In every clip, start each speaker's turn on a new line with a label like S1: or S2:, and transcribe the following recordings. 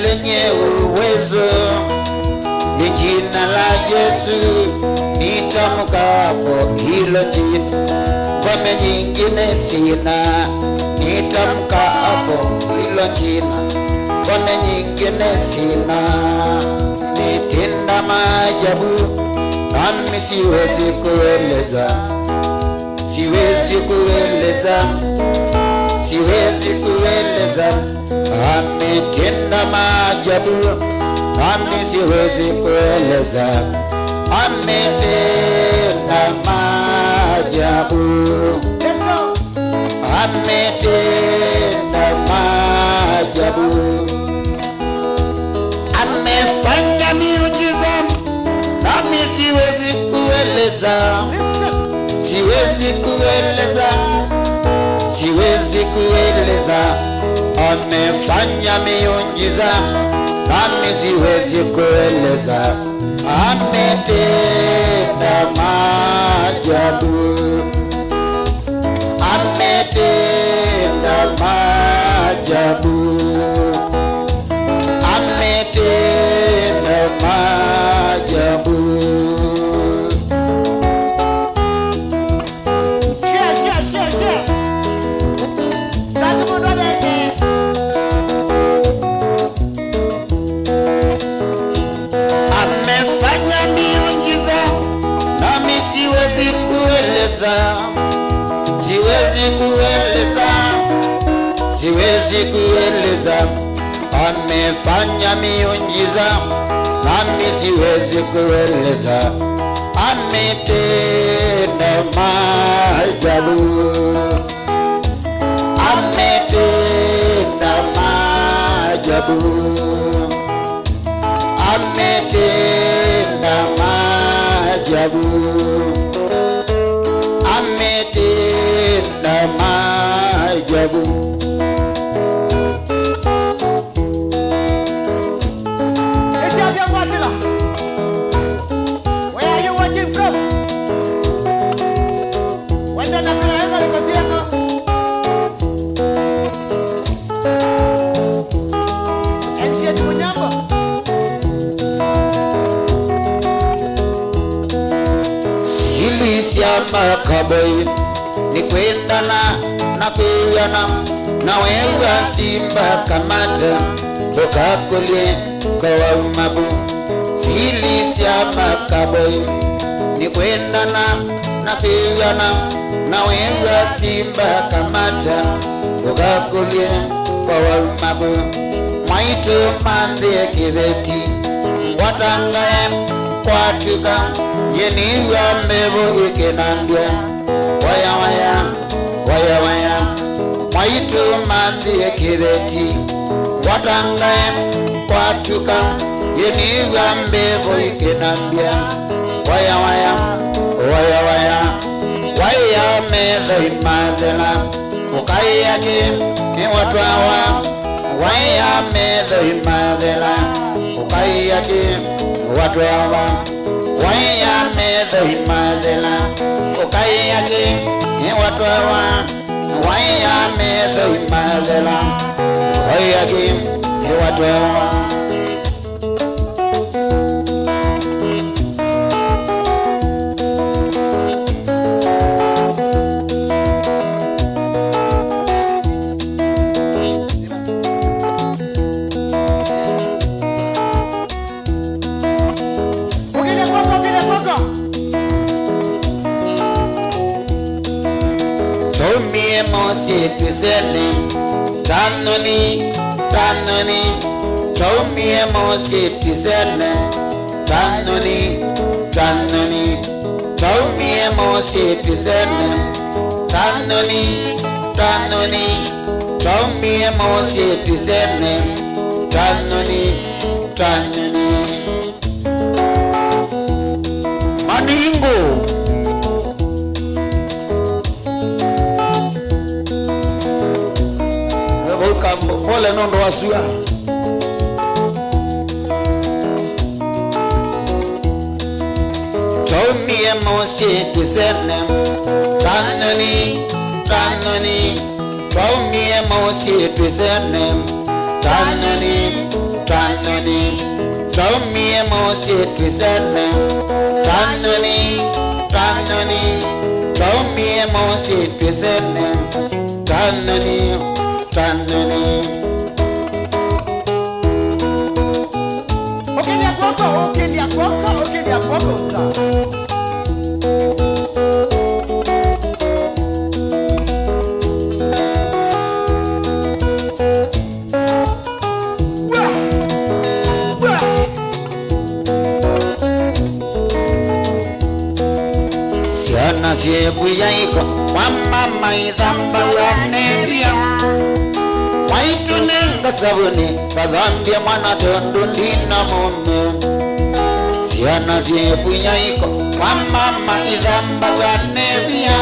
S1: lenye uwezo ni jina la Yesu, nitamkapo hilo jina, ngome nyingine sina. Nitamkapo hilo jina, ngome nyingine sina. Nitenda maajabu nami siwezi kueleza, siwezi kueleza. Ametenda maajabu nami siwezi kueleza. Ametenda maajabu, ametenda maajabu. Amefanya miujiza nami siwezi kueleza, siwezi kueleza. Amefanya miujiza nami siwezi kueleza. Ametenda maajabu, ametenda maajabu, ametenda maajabu. Siwezi kueleza. Amefanya miujiza nami siwezi kueleza. Ametenda maajabu, ametenda maajabu, ametenda maajabu, ametenda maajabu. Makaboi ni kwenda na kuyana na wewe simba kamata ukakule kwa umabu. Silisi ya makaboi ni kwenda na kuyana na wewe simba kamata ukakule kwa umabu. Maitu mande kiveti watangaye kwatuka yeni wambevo ikenandwe waya waya waya waya. Maitu mandi ekireti watangaye kwatuka yeni wambevo ikenandwe waya waya waya waya. Waya medho imadela ukayaki ni watwawa. Waya medho imadela ukayaki watwawa. Waya medho imadela ukayaki ni watwawa. Waya medho imadela ukayaki ni watwawa. Pisene tanoni tanoni chomie mosi pisene tanoni tanoni chomie mosi pisene tanoni tanoni chomie mosi pisene tanoni tanoni. Maningo pole nondo wasua. Chomie mosi pisene tanoni tanoni chomie mosi pisene tanani Tanani, Tomie Mose Twisene, Tanani, Tanani, Tomie Mose Twisene, Tanani, Tanani.
S2: Okay, dia kwako.
S1: Siana siebu yaiko, mama idhamba wanebia. Waitu nenga sabuni, kadhambia mwana tondo ndina mume. Siana siebu yaiko, mama idhamba wanebia.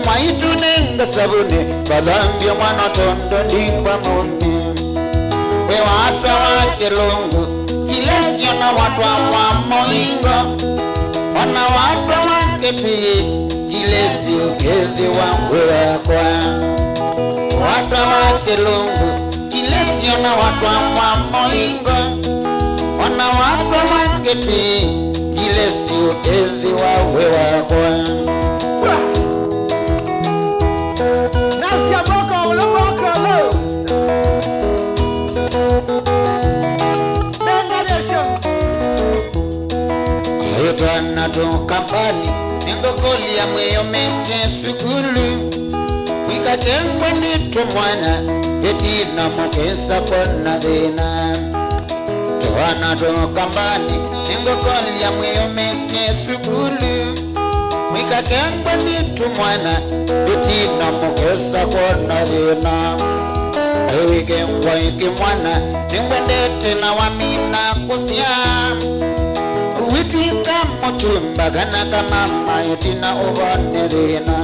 S1: Waitu nenga sabuni, kadhambia mwana tondo ndina mume. We watu wa Kilungu, Kilesio na watu wa Moingo. Wana watu wa Kepi, Kilesio kezi wa Werakwa. Watu wa Kilungu, Kilesio na watu wa Moingo. Wana watu wa Kepi, Kilesio kezi wa Werakwa.
S2: Nasia boko uloboko lo.
S1: Ayotwana to kampani, Ngokoli ya mweyo mese sukulu. Wika kengwa nito mwana, eti na mokesa kona dena. Towana to kampani, Ngokoli ya mweyo mese sukulu. Wika kengwa nito mwana, eti na mokesa kona dena. Wike kengwa iki mwana, Ngwendete na wamina kusia. Witwika mutumba gana kama mayotina ubonerena.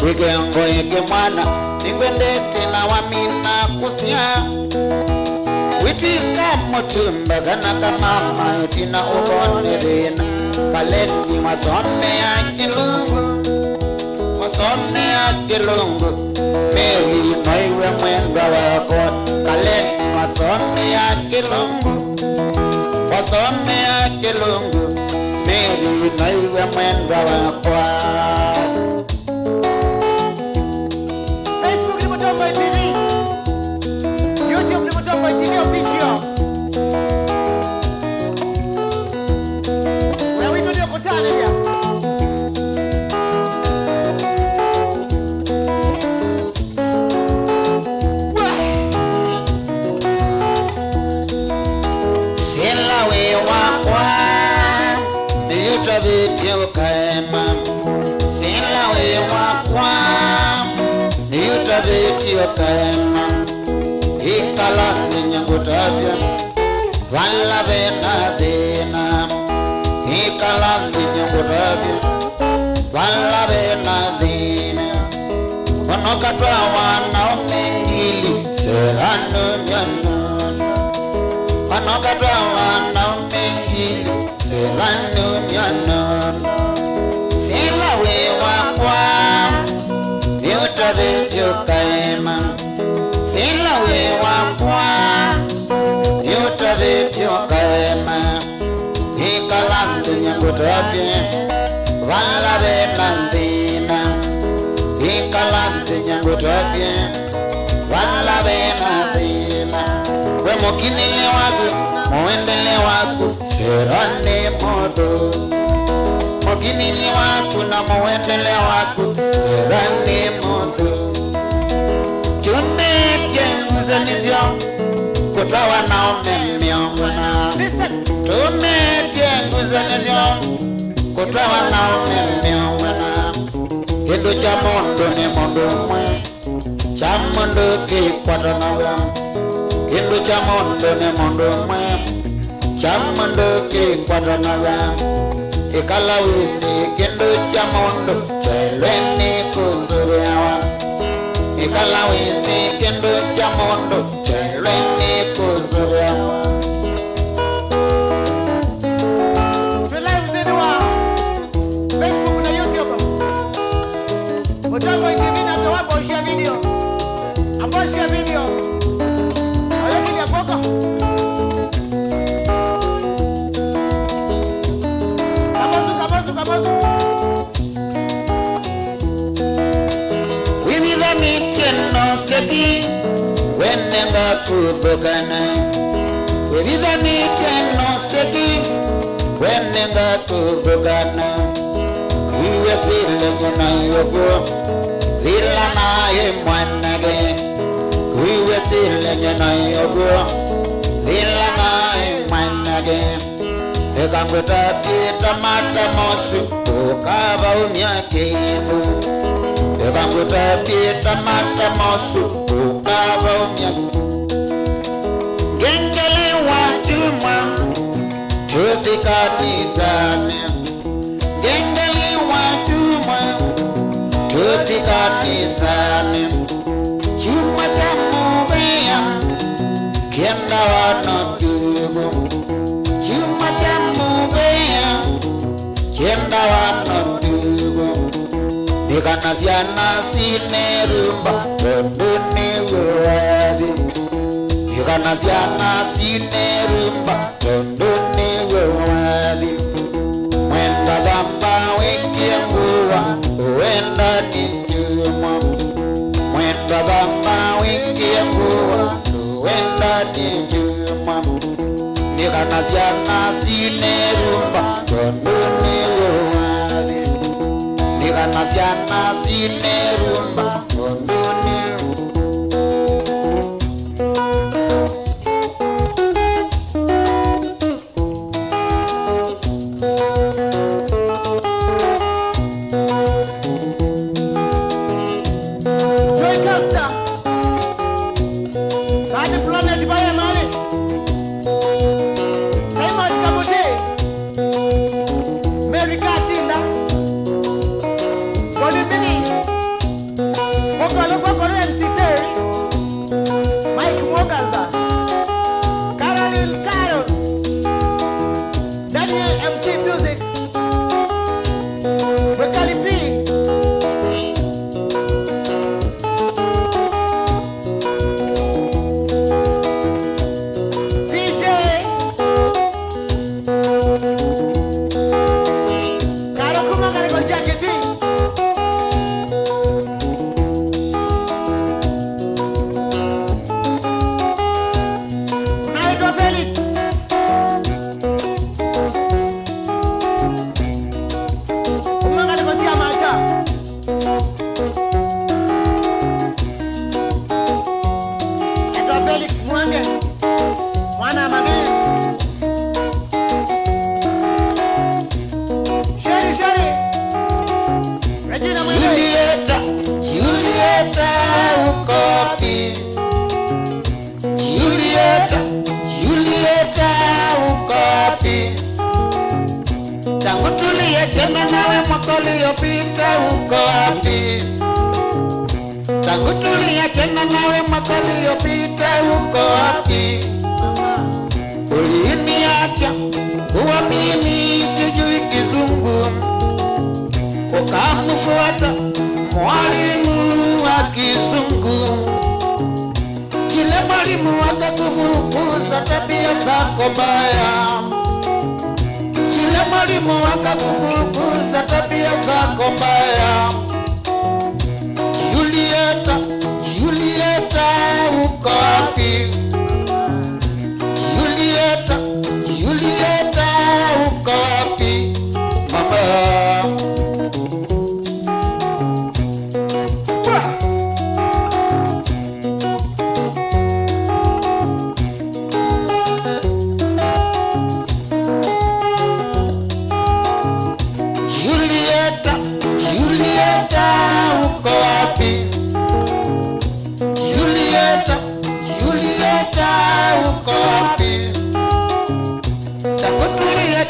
S1: Wigengo yeke mwana ningwendete na wamina kusia. Witwika mutumba gana kama mayotina ubonerena. Kaleni wasome ya Kilungu, wasome ya Kilungu. Mary noiwe mwenda wako. Kaleni wasome ya Kilungu, wasome ya Kilungu. Mary noiwe mwenda wakwa.
S2: Facebook ni Mutomboy TV. YouTube ni Mutomboy TV official. Wewe ndio kutana ya.
S1: Video kaema sila we wakwa niuta video kaema ikala ninyangutabya wala bena dena ikala ninyangutabya wala bena dena wanokatwa wana omengili selano nyanana wanokatwa wana omengili selano nyanana. Sila we wakwa niuta video kaema sila we wakwa niuta video kaema ikalandu nyangutabye wala benandina ikalandu nyangutabye wala benandina. We mokinile waku muendele waku serane modo. Mokinile waku na muendele waku serane modo. Chune tienguza nizyo kutowa na umemiongona. Chune tienguza nizyo kutowa na umemiongona. Hindu cha mondo ni mondo mwe, cha mondo kikwata na wemu. Hindu cha mondo ni mondo mwe, cha mondo kikwata na wemu. Ikala wisi kindu cha mondo chelweni kusubiawa. Ikala wisi kindu cha mondo chelweni kusubiawa.
S2: Facebook na YouTube. Mutomboy TV na mewabo share video. Abo share video. Ayo ni ya boko.
S1: kudhukana Wevithani teno seki Wenenga kudhukana Iwe sile jena yoko Vila nae mwanage Iwe sile jena yoko Vila nae mwanage Ekangweta pita mata mosu Ukaba umyakimu Ekangweta pita mata mosu Ukaba umyakimu Gengele wachuma Chutika nizane Gengele wachuma Chutika nizane Chuma jamu beya Kienda wanotugu Chuma jamu beya Kienda wanotugu Nikanasiana sinerumba Tonduni wadi Nikanasiana sinerumba Tonduni wadi Mwenda bamba wiki nguwa Uenda nijuma Mwenda bamba wiki nguwa Uenda nijuma Nikanasiana sinerumba Tonduni wadi Nikanasiana sinerumba Tonduni Julieta ukopi Julieta ukopi Tangu tuliachana nawe mwaka uliopita ukopi Tangu tuliachana nawe mwaka uliopita ukopi Uliniacha kuamini sijui kizungu Ukamfuata mwalimu wa kizungu Chile mwalimu akakufukuza tabia zako mbaya Chile mwalimu akakufukuza tabia zako mbaya Julieta, Julieta uko wapi Julieta, Julieta uko wapi Mama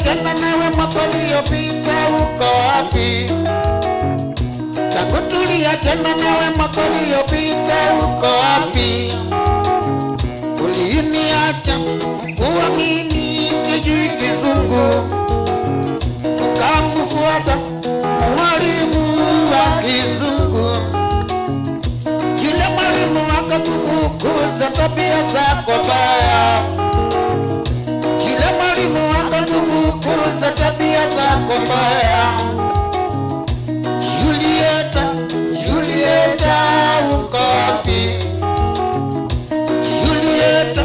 S1: Chana nawe mwaka uliopita uko wapi Tangu tuliachana nawe mwaka uliopita uko wapi Uliniacha kuamini sijui kizungu Ukamfuata mwalimu wa kizungu Chile mwalimu akakufukuza tabia zako mbaya Kufukuza tabia zako mbaya Julieta, Julieta uko wapi Julieta,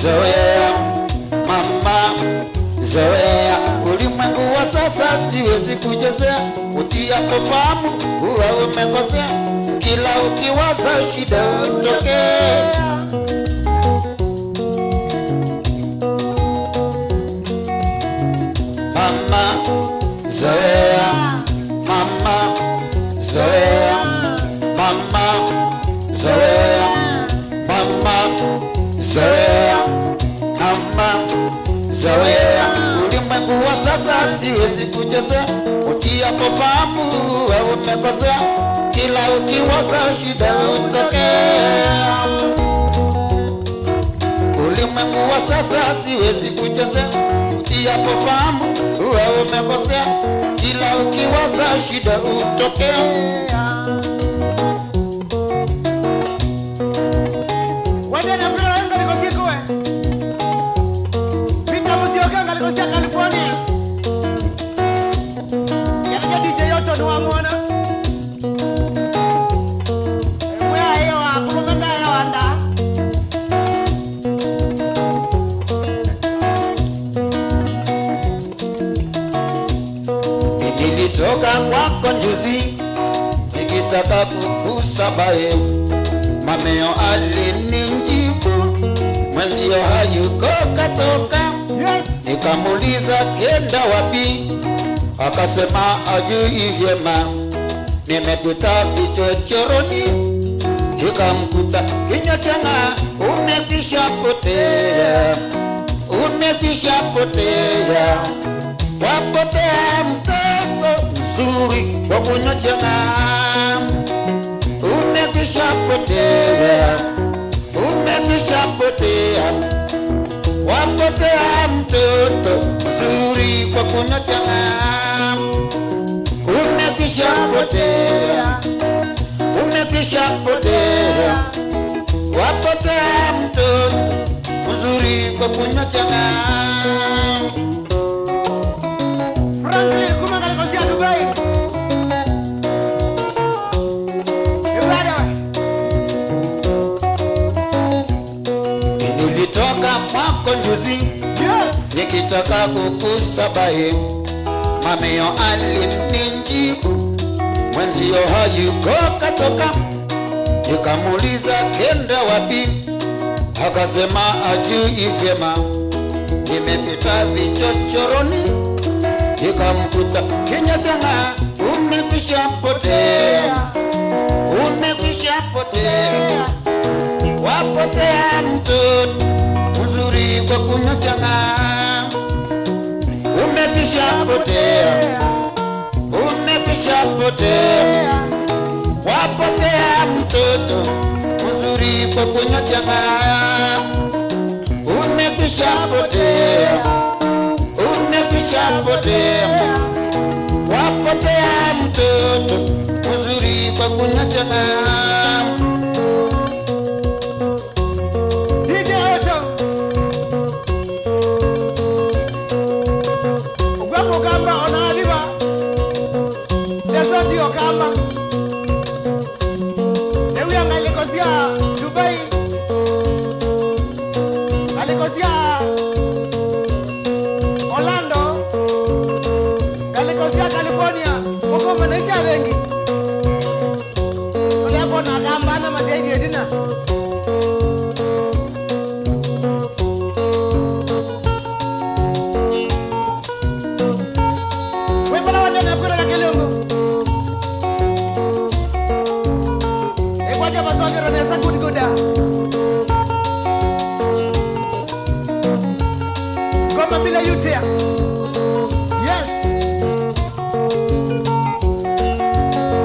S1: zoea mama, zoea. Ulimwengu wa sasa siwezi kuchezea, utiapofahamu huwa umekosea, kila ukiwaza shida utokea. Mama, zoea mama, zoea mama, zoea mama, zoea mama, zoea. Ulimwengu wa sasa siwezi kuchezea, utiapofahamu wewe umekosea, kila ukiwaza shida utokea. Ulimwengu wa sasa siwezi kuchezea, utiapofahamu wewe umekosea, kila ukiwaza shida utokea.
S2: California. Yanaja DJ yoto nuwa mwana. Mwea hiyo kulumenda ya wanda.
S1: Nilitoka kwako juzi nikitaka kukusabaye, mameo alinijibu mwenzio hayuko katoka. Nikamuliza kenda wapi, akasema ajui vyema, nimepita vichochoroni, nikamkuta kinywa changa umekisha potea, umekisha potea. Wapotea mtoto mzuri wa kinywa changa, umekisha potea, umekisha potea. Wapotea mtoto mzuri kwa kunywa changa, umekisha potea, umekisha potea. Wapotea mtoto mzuri kwa kunywa changa.
S2: Franklin kuma kalikosia Dubai.
S1: Nilitoka kwako juzi nikitaka kukusabaye, mameo alinijibu mwenzio hayuko katoka. Nikamuliza kenda wapi, akasema ajui vyema, nimepita vichochoroni, nikamkuta kinywa changa umekisha potea, umekisha potea. Wapotea mtoto mzuri kwa kunywa changa, umekisha potea, umekisha potea. Wapotea mtoto mzuri kwa kunywa changa, umekisha potea, umekisha potea. Wapotea mtoto mzuri kwa kunywa changa.
S2: Dubai, alikosia Orlando, alikosia California, huko meneja wengi. Uliapo na kamba na madeni edina. Wewe la wanda na pera la kelongo. Ekwaje basonero nesa kudigoda. Koma bila yutea. Yes.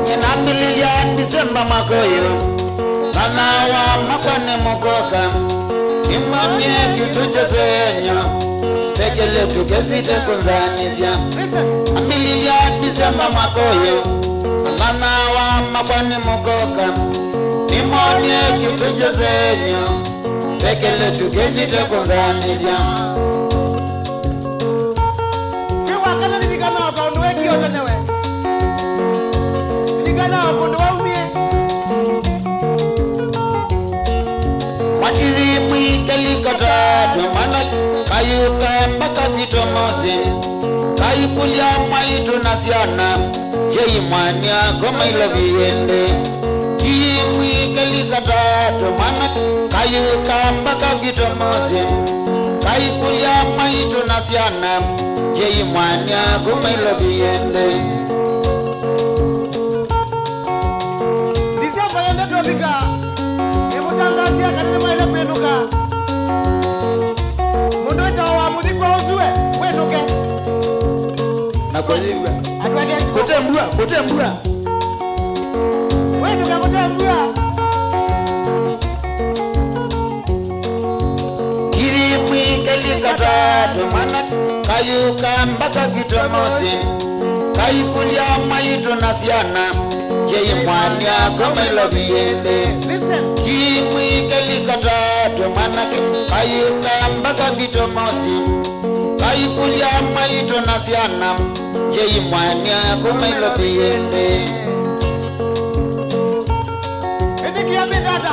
S1: Ninamililia Disemba makoyo, kanawa makwane mokoka, imanye kitu chezenya, tekele tukesite kunzanizya. Amililia Disemba makoyo, kanawa makwane mokoka, imanye kitu chezenya, tekele tukesite kunzanizya.
S2: Wakana nibigana wakondo wengi otanewe. Nibigana wakondo waumie.
S1: Watili mwikeli kata mana kayuka mpaka kitomosi kayikulia maitu nasiana jei mwanya goma iloviyende kimwikelikatatu mana kayuka mpaka kitomosi kayikulia maitu nasiana jei mwanya goma iloviyende
S2: Disemba yende topika Emutangazia katika ile kwenuka Mundoita wa mudhiko uzue kwenuke
S1: na kwa hivyo
S2: Atuadezi
S1: kutembua
S2: kwenuka kutembua
S1: kilimwikelikatatu mana kayuka mpaka kitomosi kayikulia maitu nasiana jei mwanya goma iloviyende
S2: Listen
S1: kimwikelikatatu mana kayuka mpaka kitomosi kayikulia maitu nasiana jei mwanya goma iloviyende
S2: Edi kiambi dada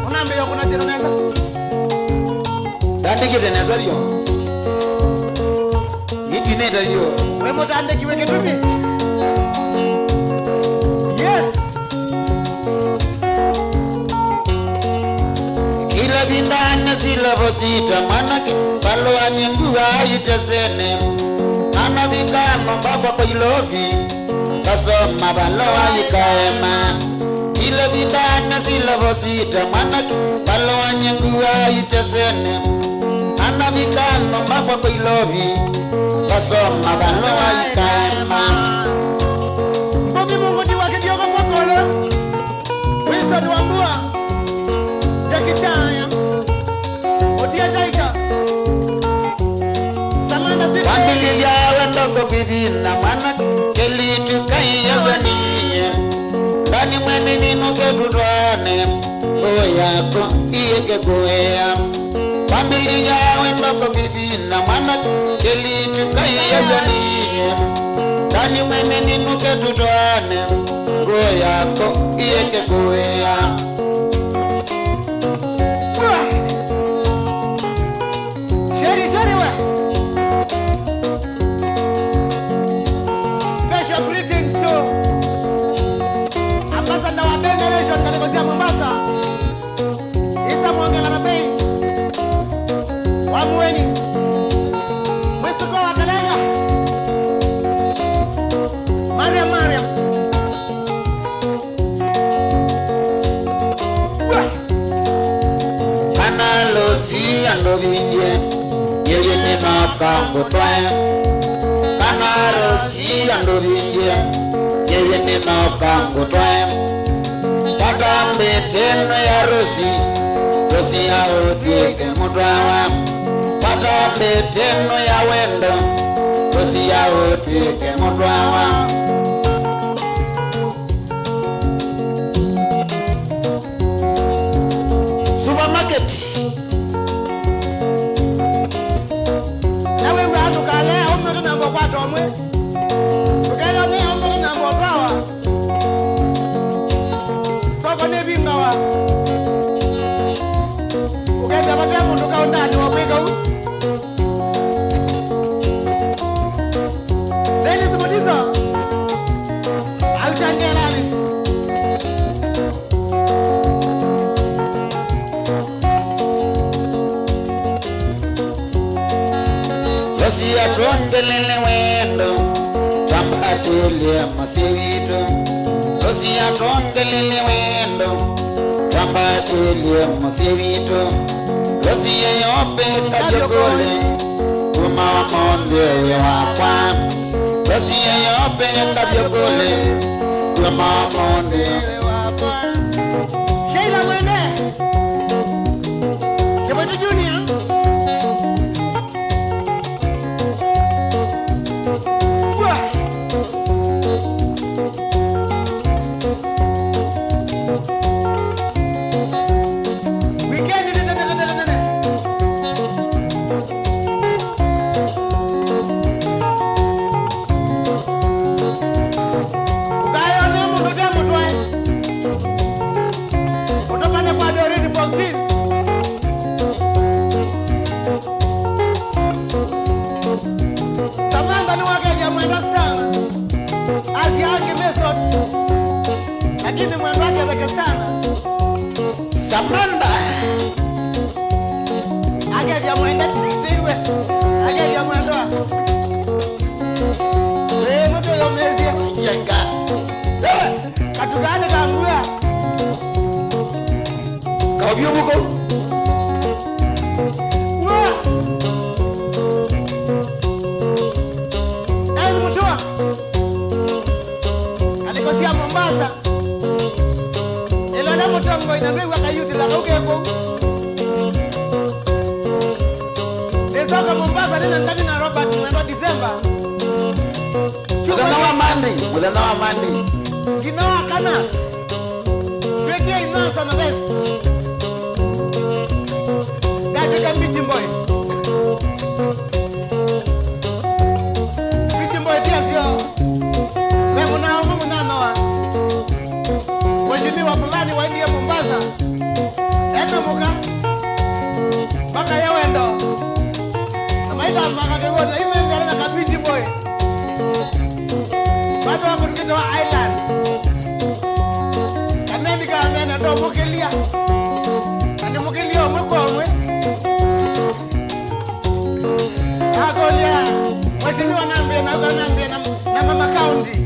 S2: Unaambiwa kuna chironeza
S1: dandikite nezario itineta yo
S2: Wemutande kiweke tumi Yes
S1: kila bindana silabosita manake palwani nguwa itesene ana bikama baba kwa ilovi kasoma balawa ikaema kila bindana silabosita manake palwani nguwa itesene ana bikama baba kwa ilovi kasoma balawa ikaema
S2: Mbogi mungu diwa kidiogo kwa kolo Wilson Wambua Jackie Chaya Otia Taika Samantha Sisi
S1: Wambili yawe ndoko bibina mana kelitu kaya vaninye Dani mwene ninuke tutwane Oyako iyeke kuea Wambili yawe ndoko bibina mana kelitu kaya vaninye Dani mwene ninuke tutwane Oyako iyeke kuea
S2: Sheri we Special greetings to Ambassador wa Ben Nation katika Mombasa Isa Mwangela na Ben Wamuweni Mwesuko wa Kalenga Mariam
S1: Kanalosi andovindye Yeye nina kambo twae Kanarosi andovindye Yeye nina kambo twae Takambe teno ya rosi Rosi ya otweke mutwawa Takambe teno ya wendo Rosi ya otweke mutwawa Supermarket
S2: Nawe watu kalea umero na mbokwato omwe Ukela ni umero na mbokwawa Soko nebingawa Ukenda bata mundu kaundani wakweka u Dennis Mutiso Autangelani
S1: Rosi ya tuongelele wendo Tambatele masivito Rosi ya tuongelele wendo Tambatele masivito Rosi ya yope kajokole Kumawamonde wewakwa Rosi ya yope kajokole Kumawamonde
S2: Sheila Mwende Kibwetu Junior Wah Weekend Kayo nemu ndote mutwae
S1: Samantha
S2: Age vya mwenda tiwe. Age vya mwenda. Wewe mtu yomezia.
S1: Yenga
S2: Katukane kangua.
S1: Kaubyo buko
S2: Wa. Mtua. Alikosia Mombasa. Elona mutongo inabegwa kayuti la ukeko. Saka Mombasa nina ndani na Robert mwendo December.
S1: Mudana wa mandi.
S2: Ginawa kana. Tweke inasa na best. Gatu ka Beach Boy. Beach Boy pia sio. Wewe muna nawa. Wajini wa fulani wa India Mombasa. Enda muka. Baka yawendo. Maida makakego na imengala na kabiti boy. Watu wako tukito wa island. Kanendika amena ndo mukelia. Andi mukelia omwe. Akolia. Mweshimi wanambia na mama county.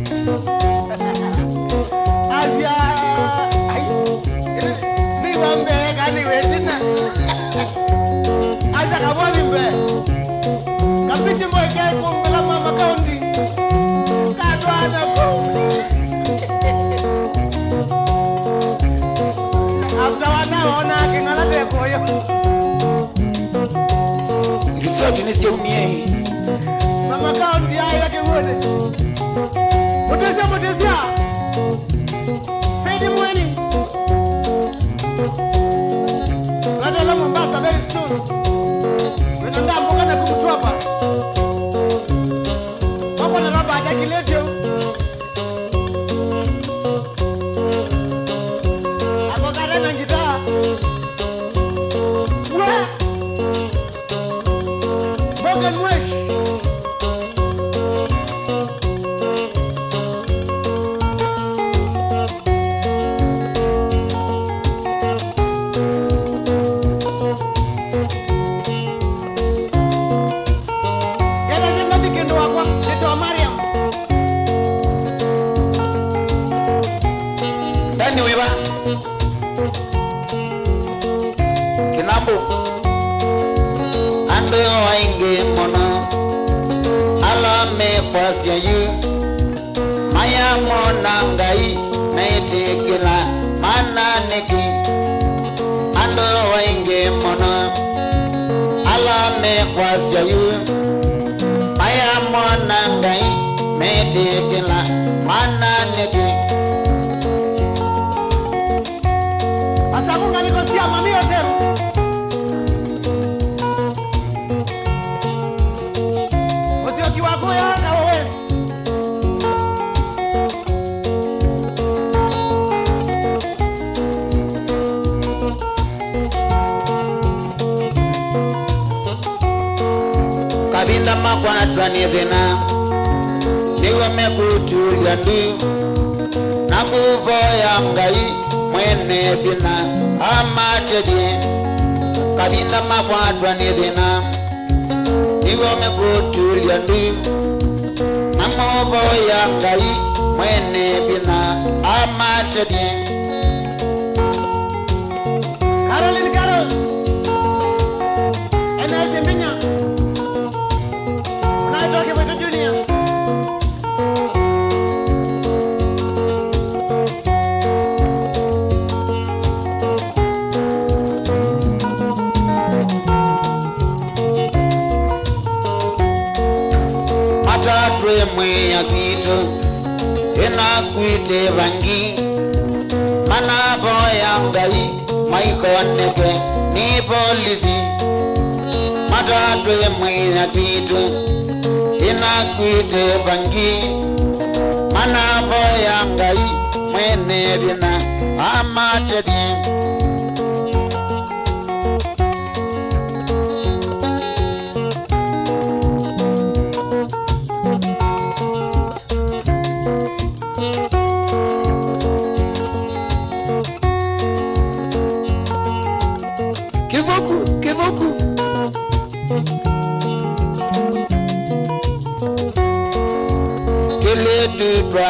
S2: Azia. Ni wambe kani wetina. Aza kabwani mbe. Kapiti boy kaya kumbela mama county. Kadwana kumbi. After wana kingala deko yo.
S1: Iso tunisi umie.
S2: Mama county ya kiwone. Mutezia. Fedi mweni. Wada la Mombasa very soon. Wenanda mboka na kumutwapa. Wako na raba ajakiletio. Ako kare na gitaa. Wee! Morgan Wesh.
S1: Dani weba Kinambo Ando wainge mona Ala me pasya yu Maya mona ngai Meite kila mana neki Ando wainge mona Ala me pasya yu Maya mona ngai Meite kila mana neki
S2: Asabu ngalikosia mami hotel. Osio kiwakoya na West.
S1: Kabinda makwatwa ni dhina Niwe mekutulia ndu Nakuvoya ngai Mwene bina amatedi Kabinda makwatwa ni dhina Niwe mekutulia ndu Nakuvoya ngai Mwene bina amatedi
S2: Caroline Carlos. Ena Mbinya. Unaitoke Beto Junior.
S1: Matatwe mwe ya kitu Ena kuite vangi Mana boya ngai Maiko neke ni polisi Matatwe mwe ya kitu Ena kuite vangi Mana boya ngai Mwene bina amatedi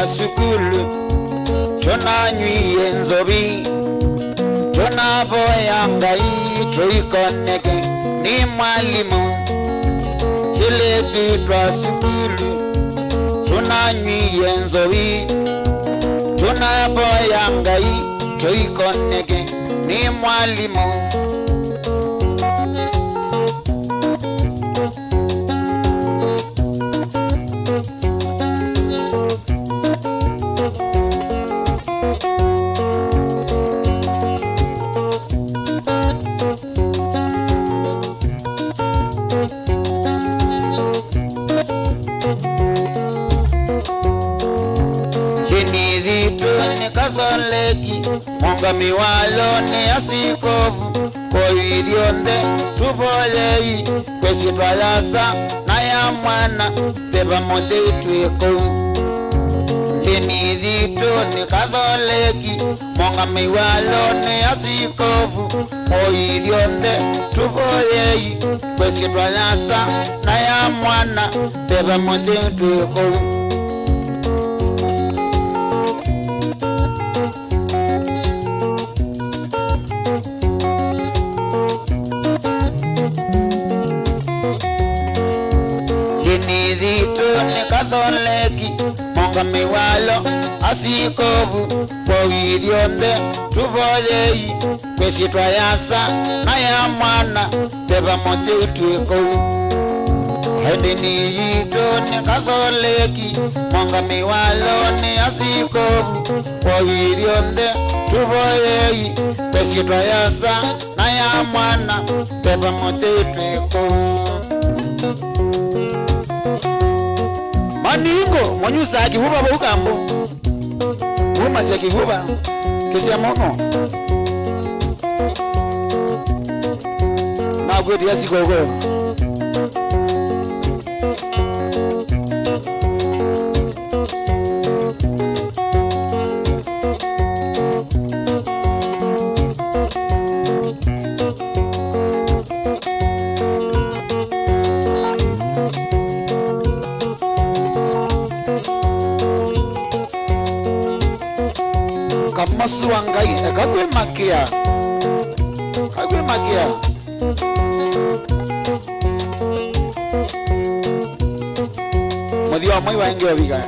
S1: sukulu tuna nyuye nzobi tuna boyanga itoikoneke ni mwalimu kile titwa sukulu tuna nyuye nzobi tuna boyanga itoikoneke ni mwalimu Katholiki Munga miwalo ni asikovu Koidionde tubolei Kwesi twalasa na ya mwana Teba mote itweko Dini dhitu ni Katholiki Munga miwalo ni asikovu Koidionde tubolei Kwesi twalasa na ya mwana Teba mote itweko Katholiki Munga miwalo asikovu Koidionde tubolei Kwesi twayasa na ya mwana Teba mote utweko Dini yitu ni Katholiki Munga miwalo ni asikovu Koidionde tubolei Kwesi twayasa na ya mwana Teba mote utweko Maningo mwanyusa akivuba bukambo Muma si akivuba Kisia mono Magweti ya sikogo Masuangai kagwe makia Modiwa moi waingi wabiga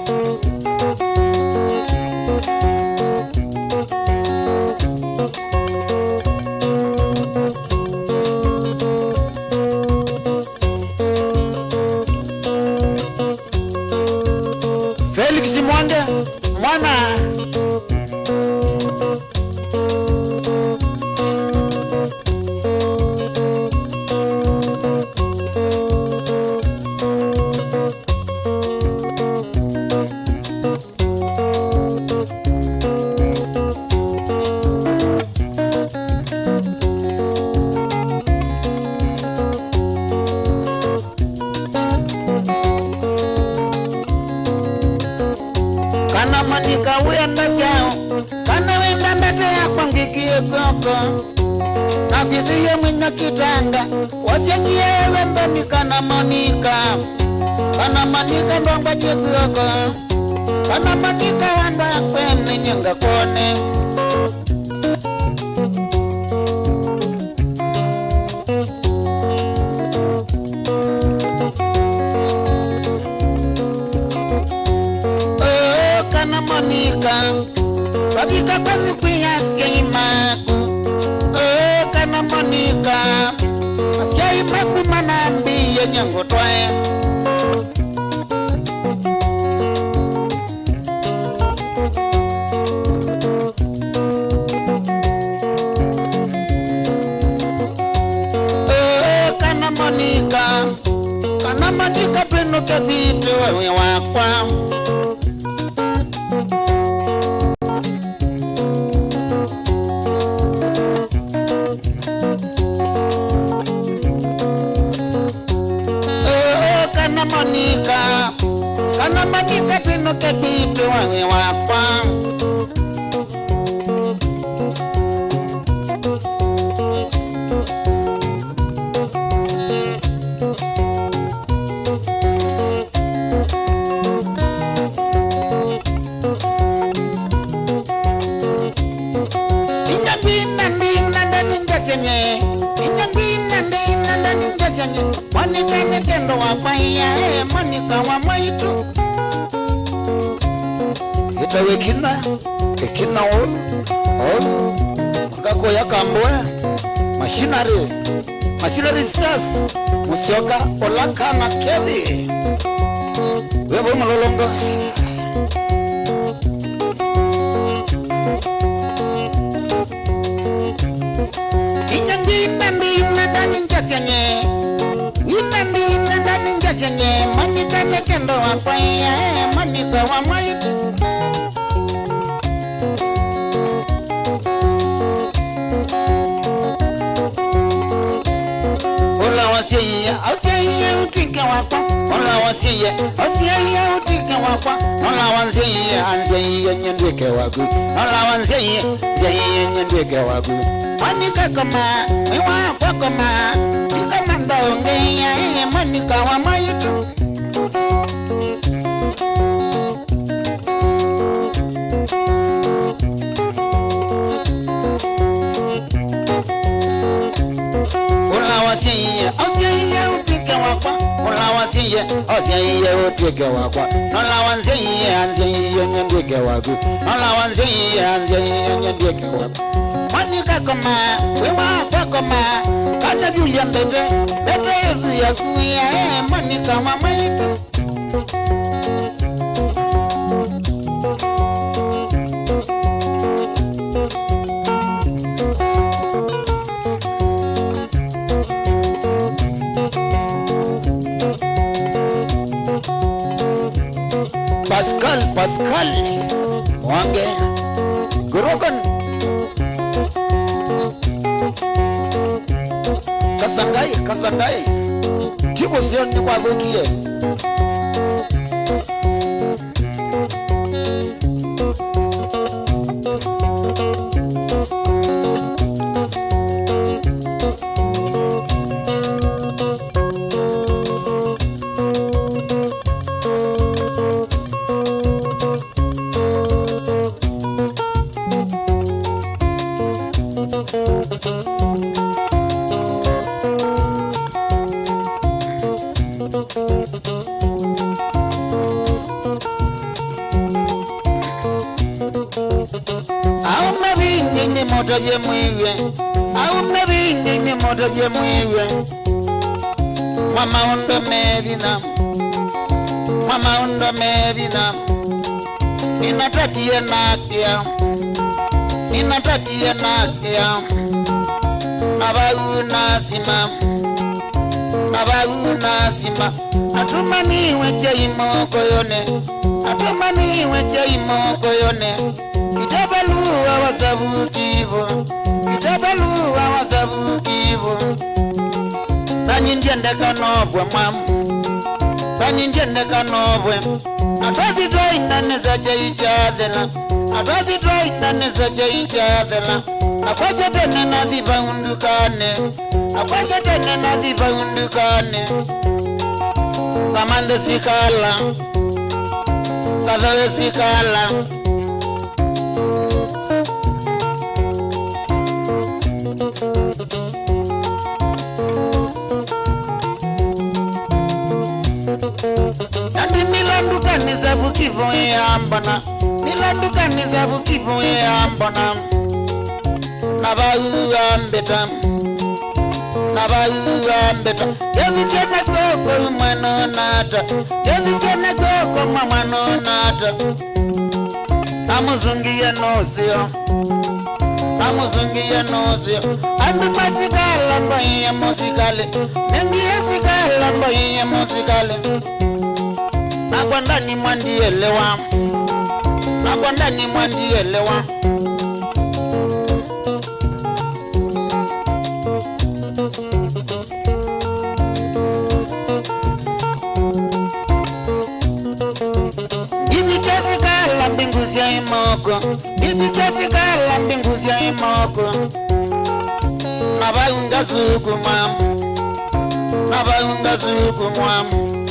S1: Felix Mwange mwana Manika wenda chao Kana wenda mbete ya kwa ngikie koko Na kithie mwenye kitanga Wasiekie wenda ni kana manika Kana manika ndongwa tie koko Kana manika wenda kwene nyinga kone Wakika kwenye kuyasya imaku Kana monika Asya imaku manambiye nyango twae Kana monika penuke vitu wewe wakwa Kana manika penuke vitu wewe wakwa ningesanye inyangina ndina ningesanye Monica nekendo wapaya Monica wa maitu itawe kina all kako ya kambwe machinery stars musioka olaka na kedi wewe malolongo inyangina ndina ningesanye Inandinandingesanye Monica nekendo wapaya Monica wa maitu Ola wasiye utika wakwa Ola wasiye utika wakwa Ola wansiye nyendweke wagu Ola wansiye nyendweke wagu Monica kama miwa kwa kama Ikamanda ungeya Monica wa maitu Osiye utike wakwa Ola wasiye utike wakwa Ola wansiye nyendweke wagu Ola wansiye nyendweke wagu Monica kama wewa kwa kama Kana Julia mbete Yesu ya kuya Monica wa maitu Pascal Wange Gorogan Kasangai Tiko sioni kwa vokie moto je mwiwe Mama undo mevina Ninatatie nakia Nabagu nasima Atumaniwe cheimoko yone Kitabaluwa wasabu kivo Tanyindiende kanobwe Atazitoi nanesa cheichadela Akwache tene nadhiba undukane Kamande sikala Kadhawe sikala Nandi milanduka nizabu kivo ambana Nabagu ambeta Yezisiana koko mwano nata Namuzungiye nosio Andu masikala mbaye musikale Nengiye sikala mbaye musikale Nakwandani mwandielewa Ibichasikala mbinguzi ya imoko Nabayunga suku mwamu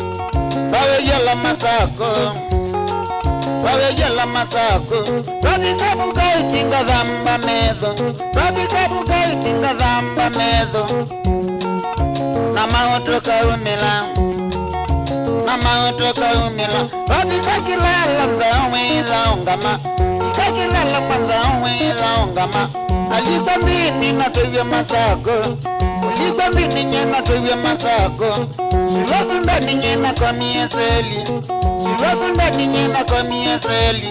S1: Bawe yala masako wawejela masako twabikabuka itinga dhamba medho twabikabuka itinga dhamba medho na maoto kaumila twabika kilala mzawe ongama ikakilala mzawe ongama alikandini natwe masako ulikandini nyena twe masako silosunda ninyena kamieseli silosunda ninyena kamieseli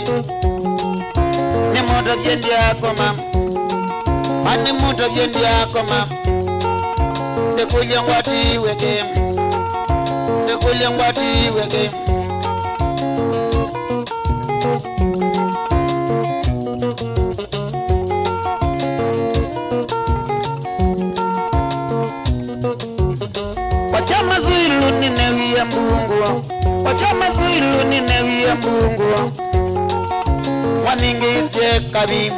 S1: ni moto jendi yako mam ani moto jendi yako mam ndekulya ngwati weke Wachamazilu ninewia mbungu waningisye kabi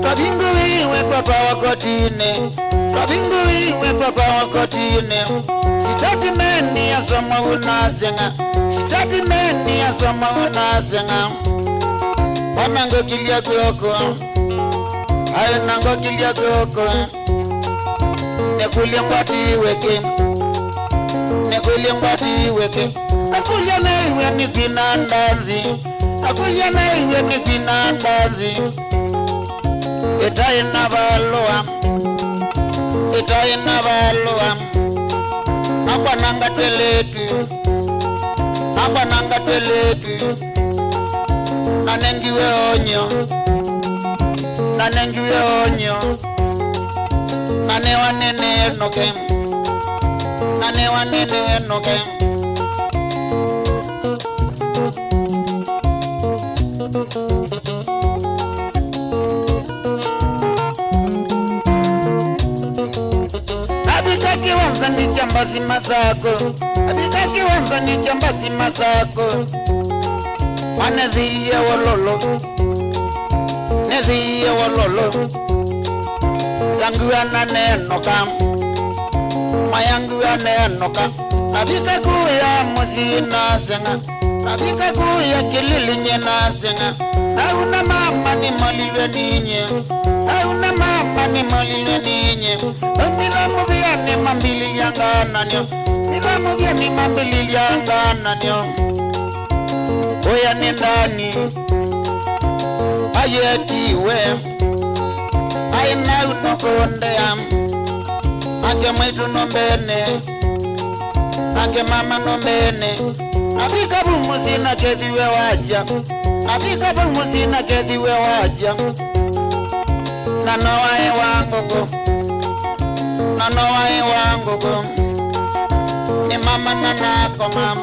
S1: twabinguiwe papa wakotine sitatimeni asoma unazenga wanango kilya kyoko nekulya ngwati weke akulya naiwe nikinandazi etaye nabaloa akwananga tweletu nanengiwe onyo nanewanene enoke abikakiwanza ni jambasi mazako wanedhiye wololo yangu yanenoka abikakuya musina senga abikakuya kililinye na senga auna mama ni molilwe ninye omila mubiani mambili yangananyo oya ni ndani ayetiwe aina unokondea age maitu nombene age mama nombene abikabu musina kedhiwe waja nanowae wangogo ni mama nanako mam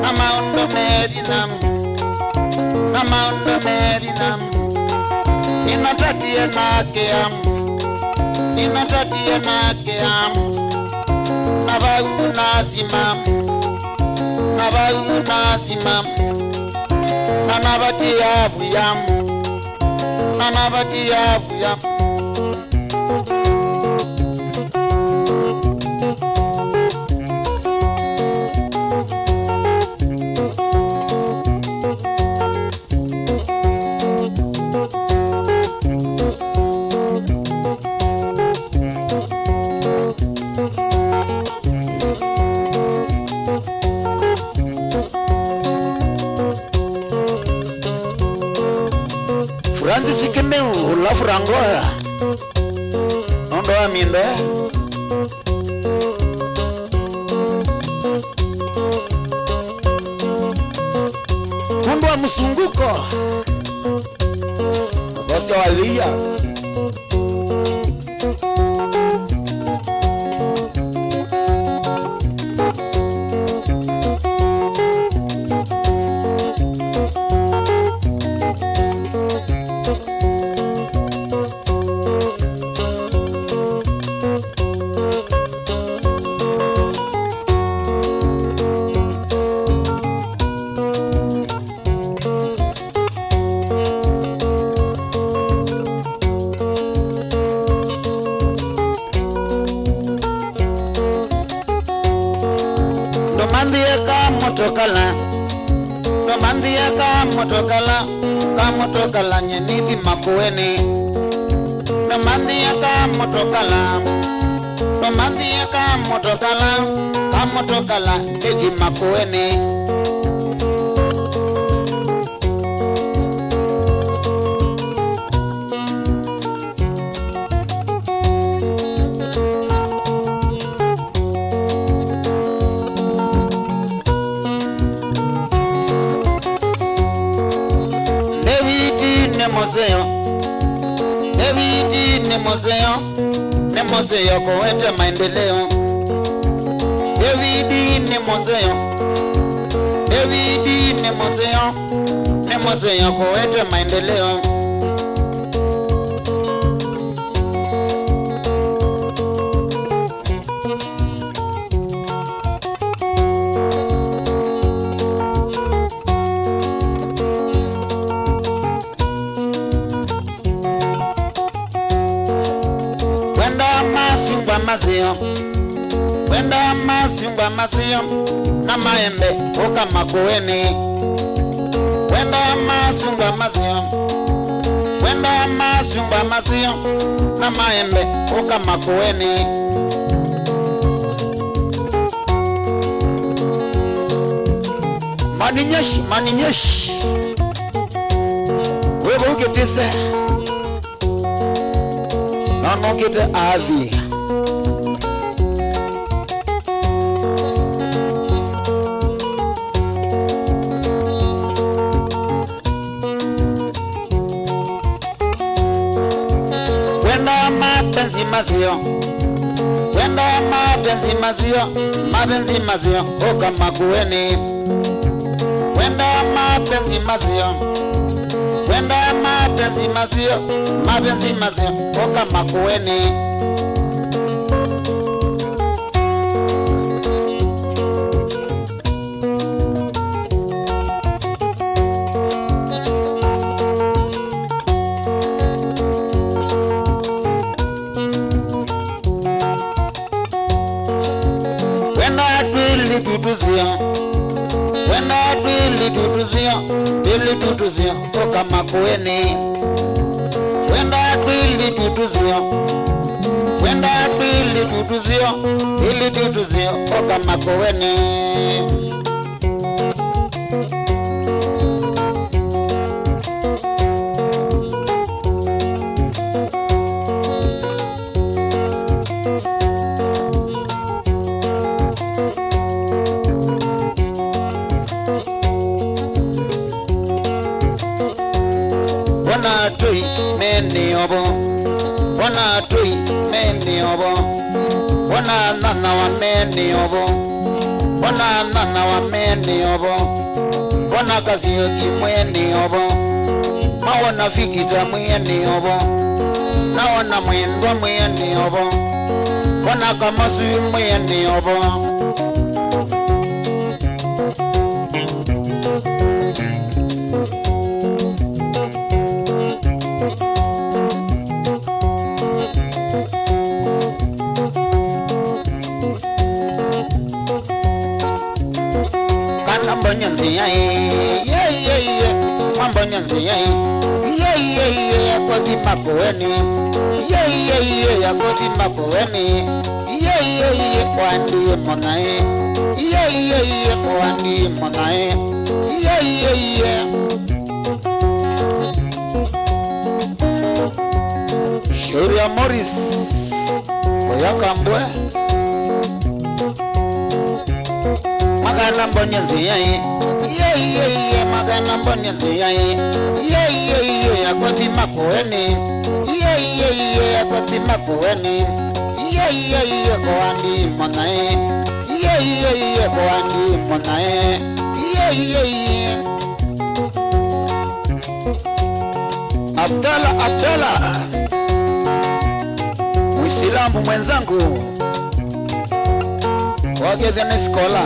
S1: namaundo medinam ninatatie nakeam navagunasimam nanavatiabuyam Francis Kimeu la frangoya nondo amindo mambo ya msunguko basi walia motokala Nomandia ka motokala nyenidi makueni Nomandia ka motokala nyenidi makueni David ni moseo kuwete maendeleo David ni moseo kuwete maendeleo Wenda masumba na maembe oka makueni Wenda masumba na maembe oka makueni Maninyeshi wewe ukitise Nono kite adhi Mapenzi mazio oka makueni Wenda mapenzi mazio oka makueni Tutuzio oka makueni Wenda tutuzio oka makueni Wana nana wa meni obo Wana kasi yoki mweni obo Mawana fikita mweni obo Na wana mwendwa mweni obo Wana kamasu mweni obo Mambo nyanzi Yakoti makueni Yakoti makueni Kwandi monae Kwandi monae Shuria Morris Oyakambwe Magana mbonyanzi Magana mbonyanzi Yakoti makueni Yakoti makueni Kwandi monae Kwandi monae Abdalla Muislamu mwenzangu wageze skola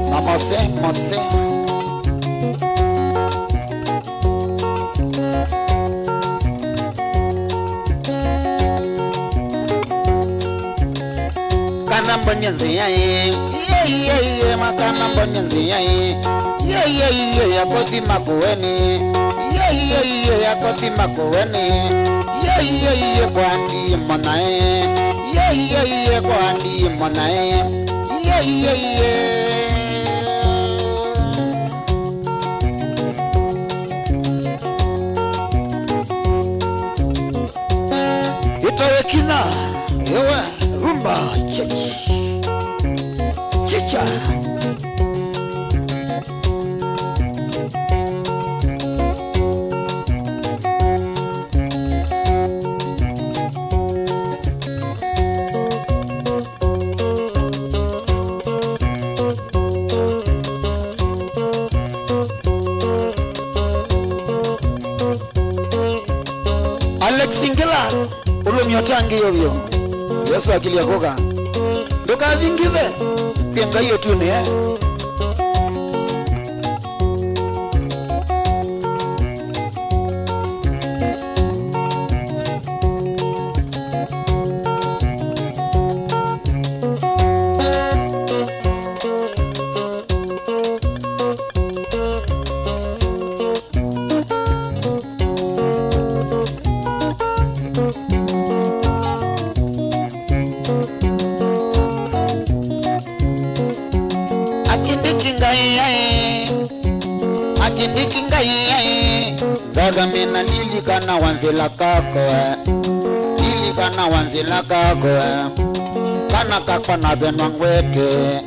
S1: na mose mbonyenzi yae makana mbonyenzi yae yakoti makuweni yakoti makuweni kwandi monae kwandi monae itawe kina ewe rumba chicha Alex Singila ulomyotangi yovyo Yesu akili yakoka ndoka zingithe kenga yetu ne Dagamena lilikana wanzela kako lilikana wanzela kako kana kakwa na benwangwete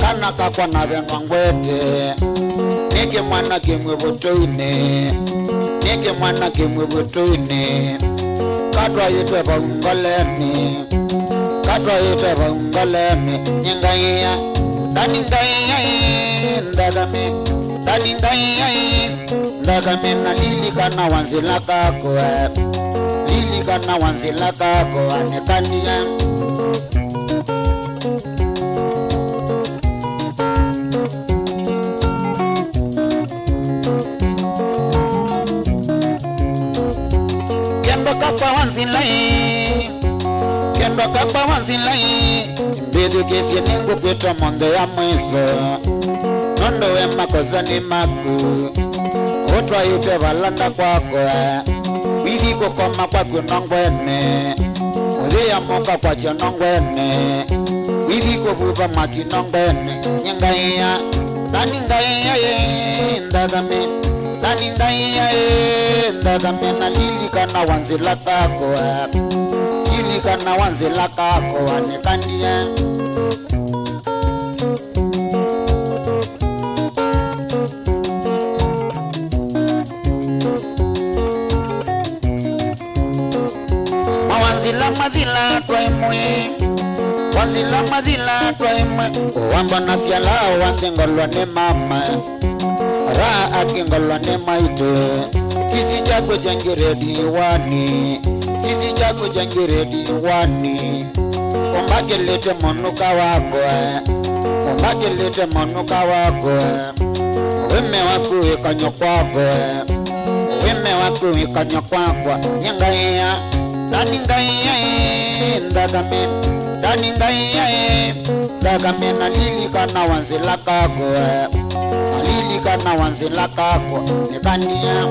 S1: kana kakwa na benwangwete neke mwana kemwe botoine neke mwana kemwe botoine katwa yetwe baungoleni katwa yetwe baungoleni nyangaya daningaya ndagame daningaya ndagamena lilikana wanzela kako lilikana wanzela kako anekania kendo kakwa wanzilai mbedu kesi nengo kweta mondo ya mwezo nondo we makosa ni maku otwa yote balanda kwako wili kokoma kwako nongwene odea moka kwa nongwene wili kobuba maki nongwene nyangaya daningaya ndagame ndagame na lilikana wanzela kako lilikana wanzela kako anekania wanzila madhila twaimwe wamba nasiala wandengolwa ne mama ra akingolwa ne maite kisi chako jangiredi wani kisi chako jangiredi wani ombagelete monuka wako ombagelete monuka wako weme wako ikanyo kwako weme wako ikanyo kwako nyangaya daningaya ndagame ndagame na lilikana wanzela kako lilikana wanzela kako nekania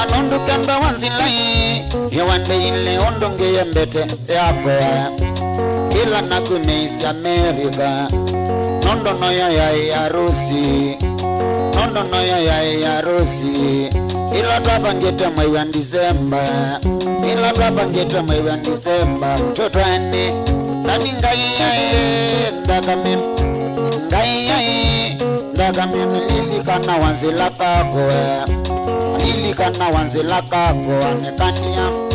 S1: anondukenda wanzilai yewande ile ondonge yembete yako ila nakumeisi Amerika nondo noya ya harusi nondo noya ya harusi ila twapangete mwezi wa Disemba ila twapangete mwezi wa Disemba totwane nani ndagame lilikana wanzela kako lilikana wanzela kako anekania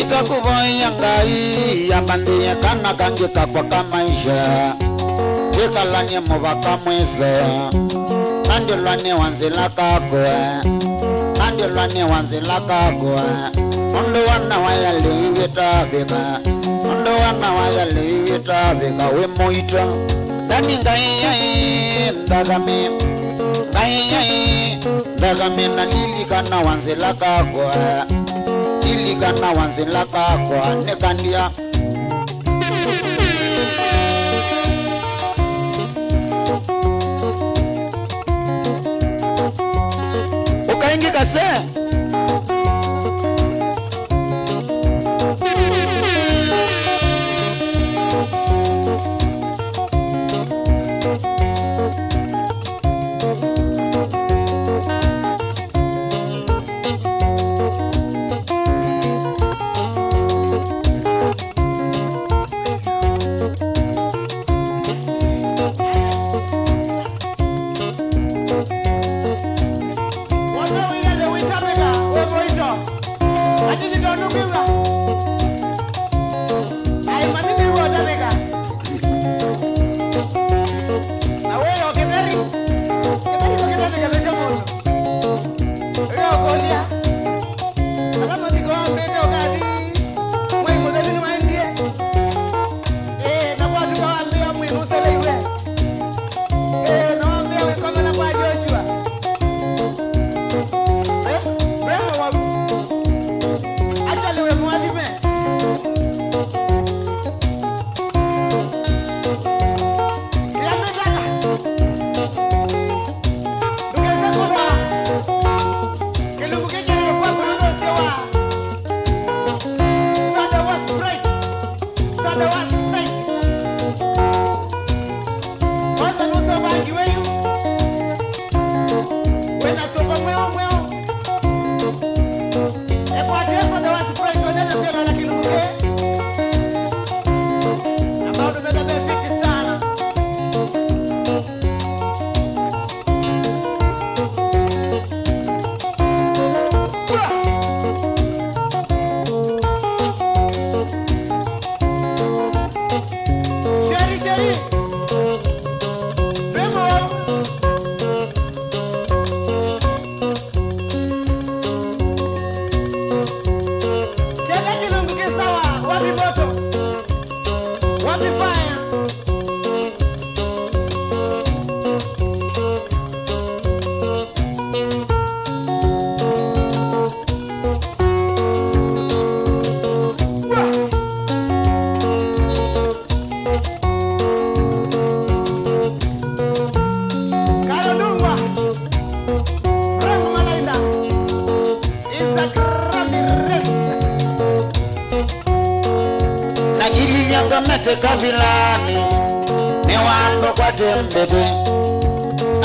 S1: itakuvoya ngai yabandie kana kangika kwa kamaisha Sikalanye mubaka mwize Andilwane wanzila kagoe Andilwane wanzila kagoe Ondo wana waya liwita vika Ondo wana waya liwita vika we moita Dani ngai ndagame Ngai ndagame na lilikana wanzila kagoe Lilikana wanzila kagoe Nekandia Ukaingi kase Mete kabilani ni wando kwa tembete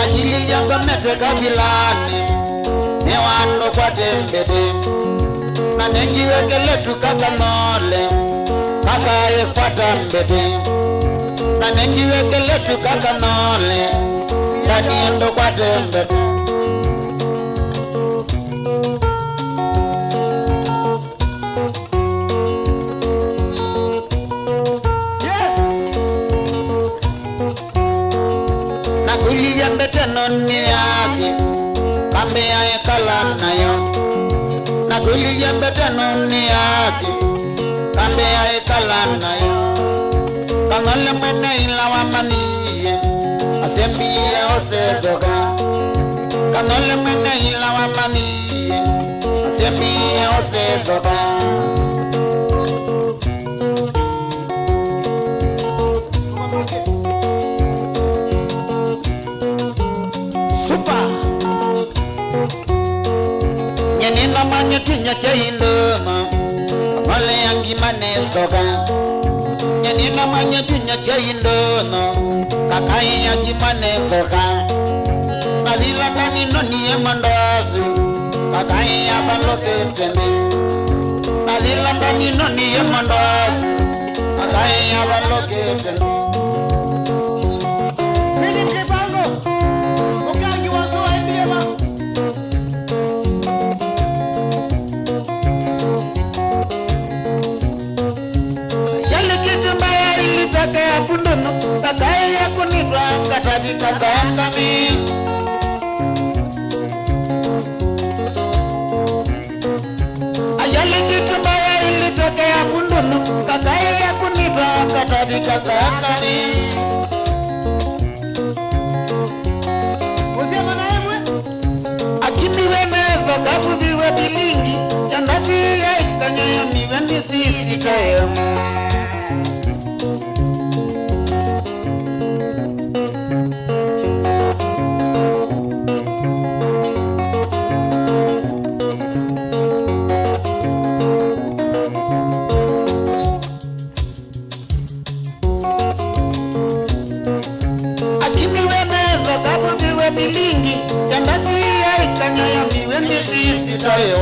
S1: Ajili yanga mete kabilani ni wando kwa tembete Na nenjiweke letu kaka nole Kaka ye kwa tembete Na nenjiweke letu kaka nole Dani endo kwa tembete Mbete noni yake Kambe ya ekala na yo Naguli ya mbete noni yake Kambe ya ekala na yo Kangale mwene ila wamaniye Asembiye ose doga Kangale mwene ila wamaniye Asembiye ose doga Nyenina manye tunya chaindoma Kamale yangi mane toga Nyenina manye tunya chaindoma Kakai yangi mane toga Nadila kani noni ye mandasu Kakai ya baloke teme Nadila kani noni ye mandasu Kakai ya baloke teme Kaya pundono, kaya kunito katika Thakame. Ajali kitu mbaya ilitokea Bundulu, kakae ya kunitoa katika Thakame.
S2: Usema na yemwe
S1: Akimiwe mevo kabubiwe bilingi, yandasi ya ikanyo niwe nisisi tayo. Bilingi yandasi ya ikanyo niwe nisisi tayo.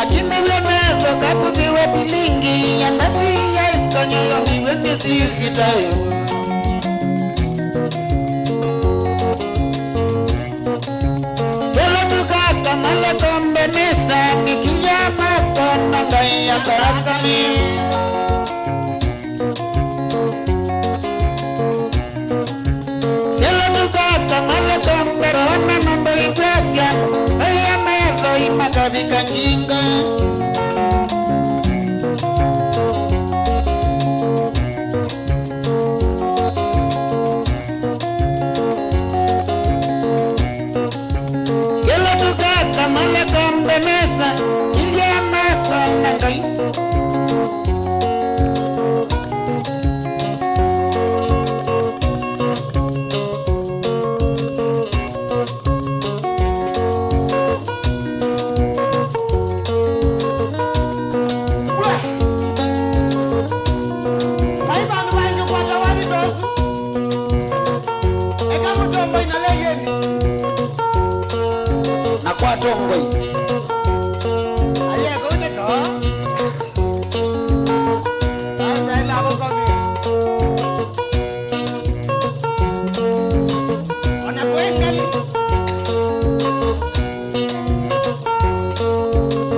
S1: Akimiwe mevo kabubiwe bilingi yandasi ya ikanyo niwe nisisi tayo. Kelo tukaka male kombe mesa nikiya makona kaya Thakame. Ona mambo itasya aya mevo imakavika njinga. Kelo tukaka male kombe mesa ilya makona ngai. Tongoi
S2: aye ko ne ko asa la ko ko ona ko engali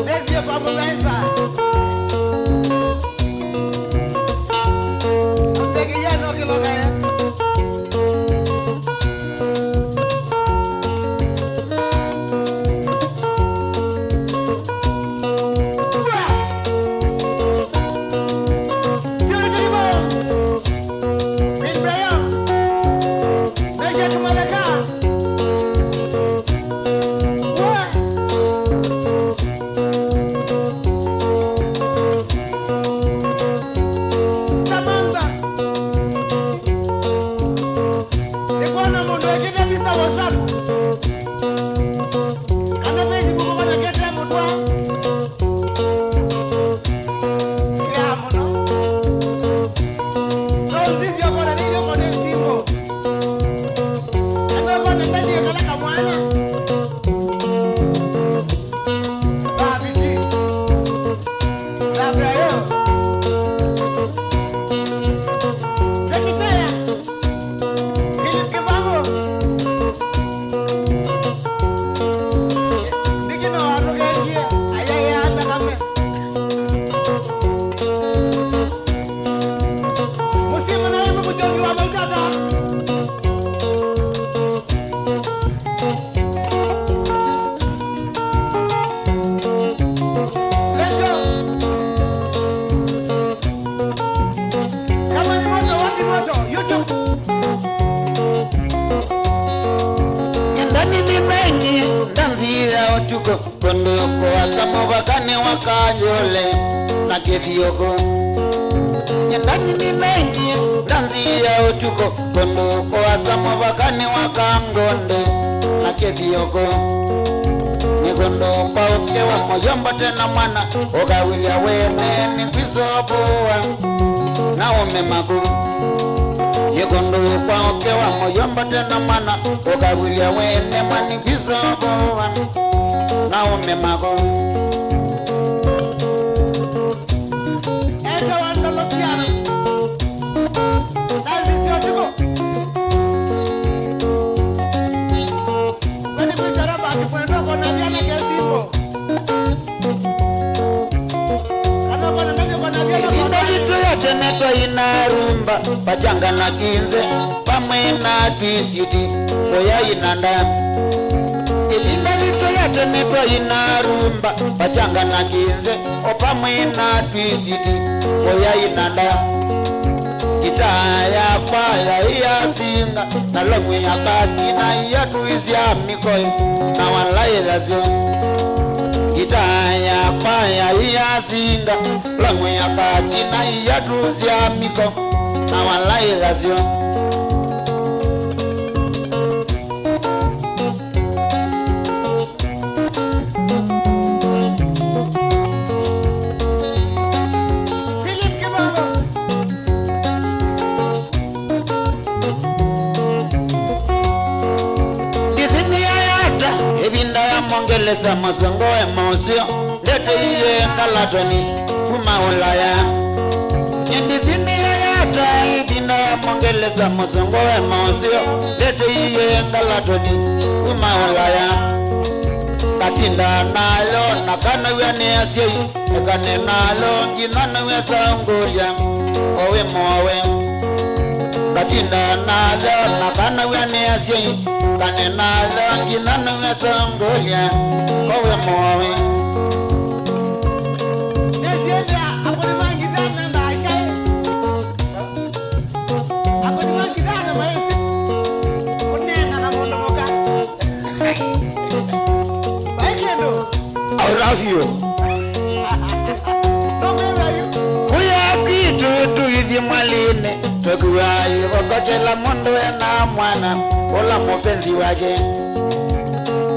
S2: desio pa mo benza te que ya no que lo ve.
S1: Otuko kondoko asamo bakane wakajole na kethiyoko. Nyandani ni mengi danzi ya otuko kondoko asamo bakane wakangonde na kethiyoko. Nikondo paukewa moyomba tena mwana ogawilia wene ni kwizoboa na omemaku. Nikondo paukewa moyomba tena mwana ogawilia wene mani kwizoboa na omemaku.
S2: Esa wanda losiana danzi si otuko wani kwisaraba akikwendo kona viana kesimbo kana kona nage kona viana
S1: Ina jitu yote rumba pachanga na kinze pamwe na twisiti oya inanda ilinda vito yate nitwa ina rumba pachanga na kinze opamwe na twisiti oya inanda Gitaya paya iya singa na longu ya kaki na iya tuizi ya mikoi na walaila zio Gitaya paya iya singa longu ya kaki na iya tuizi ya mikoi na walaila zio Mongeleza mazongo emosio Lete iye ngalatoni kuma ulaya Nyendithini ya yata ibinda ya mongeleza mazongo emosio Lete iye ngalatoni kuma ulaya Katinda nalo nakana wene asiyei Ekane nalo njinana wesa ungulia Owe mowe Katinda nalo nakana wene asiyei Kane nalo njinana wesa ungulia Owe mowe
S2: Nesienda aponi mangidana na akai Aponi mangidana maesi Kunena na mondomoka Baikendo
S1: I love you Kuya kitu tuithi mwaline Tukuwai wakotela mundu ena mwana Ola mpenzi wake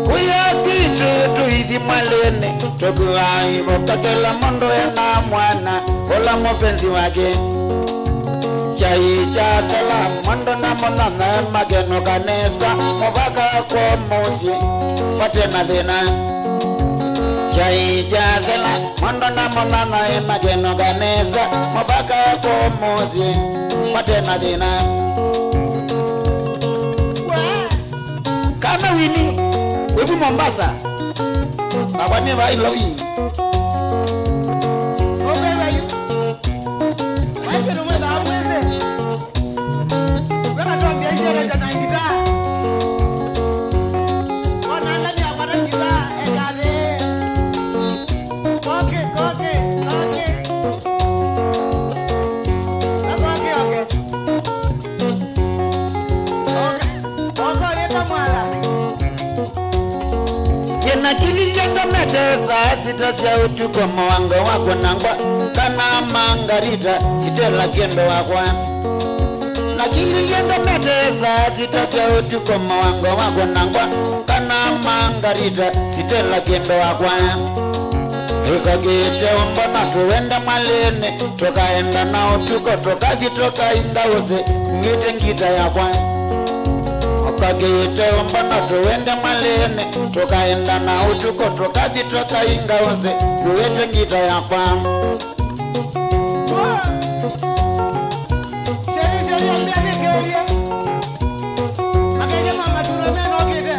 S1: Kuya kitu tuithi mwaline Tukuwai wakotela mundu ena mwana Ola mpenzi wake Chai chatela mundu na monana mageno kanesa Mubaka kwa mosi Wate na dhina Chai chathela mondo na monana mageno ganesa mabaka kwa mozi matena dina kama wini webu Mombasa abane ba ilo yi
S2: Obewa yu Waike no mwenda aweze Wema tuambia ijere jana ingita Wana ndani ya para ingita ekade
S1: Nakililenga metesa sitasia utuko mwango wako nangwa kana mangarita sitela kendo wako Nakililenga metesa sitasia utuko mwango wako nangwa kana mangarita sitela kendo wako Ikagete mbona tuwenda malene tokaenda na utuko tokathi toka ingawose ngite ngita yakwa Kagete mbona tuwende malene Tokaenda na utuko tokathi toka ingawose Kuwete ngita ya kwamu
S2: Sheri ambia negerie Makenge mama tunameno kide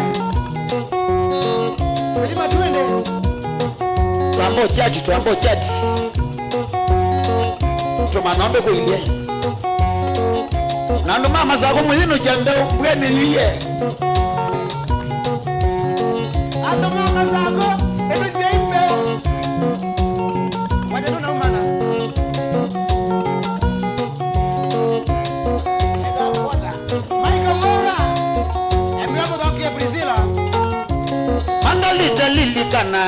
S2: Kujima tuende
S1: Tuambo chati Tumanombe kuilie Nando mama zako mwinu chandao Mwene yuye
S2: Ato mama zako Edo jeimbe Wajadu na umana Ega wata Maika mora Emi wako dokie Priscilla
S1: Mangalita lilikana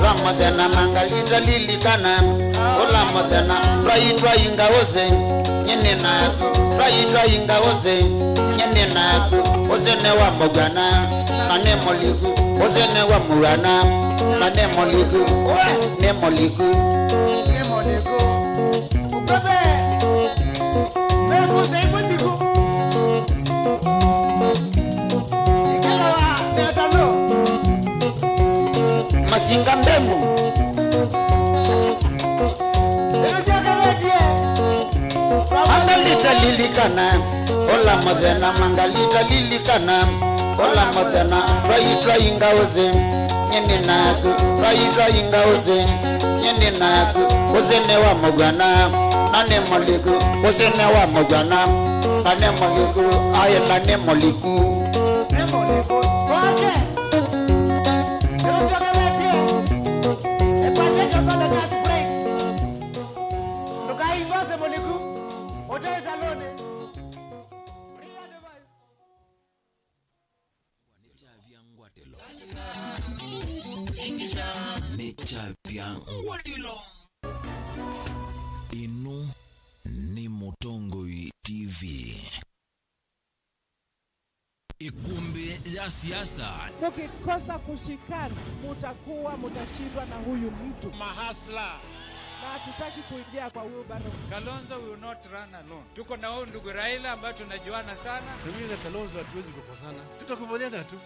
S1: Ramadana mangalita lilikana Olamadana Raitwa ingawose Nyene naku Raitwa ingawose Nyene naku Ozene wa mogana Nane moliku Ozene wa mugana Nane moliku Nemoliku
S2: Nemoliku Ukebe Meko seifu ndiku Ikela wa Neatalo
S1: Masinga mbemu Mangalita lilikana Ola modena mangalita lilikana Ola modena Raitwa ingawose Nyene naku Raitwa ingawose Nyene naku Ozene wa mogana nane moliku usine wa mugana nane moliku aye nane moliku
S2: Oke. Jojo leke. Epate kasala na break. Tukai ngose moliku. Hotel salone.
S3: Ino ni Mutongoi TV. Ikumbi ya siasa.
S4: Mukikosa kushikana, mutashindwa na huyu mtu.
S5: Mahasla.
S4: Na hatutaki kuingia kwa huyu baro.
S5: Kalonzo will not run alone. Tuko na huyu ndugu Raila ambaye tunajuana sana.
S6: Mimi na Kalonzo hatuwezi kukosana. Tutakubaliana tu.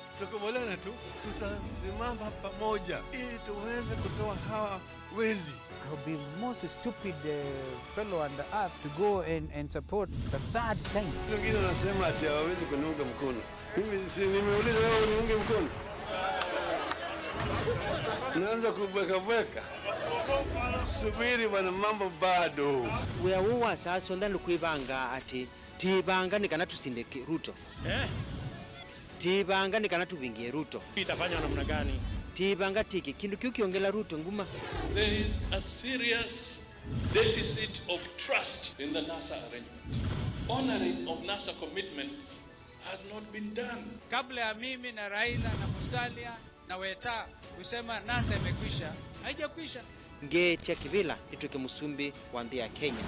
S6: Tutasimama pamoja ili tuweze kutoa hawa wezi.
S7: I would be the most stupid fellow on the earth to go and support the third time.
S6: Wengine wanasema ati hawawezi kuniunga mkono. Mimi si nimeuliza wewe uniunge mkono. Naanza kubweka. Subiri bwana, mambo bado.
S8: Weawa sasa ndani kuibanga ati tibanga nikana tusindeke Ruto. Tibanga nikana tubingie Ruto.
S6: Itafanya namna gani?
S8: Tibanga tiki kindu kiukiongela Ruto nguma.
S9: There is a serious deficit of trust in the NASA arrangement. Honoring of NASA commitment has not been done.
S5: Kabla ya mimi na Raila na Musalia na Weta kusema NASA imekwisha, haijakwisha.
S8: Nge chakivila ituke Musumbi wa ndia Kenya.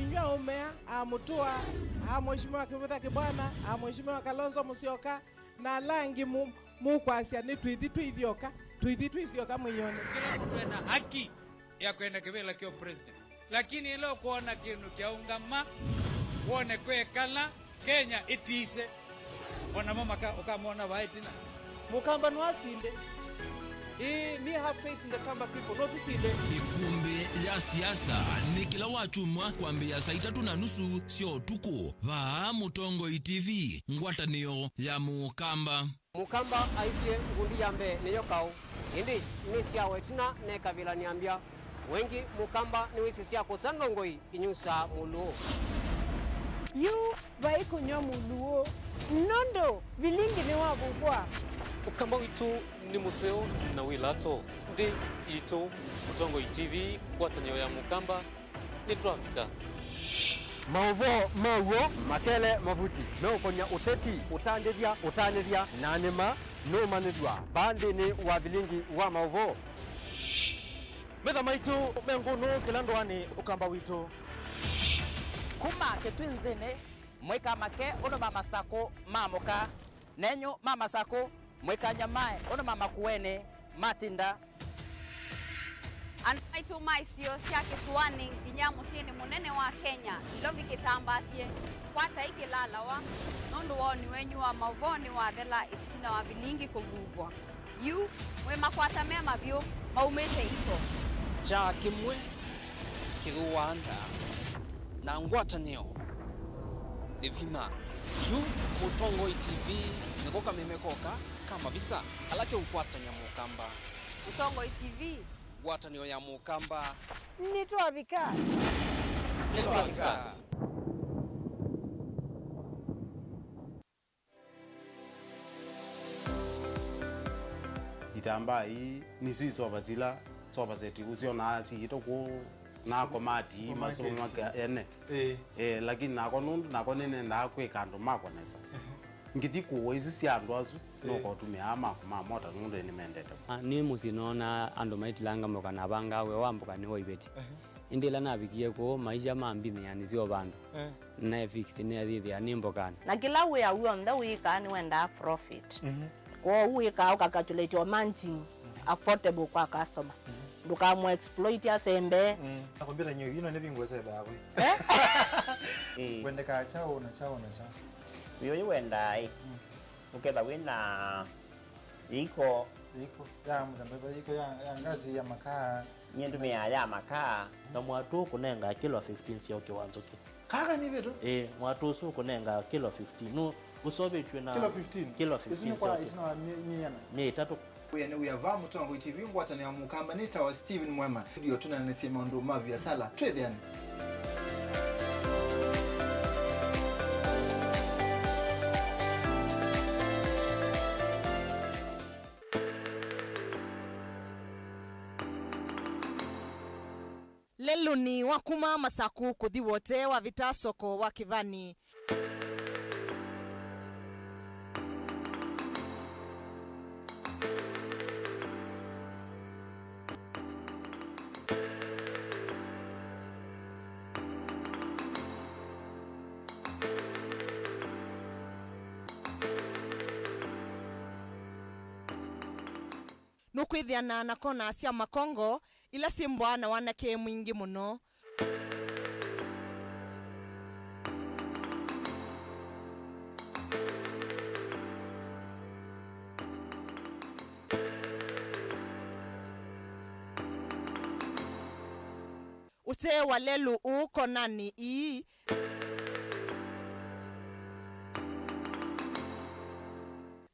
S4: Inga umea amutua mheshimiwa Kivutha Kibwana, mheshimiwa Kalonzo Musyoka na langi mukwasia ni twithioka mwenyone.
S5: Kila mtu ana haki ya kwenda kivila kio president. Lakini ile kuona kinu kia ungama uone kwekala Kenya itise. Wana mama ukamwona waitina.
S7: Mukamba nwasinde. Me have faith in the Kamba people, not to see them.
S3: Ikumbi ya siasa ni kila wachumwa kuambia saa 3:30 sio tuko va Mutongoi TV ngwatanio ya Mukamba.
S10: Mukamba aisie ngundi yambe niyo kau indi nisia wetina ne kavila niambia wengi Mukamba ni wisisia kusandongoi inyusa muluo
S11: yu vaiku nyomuluo nondo vilingi ni wabubwa
S12: Mukamba witu ni museo na wilato ndi ito Mutongoi TV ngwatanio ya Mukamba ni twafika
S10: mawo makele mavuti no konya uteti utandithia na nima no manithwa bandi ni wa vilingi wa mawo
S7: Metha maitu mengunu kila ndwani Ukamba witu.
S11: kuma ketwinzene mweka make ono mama sako mamoka nenyo mama sako mweka nyamae ono mama kuene matinda
S13: Anaitu maisio siake suwani kinyamu sieni munene wa Kenya lovi kitambasie kwata iki lalawa nondo woni wenyu wa mavoni wa dhela itisina wa vilingi kuvuvwa yu wema kwata mema vyo maumete iko
S12: cha kimwe kiruanda na ngwatanio ni vina yu Mutongoi TV nikoka memekoka kama visa alake ukwatanya Mukamba.
S13: Mutongoi TV
S12: ngwatanio ya Mukamba
S11: nitwavika
S14: itamba hii nisi soba zila soba zeti usiona siito ku na komati masomo maka ene lakini nako nundu nako nene ndakwe kando mako nesa ngiti ku isu siandu azu no ko tumia ama mota nundu ni mendete
S15: ni musinona ando maitilanga moka na banga we wambuka ni hoibeti indila nabikie ko maisha mambini yani sio bandu na fix ni adhithi ani mbokana
S11: na kila we awonda we kan wenda profit ko we ka ukakatulate wa managing affordable kwa customer duka mo exploit ya sembe
S2: nakwambia nyo yino ne bingwese bawe wende ka chao na chao
S16: yo wenda uketha wina iko
S2: ya mzambeba iko ya ngazi ya makaa
S16: nyendu mea ya makaa
S17: na mwatu kunenga kilo 15 sio kiwanzo ki
S2: kaka ni vitu
S17: mwatu su kunenga kilo 15 no usobe chwe na kilo 15
S2: isini kwa isina
S17: ni tatu
S2: uyava Mutongoi TV ngwatani ya Mukamba nita wa Steven Mwema ndio tunanasema ndo mavi ya sala trade yani
S18: lelu ni wakuma masaku kuthi wote wa vitasoko wa Kivani. Nukwithiana na kona cia makongo ila simbwa na wanake mwingi muno. Ute walelu uko nani ii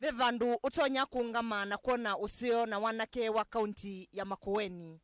S18: Vevandu utonya kuungama na kuona usio na wanake wa kaunti ya Makueni.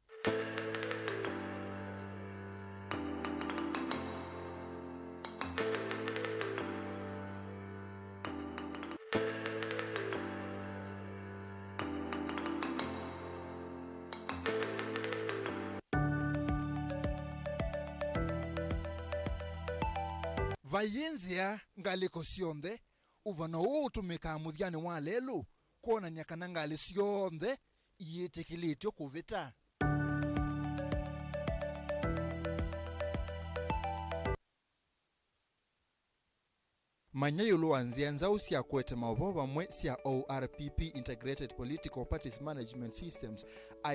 S19: Vayenzia ngaliko sionde uvana utumika muthiani wa lelu kuona nyakana ngali sionde iyetekilitio kuvita. Manyayulu wanzia nzau siya kwete maoboba mwe siya ORPP Integrated Political Parties Management Systems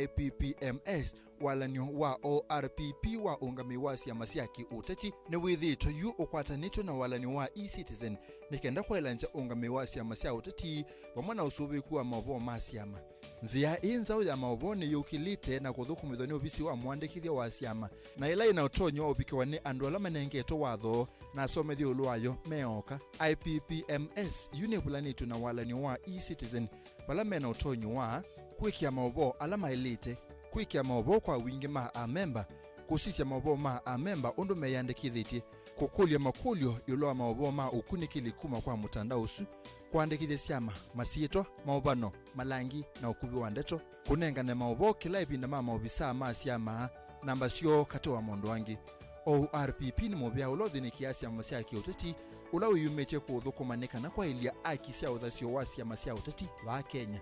S19: IPPMS walanyo wa ORPP wa ungami wa siya masiaki uteti ni withito yu ukwata nicho na walanyo wa e-citizen nikenda kwa ilanja ungami wa siya masia uteti wamwana usubi kuwa maobo masiyama. Nzia inzau ya maobo ni yukilite na kuthuku midhoni uvisi wa muandekithia wa siyama na ila inautonyo wa upikiwa ni andola manengeto wadho na somethi uluayo meoka. IPPMS unipulanitu na walanyo wa e-citizen pala mena utonyo wa kwikia maobo alama elite kwikia maobo kwa wingi ma a member kusisya maobo ma a member undu meyandikithiti kukulia makulio yuloa maobo ma ukunikili kuma kwa mutandao usu kuandikithia syama masito maobano malangi na ukubi wa ndeto kunengane maobo kila ipinda ma maobisa ma syama namba sio katoa mondo wangi. ORPP ni mobia ulothi ni kiasi ya masia kiuteti ula uyumeche kuuthukumanika na kwa ilia akisia uthasio wasi ya masia uteti wa Kenya.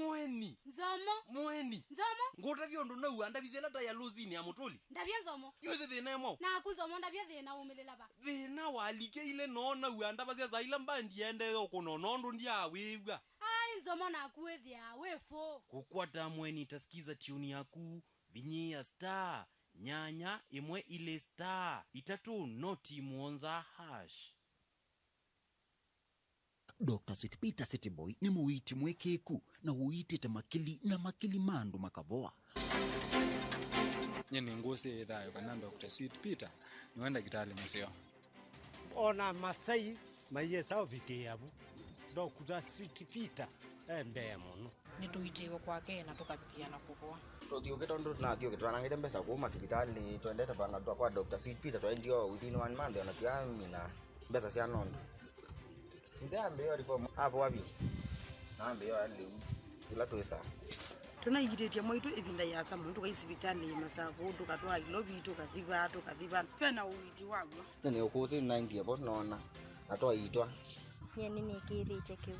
S20: Mweni Nzomo Ngota vyondo na uanda bizela ta ya lozini ya motoli
S21: Ndavya Nzomo
S20: Yoze thina emo
S21: Na akuzomo ndavya thina umelela ba
S20: Thina walike ile nona uanda bazia zaila mbandi ende yoko nonondo ndia wewa
S21: Ai Nzomo na kuethia wefo
S20: Kukwata mweni tasikiza tuni yaku Vinyi ya star Nyanya imwe ile star Itatu noti muonza hash
S22: Dr. Sweet Peter City Boy ni muiti mwekeku na uitite makili na makili mandu makavoa.
S23: Nyeni nguse idhayo kana Dr. Sweet Peter niwenda Kitale Masio.
S24: Ona Masai maye sao vitiabu. Dr. Sweet Peter mbea muno.
S25: Nituitiwe kwake na tukapikiana kuvoa.
S26: Tuthio kitondo tunathio kitwanangite mbesa kuma hospitali twendete banga kwa Dr. Sweet Peter twendio within 1 month ona pia mina mbesa cia nondo. Nzambe yo reform hapo wapi? Nambe yo ali ila twesa.
S27: Tunayitetia moito ibinda ya sa muntu kaisibitani masako tukatwa ilobi tukathiba pena uiti wagwa.
S26: Nene ukuzi 90 hapo naona atwa itwa.
S27: Yeni ni kithi chekiu.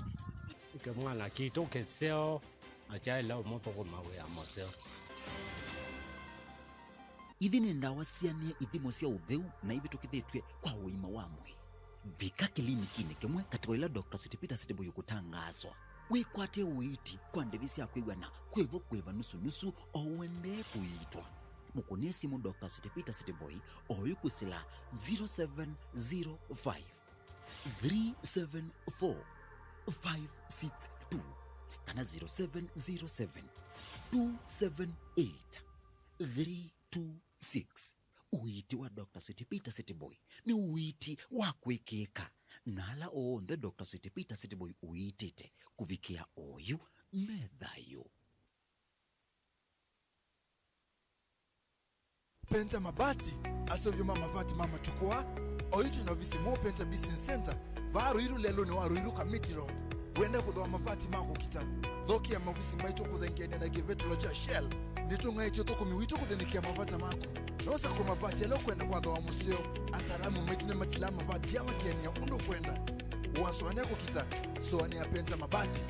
S24: Kemwana kito keseo achaila umotho mawe ya moseo.
S22: Ithi ni ndawa ciania ithimo cia utheu na ibi tukithitwe kwa uima wa mwili. Vika klinikini kemwe katika ila Dr. Sweet Peter City Boy kutangazwa. Wikwate uiti kwa ndevisi ya kwigwa na kwevo kweva nusu owende kuitwa. Mukunesi mu Dr. Sweet Peter City Boy oyu kusila 0705 374 562 kana 0707 278 326. Uiti wa Dr. Sweet Peter City Boy ni uiti wa kwekeka nala onde Dr. Sweet Peter City Boy uitite kuvikia oyu medhayo.
S19: Penta mabati asovyo mama vati mama chukua oitu na visimo Penta Business Center varu iru lelo ni waru iru kamiti road wenda kudhoa mavati mako kita dhoki ya mavisi maito kuthengene na givetulo ja shell nitunga icho toko miwito kuthenikia mavata mako nosa kwa mavati yalo kwenda kwa dhoa museo ataramu maito ne matila mavati ya wakiani ya undo kwenda uwaswane yako kita soani ya penta mabati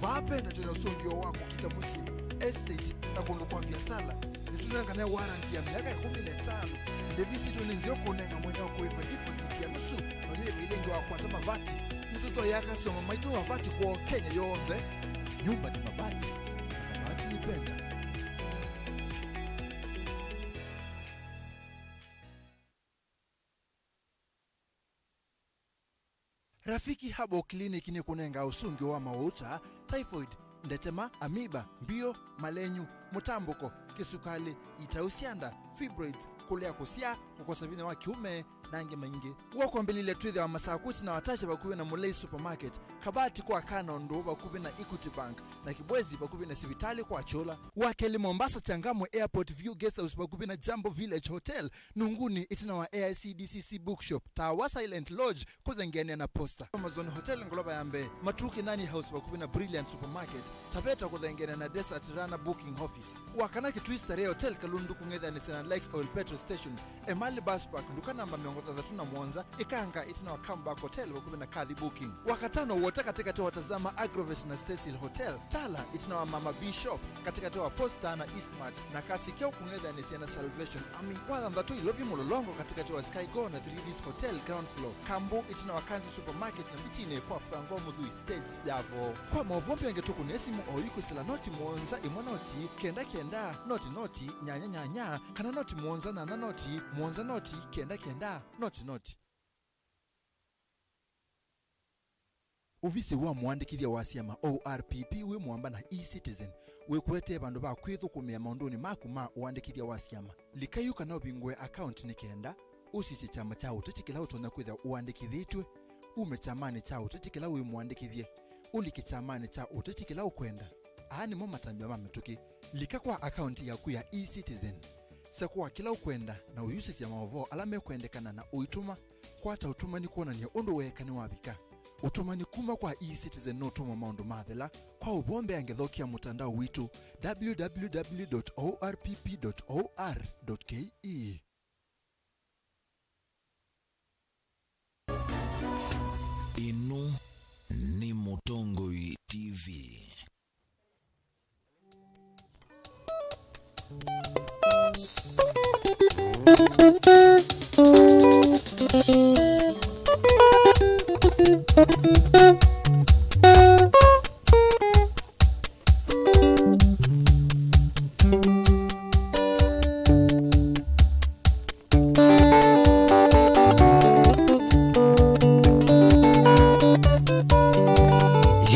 S19: vaa penta tuna usongio wako kita musi estate na kundu kwa viasala nitunanga na warranty ya miaka 15 ndevisi tunenzio kunenga mwena wako eva deposit ya nusu na yeye ilengo wako hata mavati mtoto yaka soma maito mavati kwa Kenya yonde nyumba ni mabati mabati ni penta. Rafiki Habo Clinic ni kunenga usungi wa mauta, typhoid, ndetema, amiba, mbio, malenyu, mutambuko, kisukali, itausianda, fibroids, kulea kusia, kukosa vina wa kiume, nange maingi. Wako mbilile tuidhe wa masakuti na watache bakuwe na Mulei Supermarket, kabati kwa Kanondo bakuwe na Equity Bank, na Kibwezi bakuwe na Sibitali kwa Chola. Wakeli Mombasa Changamwe Airport View Guest House bakuwe na Jambo Village Hotel, Nunguni itina wa AICDCC Bookshop, Tawa Silent Lodge kuthengene na Posta. Amazon Hotel Ngoloba Yambe, Matuki Nani House bakuwe na Brilliant Supermarket, Tabeta kuthengene na Desert Runner Booking Office. Wakanaki Twister Hotel Kalundu kungetha ni Sena Lake Oil Petrol Station, Emali Bus Park ndukana miongo 31 Mwanza, Ikanga itina wa Comeback Hotel bakuwe na Kadhi Booking. Wakatano wote katika tewa watazama Agrovet na Cecil Hotel, Tala itina wa Mama Bishop katika tewa Posta na Eastmart, na Kasikeo kungetha ni Sena Salvation Army. Kwa mbato ilovi mulolongo katika tewa Sky Go na 3Ds Hotel ground floor. Kambu itina wa Kanzi Supermarket na Mitine kwa Frango Mudhui Stage Javo. Kwa mawompi yangetuku nesimu oyuku sila noti Mwanza imonoti kenda noti nyanya kana noti Mwanza na noti Mwanza noti kenda noti. Uvisi wa mwandikithia wasiama ORPP we mwamba na e-citizen we kwete bandu ba kwithukumia maunduni maku ma uandikithia wasiama likayuka na ubingwe account ni kenda usisi chama cha utachikila utona kwitha uandikithitwe umechamani cha utachikila we mwandikithie ulikichamani cha utachikila ukwenda ani mo matambia mametuki likakwa account yaku ya e-citizen sekwa kila ukwenda na uyusisi ya maovo alame kwendekana na uituma kwata utuma ni kuona ni undu wekani wabika utuma ni kuma kwa e-citizen no tuma maundu mathela kwa ubombe angethokia mutandao witu www.orpp.or.ke.
S1: Ino ni Mutongoi TV.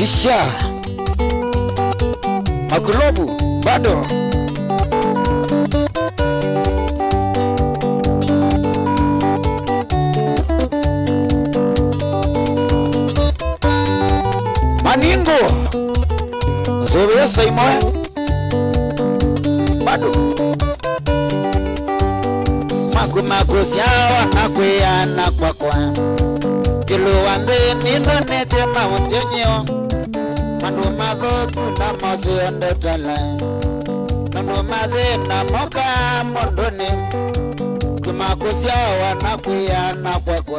S3: Isha Makulobu bado Maningo Zoe Saimoe bado Maku siawa na kuyana kwa Kilo wande nindo nete mausionyo Manu madhoku na mausionde tala Nanu madhe na moka mondone Kumakusiawa na kuyana kwa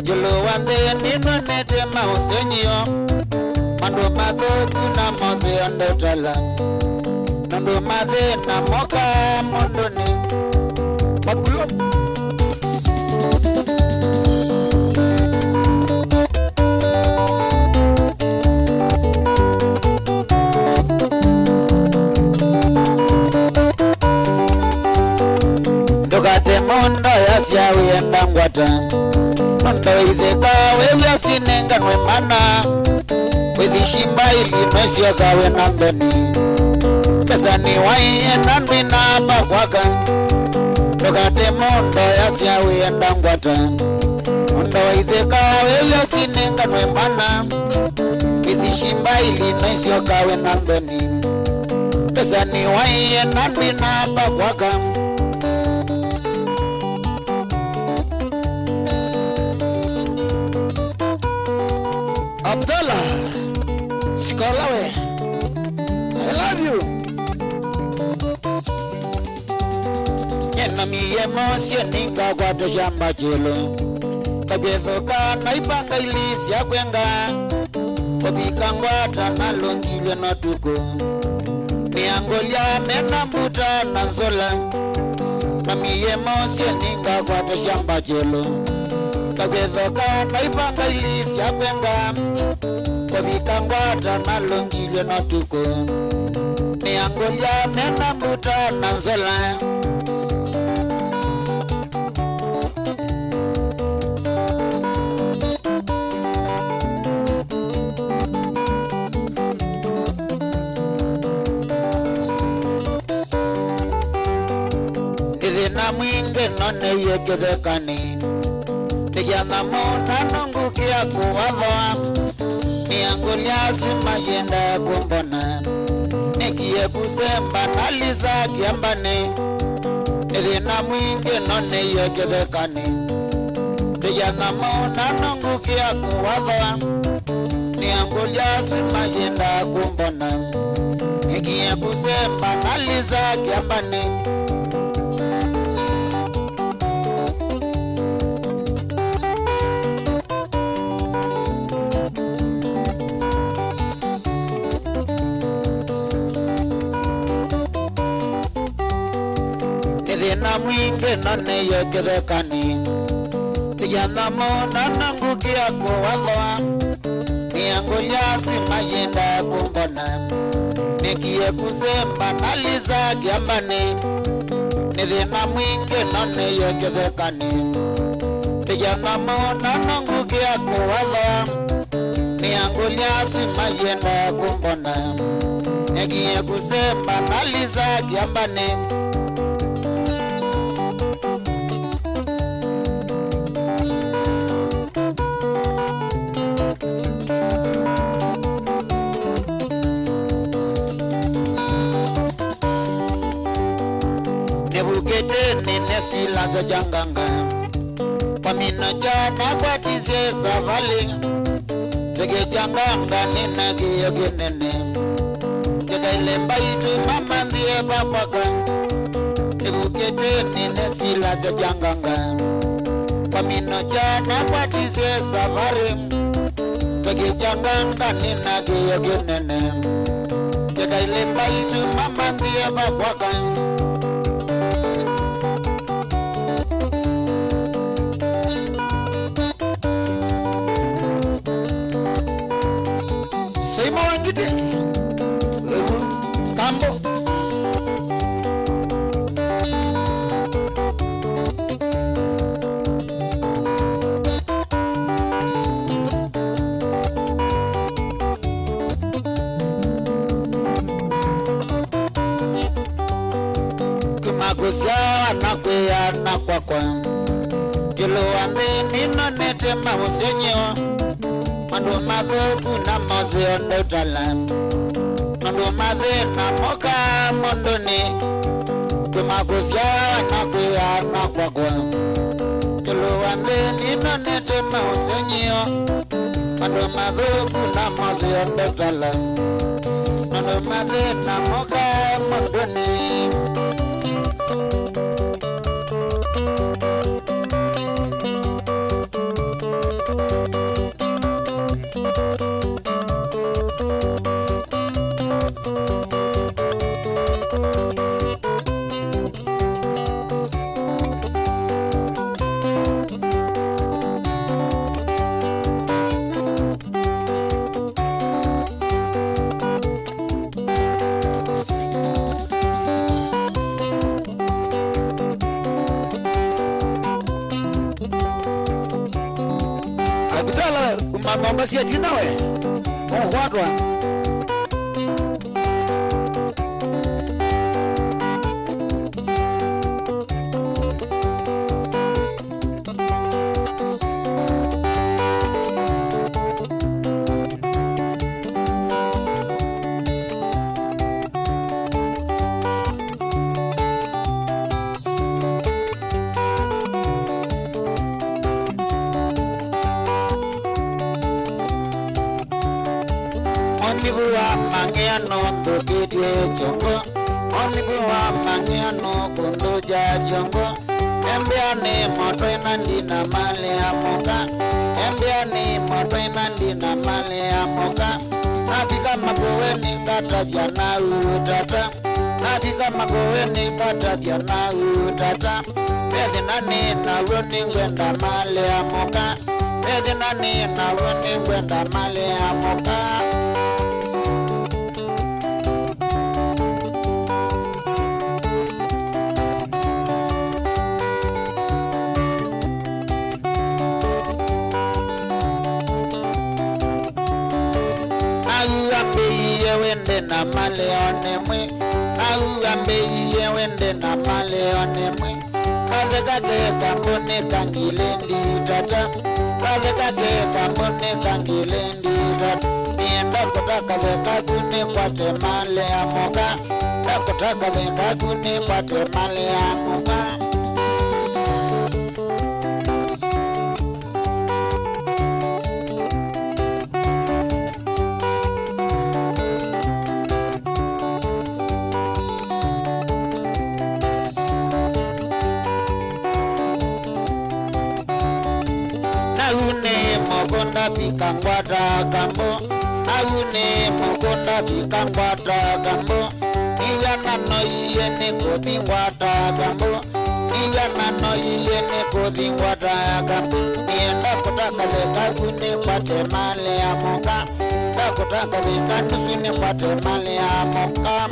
S3: Kilo wande nindo nete mausionyo Manu madhoku na mausionde tala Nanu madhe na moka mondone Makulo Mondo ya siawi endangwata Mondo itheka wewe sinenga nwemana Withishimba ili mesio kawe nandoni Pesa ni waiye nandwina bakwaka Tokate mondo ya siawi endangwata Mondo itheka wewe sinenga nwemana Withishimba ili mesio kawe nandoni Pesa ni waiye nandwina bakwaka Abdallah Sikolawe, I love you. Nyena miye mosye ninga kwa shamba chelo kabethoka na ipanga ilisi ya kwenga kobikangwata na longilwe na tuko niangolia mena mbuta na nzola na miye mosye ninga kwa shamba chelo kabethoka na ipanga ilisi ya kwenga kobikangwata na longilwe na tuko niangolia mena mbuta na nzola na mwinge none yekethekani nijana mona nongukia kuwathoa nianguliasu mayenda kumbona nikie kusemba nalisa kiambani nithina mwinge none yekethekani nijana mona nongukia kuwathoa nianguliasu mayenda kumbona nikie kusemba nalisa kiambani na mwinge none yekethekani nijana mona nangukia kuwathoa nianguliasi mayenda kumbona nikie kusemba nalisa kiambani nithina mwinge none yekethekani nijana mona nangukia kuwathoa nianguliasi mayenda kumbona nikie kusemba nalisa kiambani nesilaza janganga pamina jana kwatize savali tege janganga ninagiyo genene tege lemba itu mama ndiye papaka nebukete nesilaza janganga pamina jana kwatize savali tege janganga ninagiyo genene tege lemba itu mama ndiye papaka na kwakwa jelo ande nino nete mamusenyo mando madhu na mose ondotala mando madhe na moka mondoni tumakusia na kuya na kwakwa jelo ande nino nete mamusenyo mando madhu na mose ondotala mando madhe na moka mondoni Mama si atina we. Oh, what one? mangiano ndokidie chongo onibuwa mangiano kundoja chongo embiani moto inandina mali amoka embiani moto inandina mali amoka nabika magoweni katabya na utata nabika magoweni katabya na utata Pedi nani na woni ngwenda mali amoka Pedi nani na woni ngwenda mali amoka Wende na male onemwe Auambe iye wende na male onemwe Kazekake kambone kangilendi tata Kazekake kambone kangilendi tata Mienda kutaka zekakune kwate male amoka Kutaka zekakune kwate male amoka Mokonda bikangwata kambo Aune mokonda bikangwata kambo Iwana no iye ne kodingwata kambo Iwana no iye ne kodingwata kambo Nienda kutaka leka kune kwate male amoka Da kutaka leka nusune kwate male amoka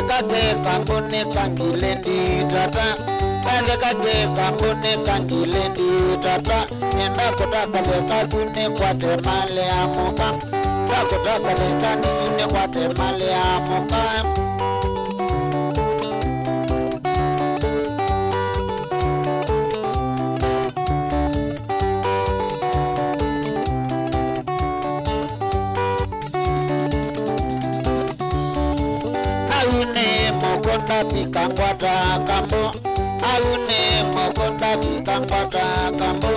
S3: Kage kambone kangilendi tata Kage kambone kangilendi tata Nenda kutaka leka kune kwate male amoka Kutaka leka nisune kwate male amoka Mokonda bikangwata kambo Aune mokonda bikangwata kambo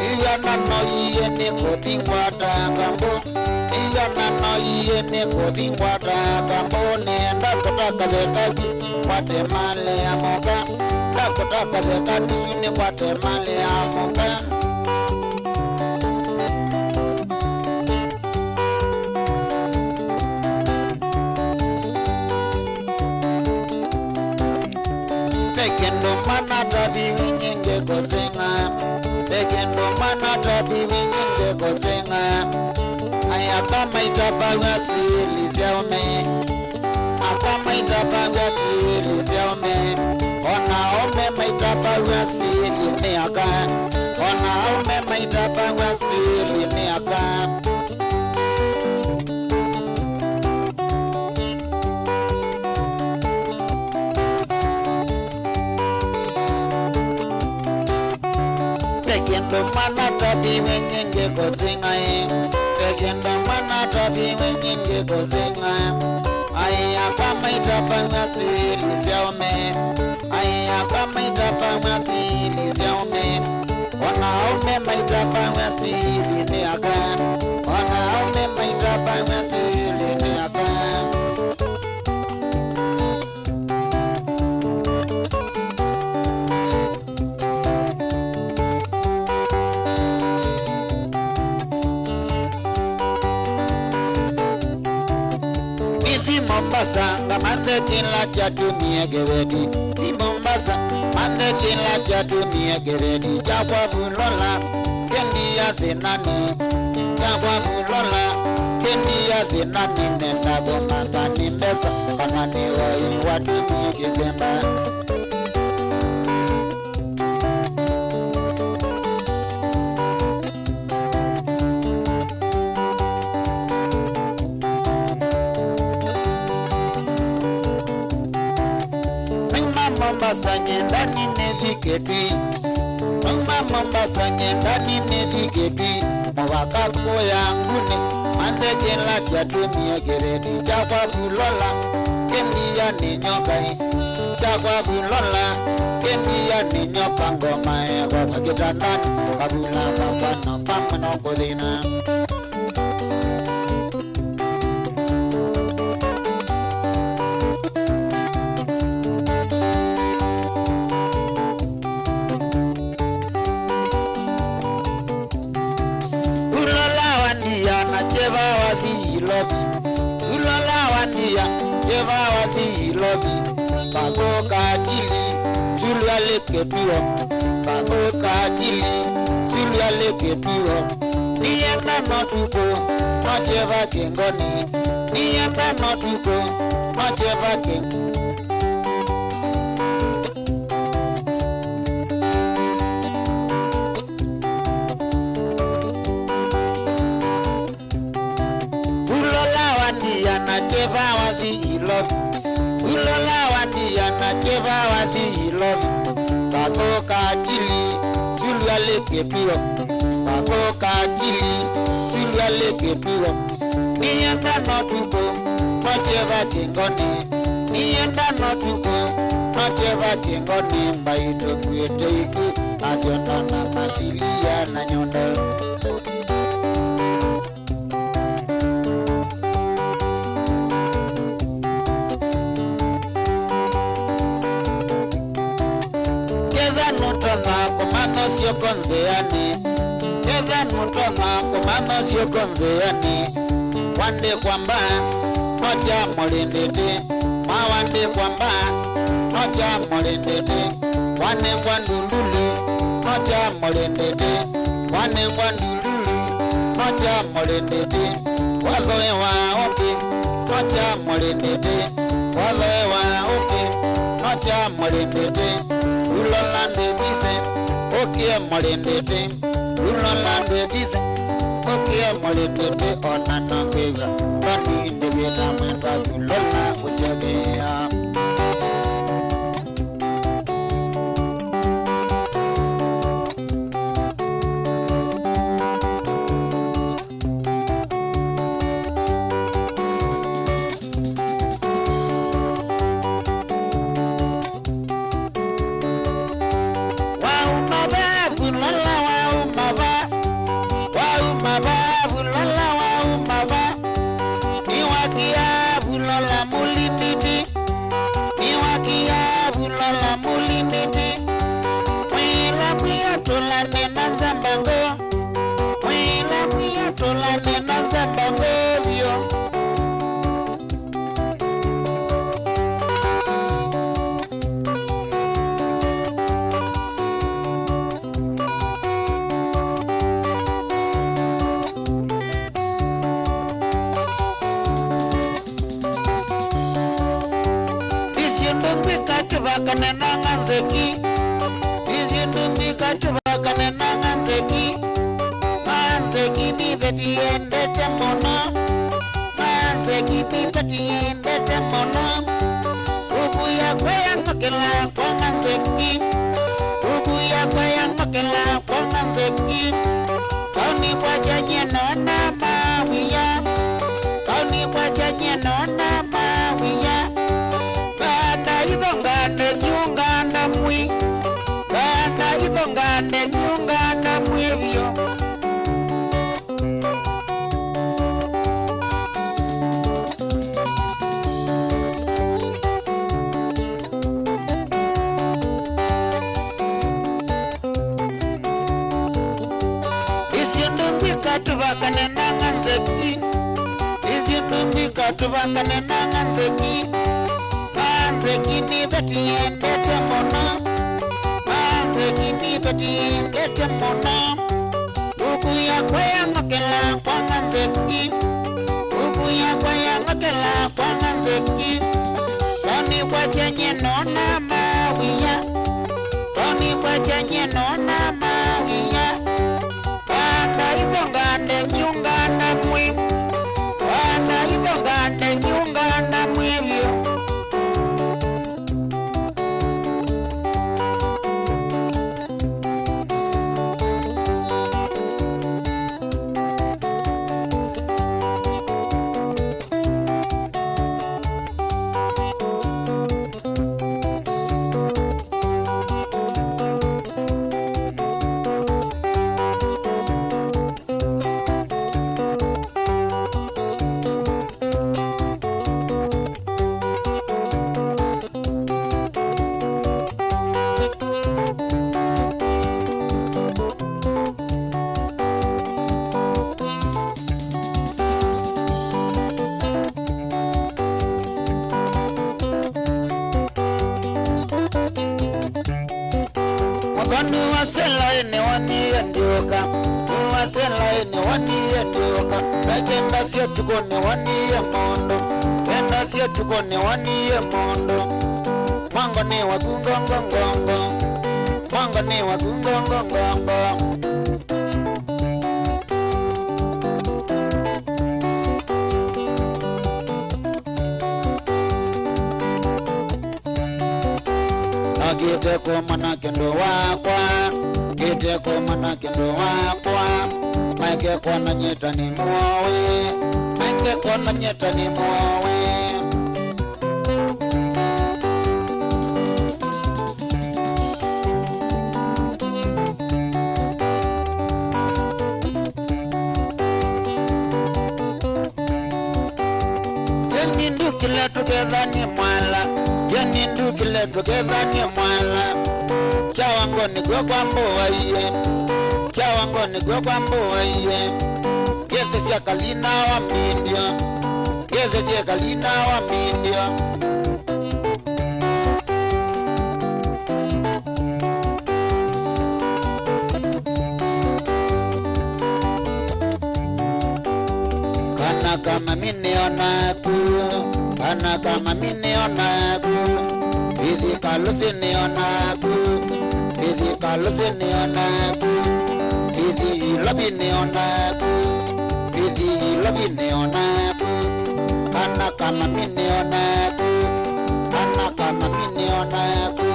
S3: Iyana no iye ne kodingwata kambo Iyana no iye ne kodingwata kambo Nenda kutaka leka kwate male amoka Kutaka leka nisune kwate male amoka Bekendo mana tabi winyenge kosenga Bekendo mana tabi winyenge kosenga Ayakama itabaga sili siaume Akama itabaga sili siaume Ona ome maitabaga sili niaka Ona ome maitabaga sili niaka Bekendo mana tabi winyenge kosenga Bekendo mana tabi winyenge kosenga Ayakama itabaga sili siaume Ayakama itabaga sili siaume Ona ome maitabaga sili niaka Ona ome maitabaga sili niaka Mombasa, ngamande kila cha dunia geredi. Di Mombasa, mande kila cha dunia geredi. Chakwa bulola, kendi ya zinani. Chakwa bulola, kendi ya zinani. Nenda gomanga ni mbesa, panani wai wa dunia gizemba. Mombasa nyenda nine viketwi Mombasa nyenda nine viketwi Mwaka koya ngune Mande kela cha dunia geredi Chakwa bulola kendia ni nyokai chakwa bulola kendia ni nyoka ngoma kwa kitandani kabula papano pamano kodina Nienda notuko macheva kengoni nienda notuko macheva kengoni ulola wandia na cheva wazi ilobi ulola wandia na cheva wazi ilobi bako kakili sulwa leke pio bako kakili sulwa leke pio nienda notuko macheva kengoni nienda notuko macheva kengoni mbaito kwete iku asiotana masilia na nyonda sio konzeani Kevin Mutoma kumama sio konzeani wande kwamba moja molendete mawande kwamba moja molendete wane ngwandululu moja molendete wane ngwandululu moja molendete wazoe wa opi moja molendete wazoe wa opi moja molendete ulolande bize okie molendete ulolande bize okie molendete onana kweva tani ndebeta mwenda ulola usiagea waniye ndioka uwaselaini waniye ndioka lakenda sio tukone waniye mondo enda sio tukone waniye mondo mwango ni wagungongongongo mwango ni wagungongongongo Gite kwa manake ndo wakwa Gite kwa manake ndo wakwa Maike kwa na nyeta ni mwawe Maike kwa na nyeta ni mwawe Jeni ndukile together ni mwala Jeni ndukile together ni mwala Chawangoni kwa mboa iye Chawangoni kwa mboa iye Geze siya kalina wa mindia Geze siya kalina wa mindia Kana kama mine onaku Kana kama mine onaku Bithi kalusi ni onaku Bithi kalusi ni onaku Bithi ilobi ni onaku Bithi ilobi ni onaku Kana kama mine onaku Kana kama mine onaku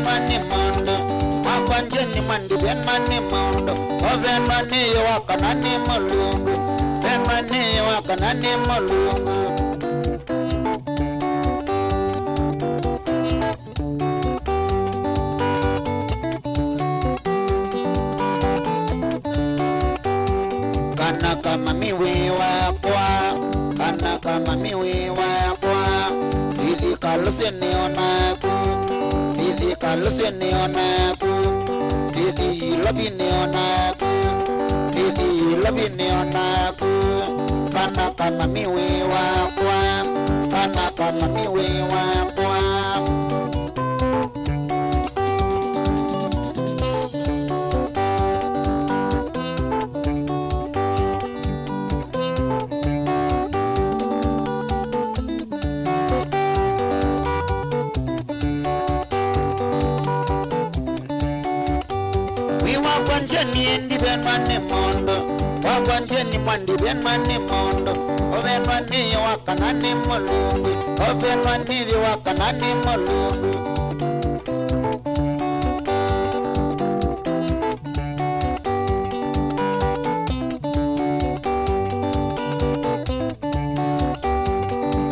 S3: Mani mondo, makwanje mandi ben mani mondo, o ben mani wakana ni malungu, ben mani wakana ni malungu. Kana kama miwe wakwa, kana kama miwe wakwa, ili kalose ni onaku. Didi kalose ni onaku Didi lobi ni onaku Didi lobi ni onaku Kana kama miwe wakwa Kana kama miwe wakwa Ndi ben mani mondo Wagwanje ni mandi ben mani mondo O ben mani wakana ni malungu O ben mani wakana ni malungu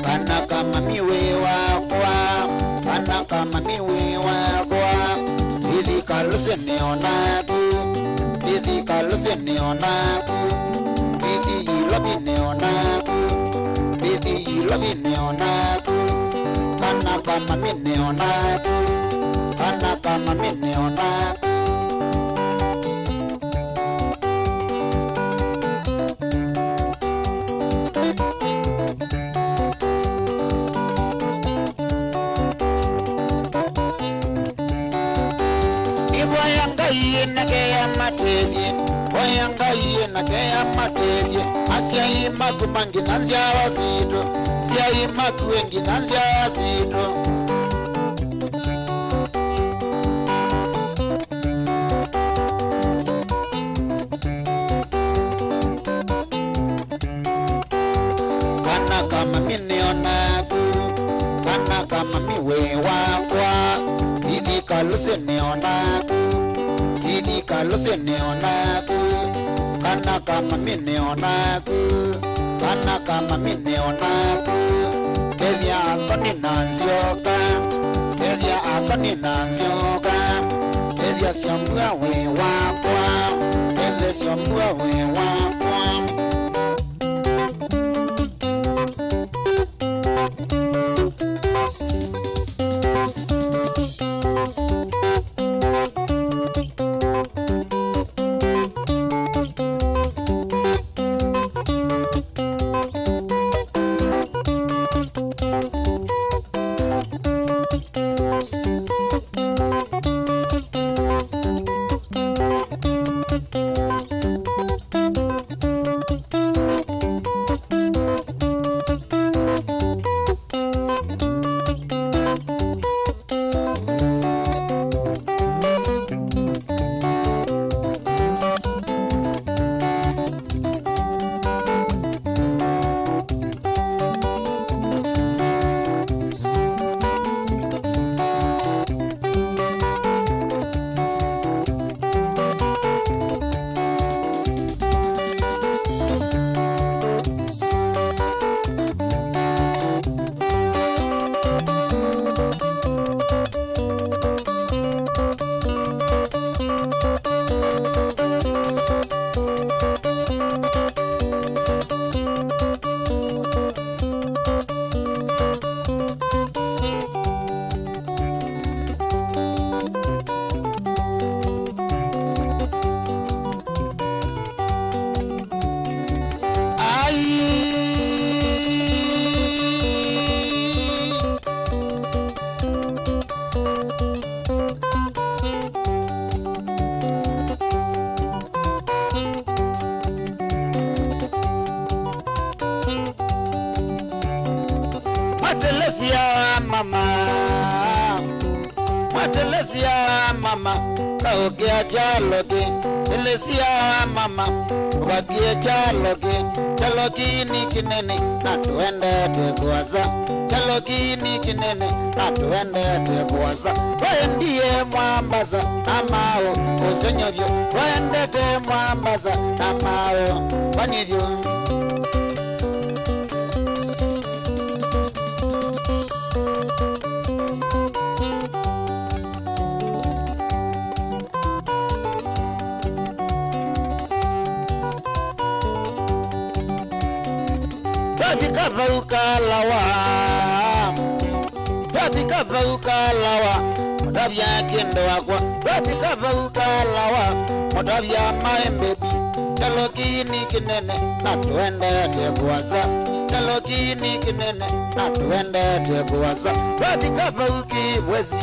S3: Kana kama miwe wakwa Kana kama miwe wakwa Ili kaluse ni onaku Didi kalose ni onaku Didi ilobi ni onaku Didi ilobi ni onaku Kana kama mi ni onaku Kana kama mi ni onaku Oyanga iye na kaya mateje Asia ima kumangi nanzia wazito Sia ima kuengi nanzia wazito Kana kama mini onaku Kana kama miwe wakwa Didi kaluse ni onaku Didi kalose ni onaku Kana kama mini onaku Kana kama mini onaku Elia akoni nanzioka Elia akoni nanzioka Elia siambua we wakwa Elia siambua we wakwa telesia mama kaogea chaloge telesia mama ugagie chalogi ni kinene na tuende tegwaza chalogi ni kinene na tuende tegwaza waendie mwambaza amao usenyovyo waendete mwambaza amao wanivyo Babika lawa Modabia kendo wakwa Babika lawa Modabia maembebi Chalogini kinene na tuende tegwaza Chalogini kinene na tuende tegwaza Babika bwezi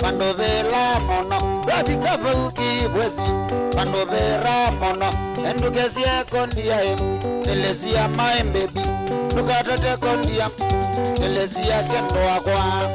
S3: Pandovela mono Babika bwezi Pandovela mono Endukesia kondia telesia maembebi Nukatote kondia telesia kendo wakwa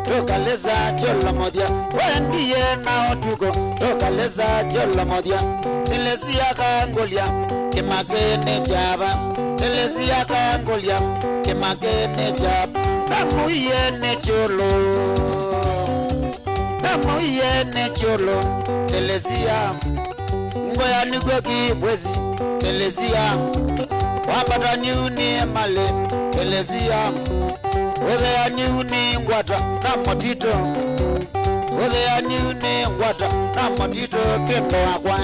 S3: Tokaleza chola modia Wendiye na otuko Tokaleza chola modia Telesia kangolia Kemakene jaba Telesia kangolia Kemakene jaba Namuyene cholo Namuyene cholo Telesia Ngoya nigwe kibwezi Telesia Wabata nyuni male Telesia Whether I knew ni ngwata na matito Whether I knew ni ngwata na matito kendo wakwa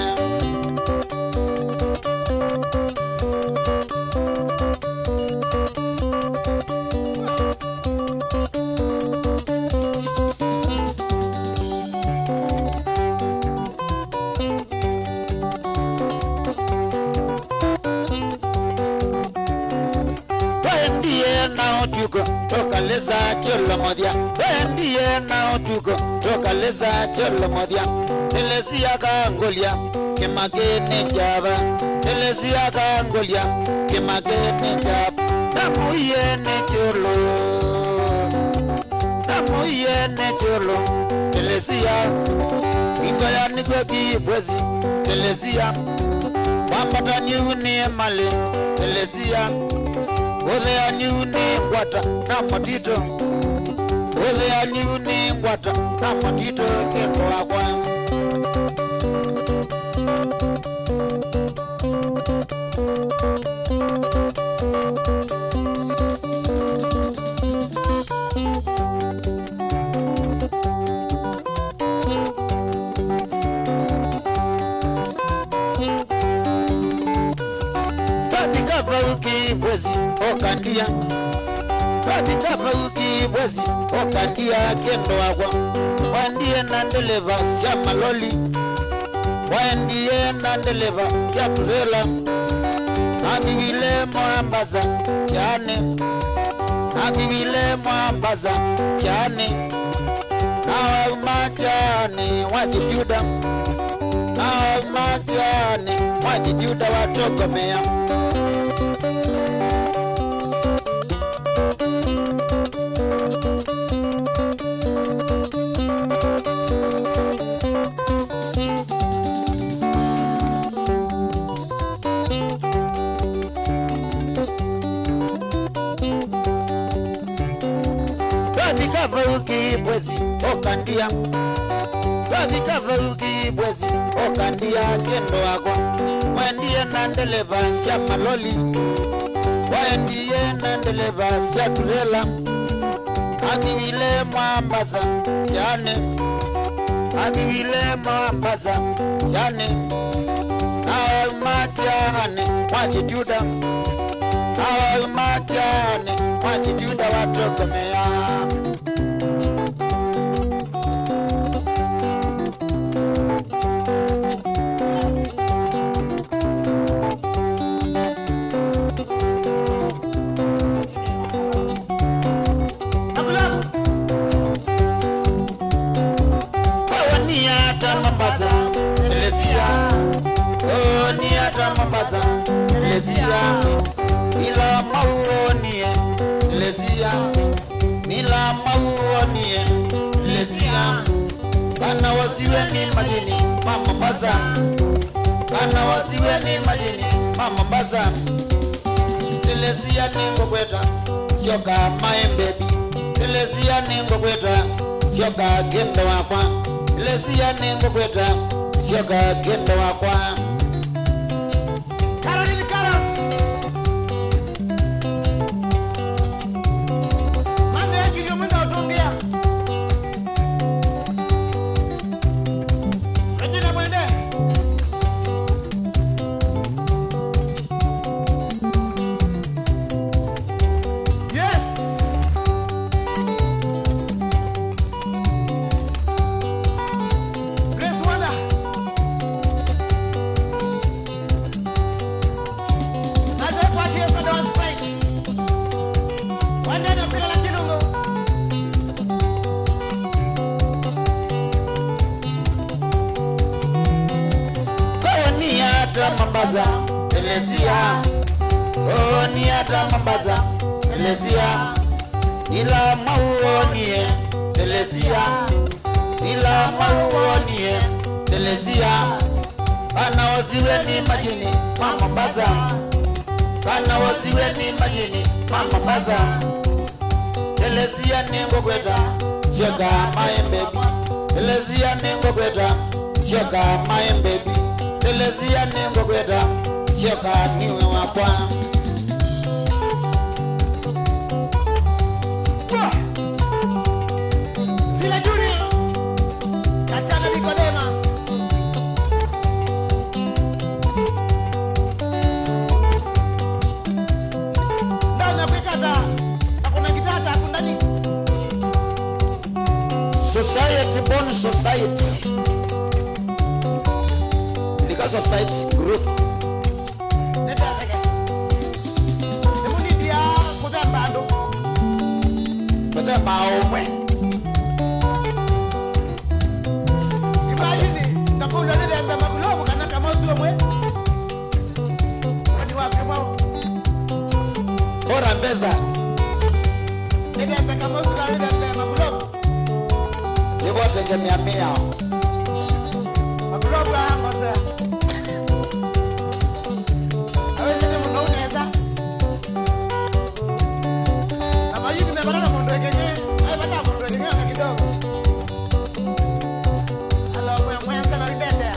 S3: Tokaleza chola modia Wendiye na otuko Tokaleza chola modia Telesia kangolia Kemakene jaba Telesia kangolia Kemakene jaba Namuyene cholo Namuyene cholo Telesia Ingoya nigwe kibwezi Telesia Wambata nyuni male Telesia Whether I knew ni ngwata na matito Whether I knew ni ngwata na matito kendo wakwa Bwezi okandia Babika bauki bwezi okandia kendo wakwa Wandie nandeleva siya maloli Wandie nandeleva siya turela Akiwile mwambaza chane Akiwile mwambaza chane Nawa umachane wajijuda Nawa umachane wajijuda watokomea Babika bauki bwezi okandia Babika bauki bwezi okandia kendo wakwa Wendie nandeleva siya maloli Wendie nandeleva siya turela Akiwile mwambaza chane Akiwile mwambaza chane Nawa umachane wajijuda Nawa umachane wajijuda watokomea mama basa Telesia Nila mauonie Telesia Nila mauonie Telesia Kana wasiwe ni majini mama basa Kana wasiwe ni majini mama basa Telesia ningo kweta Sioka maembebi Telesia ningo kweta Sioka gendo wakwa Telesia ningo kweta Sioka gendo wakwa
S2: Caroline Carlos Mande ya kilio mwenda utungia Regina mwende
S3: Mambaza, Telesia Oh, ni ata Mambaza, Telesia Ila mauonie, Telesia Ila mauonie, Telesia Kana wasiwe ni majini, Mambaza Kana wasiwe ni majini, Mambaza Telesia ningo kweta, Sioka maembebi Telesia ningo kweta, Sioka maembebi Telesia ningo kweta Sioka niwe wakwa
S2: Sila Juri Kachana Nicodemus Ndana kwekata Hakuna kitata hakundani
S3: Society born society Nika society group Kuthe maomwe
S2: Imagine Takula nile mbe makulobu kanaka mosu omwe Wani wapi mwao
S3: Ora mbeza
S2: Nile mbe kamosu na nile mbe makulobu
S3: Nibo tegemea mia
S2: Makulobu ya ngosea Awezi ni muna uneza Ama yuni mebarana mundu ekenye Ayo bata mundu ekenye waka kidogo Alo mwenza na libendea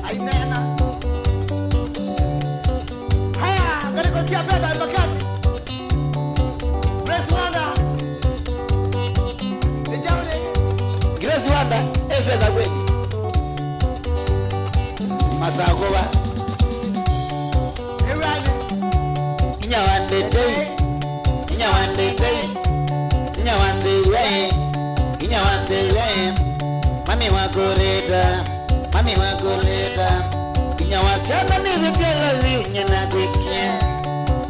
S2: Ainena Haya, gari kosia peda mbakati Grace Wanda Nijaule
S3: Grace Wanda efedha kweli Masakoba
S2: Ewani
S3: Inyawandetei Inyawandetei Inyawandeweye Inyawandeweye Mami wakuleta Mami wakuleta Inyawasiana nivitela liu nyana kwekie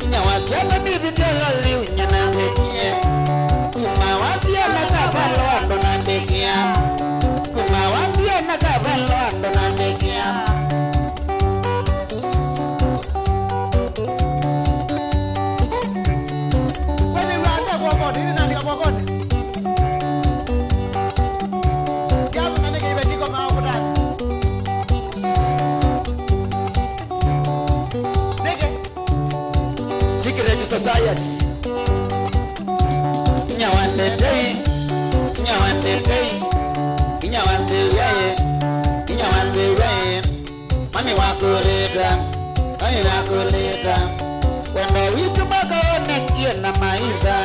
S3: Inyawasiana nivitela liu nyana kwekie Kumawambia nakapalo ando nandekia Kumawambia nakapalo ando nandekia
S2: Kwani wanda kwa kodi, hili nani kwa kodi Kiamu naneke ibe niko maa kutani Neke
S3: Secret Society Inyawandetei Inyawandetei Inyawandeweye Inyawandeweye Mami wakuleta Mami wakuleta Wendo witu magaone kie na maitha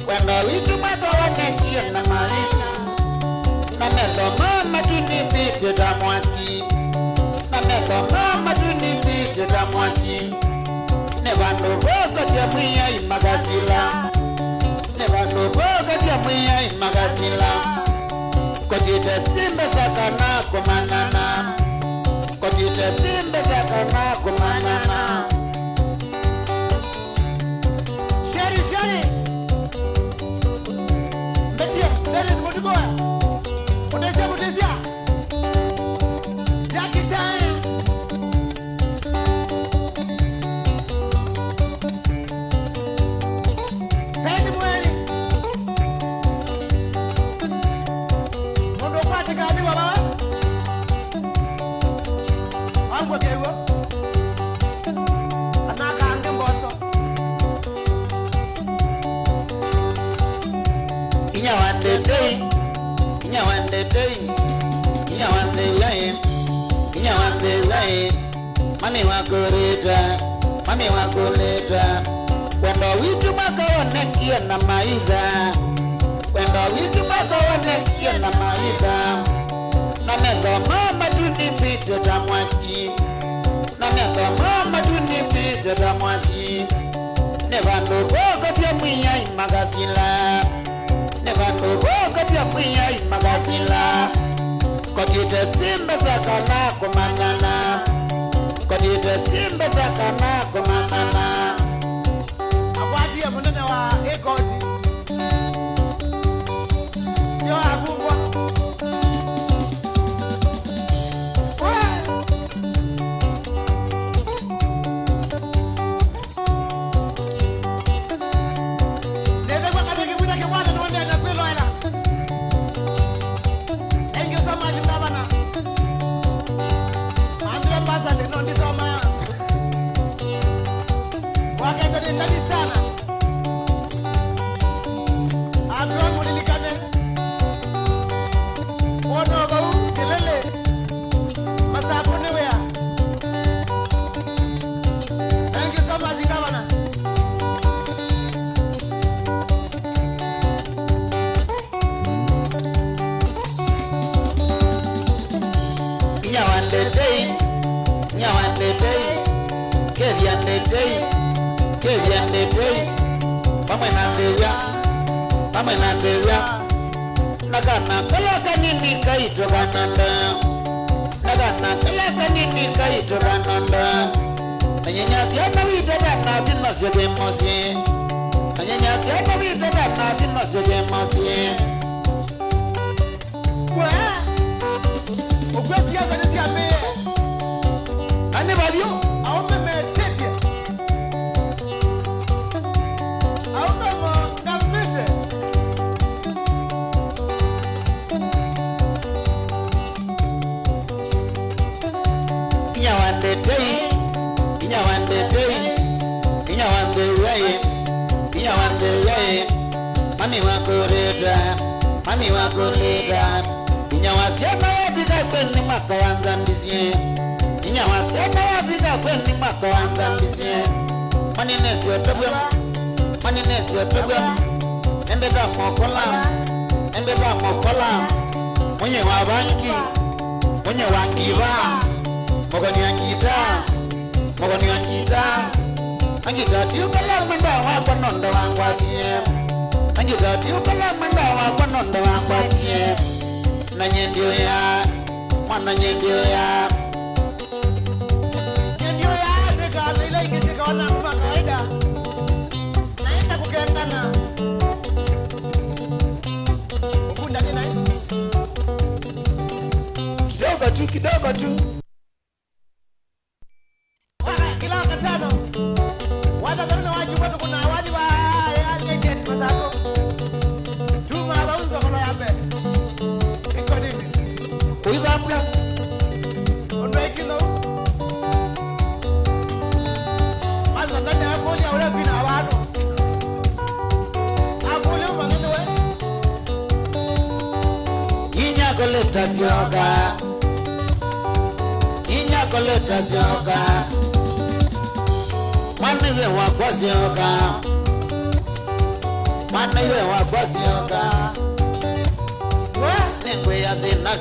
S3: Wendo witu magaone kie na maitha Na meto mama tunipite tamwaki Na meto mama tunipite tamwaki Ne vandu voka tia mwiya imagasila Ne vandu voka tia mwiya imagasila Kotite simbe sakana kumanana Kotite simbe sakana kumanana
S2: Sheri Mbetia, Dennis Mutukoya Mutesia
S3: mami wakurita, mami wakuleta. Wendo witu makaonekia na maitha, wendo witu makaonekia na maitha. Na methoma matuni pite tamwaki, na methoma matuni pite tamwaki. Nevando boka tia mwiya imagasila, nevando boka tia mwiya imagasila. Kotite simba sakana kumanana, kotite simba sakana kumanana.
S2: Akwati ya munene wa ekoti yo abubwa nende kwa kata kibuta kibwana nwende na kwilo ela. Thank you so much Gavana. Andre Mbasa ndinondi soma wakati ndani sana. Andro mulilikane wono bau kelele masabu newea. Thank you so much Gavana.
S3: Nyawande day, Kediande day, Kediande day. Pamwe na devya, nagana kala kanini kaito kananda, nagana kala kanini kaito kananda. Nanyanyasi hata wita dana bina sege mosi, nanyanyasi hata wita dana bina sege mosi.
S2: Okweti ya zane siya me
S3: ane babyo
S2: aome me tete aome mo ngambete
S3: Nyawande day, Nyawande way. Mami wakuleta. Inyawasiana wapika kweni mwaka wanza mbizie, inyawasiana wapika kweni mwaka wanza mbizie. Maninesi otobwa, embeda mokola, mwenye wabangi, mwenye wangiva, mogoni angita, angita tiukala mwenda wako nondo wangwatie, angita tiukala mwenda wako nondo wangwatie. Na nyendio ya, mwana nyendio ya.
S2: nyendio ya teka ile ikiteka wana kwa kawaida naenda kukengana ukunda tena
S3: kidogo tu.
S2: kila wakatano wata taruna wajibu wetu kuna wajibu ya ngejeni masako tuma baunzo kono yabe iko nini
S3: kuizapka
S2: ondo ikilo mazo ndani ya kuja ule bina abantu akule umangene we
S3: Inyakoleta sioka, mwanwe wakwa sioka, nengwe ya thina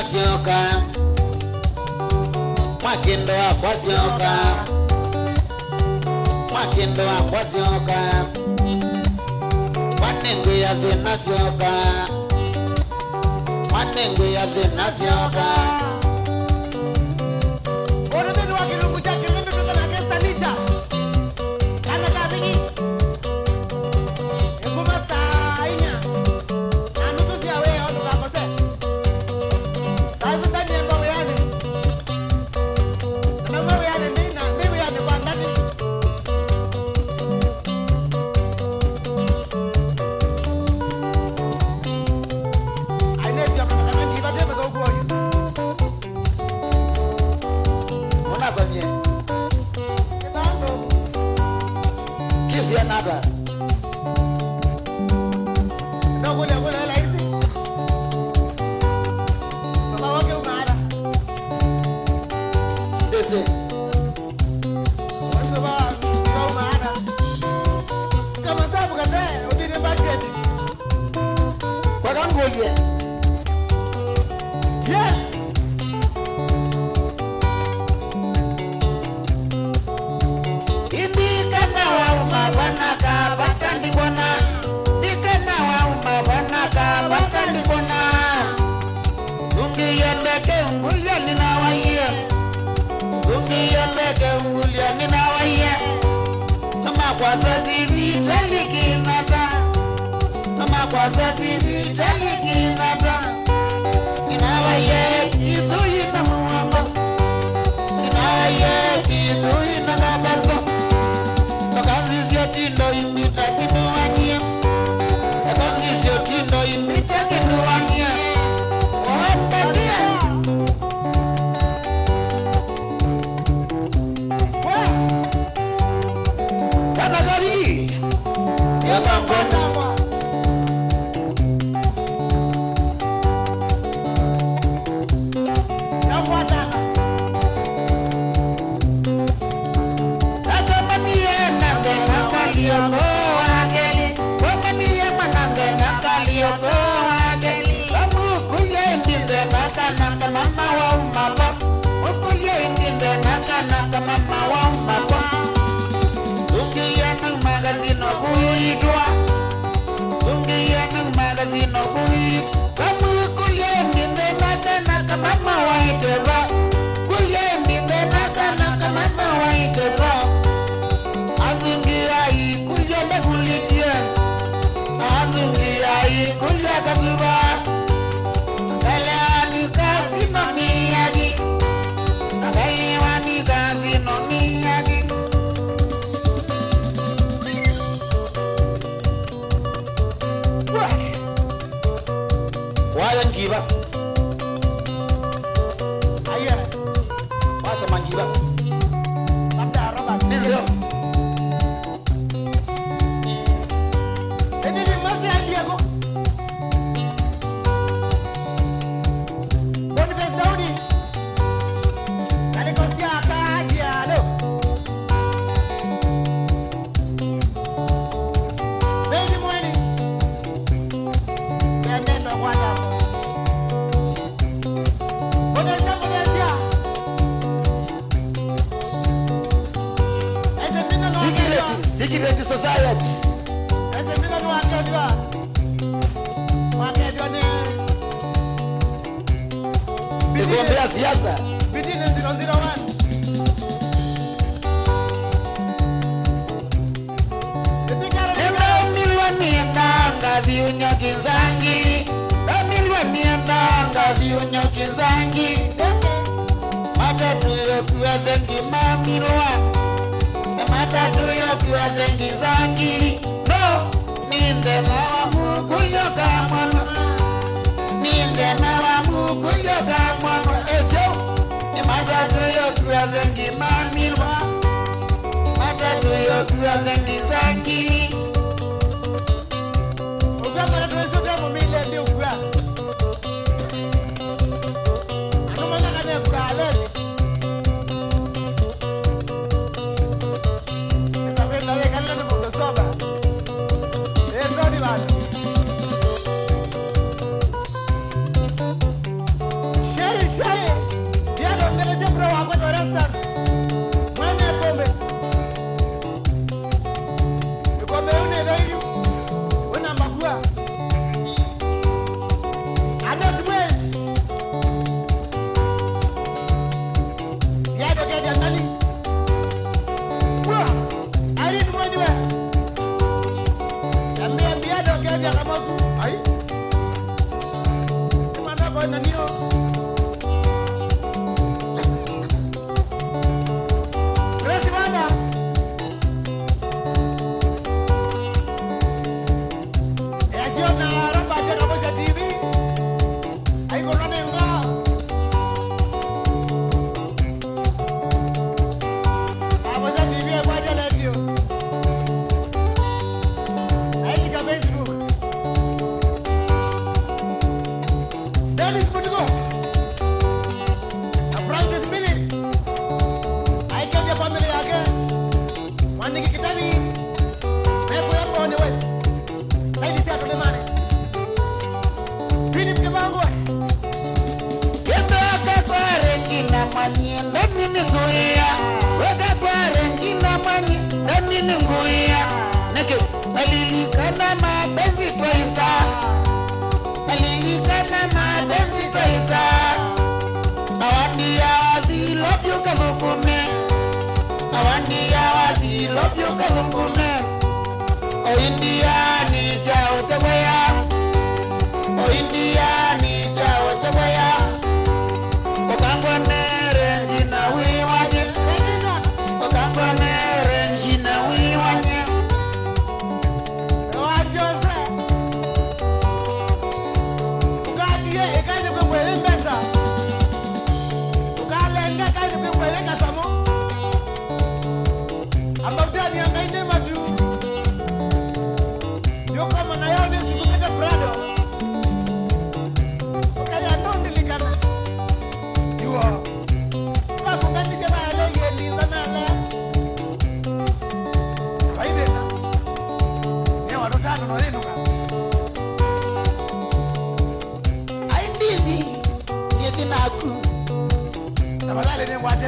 S3: sioka, mwakindo wakwa sioka, mwanengwe ya thina sioka.
S2: Ora tenu wakilungu chake ndio tukana kesa nita kana kabigi ekuma sainya anutu sia we ono kakose sasa ndani ya ngome yani na ngome yani nina mimi yani kwa ndani aine pia kana kiba debe kwa
S3: peke ungulia ninawaia Tungia peke ungulia ninawaia Nama kwa sasi vitali kinata Nama kwa sasi vitali kinata Ninawaia Idui na muwamba Ninawaia Idui na gabaso Tokazi sio tindo imita kinuwania Tokazi sio tindo imita kinuwania Secret society. Ese mila ni wakajwa. Wakajwa ni. Bigombea siasa. Bidini 001. Milwa miendanga viunyo kizangili. Milwa miendanga viunyo kizangili. Matatu yokuwa zengi mamirwa. Matatu yokuwa zengi zangili. No, ninde na wa mukulyo kamano. Ninde na wa mukulyo kamano. Echo, matatu yokuwa zengi mamirwa. Matatu yokuwa zengi zangili. Ugamba na tuwezo kama mile ndi ukura. Anumana kane ukura alele.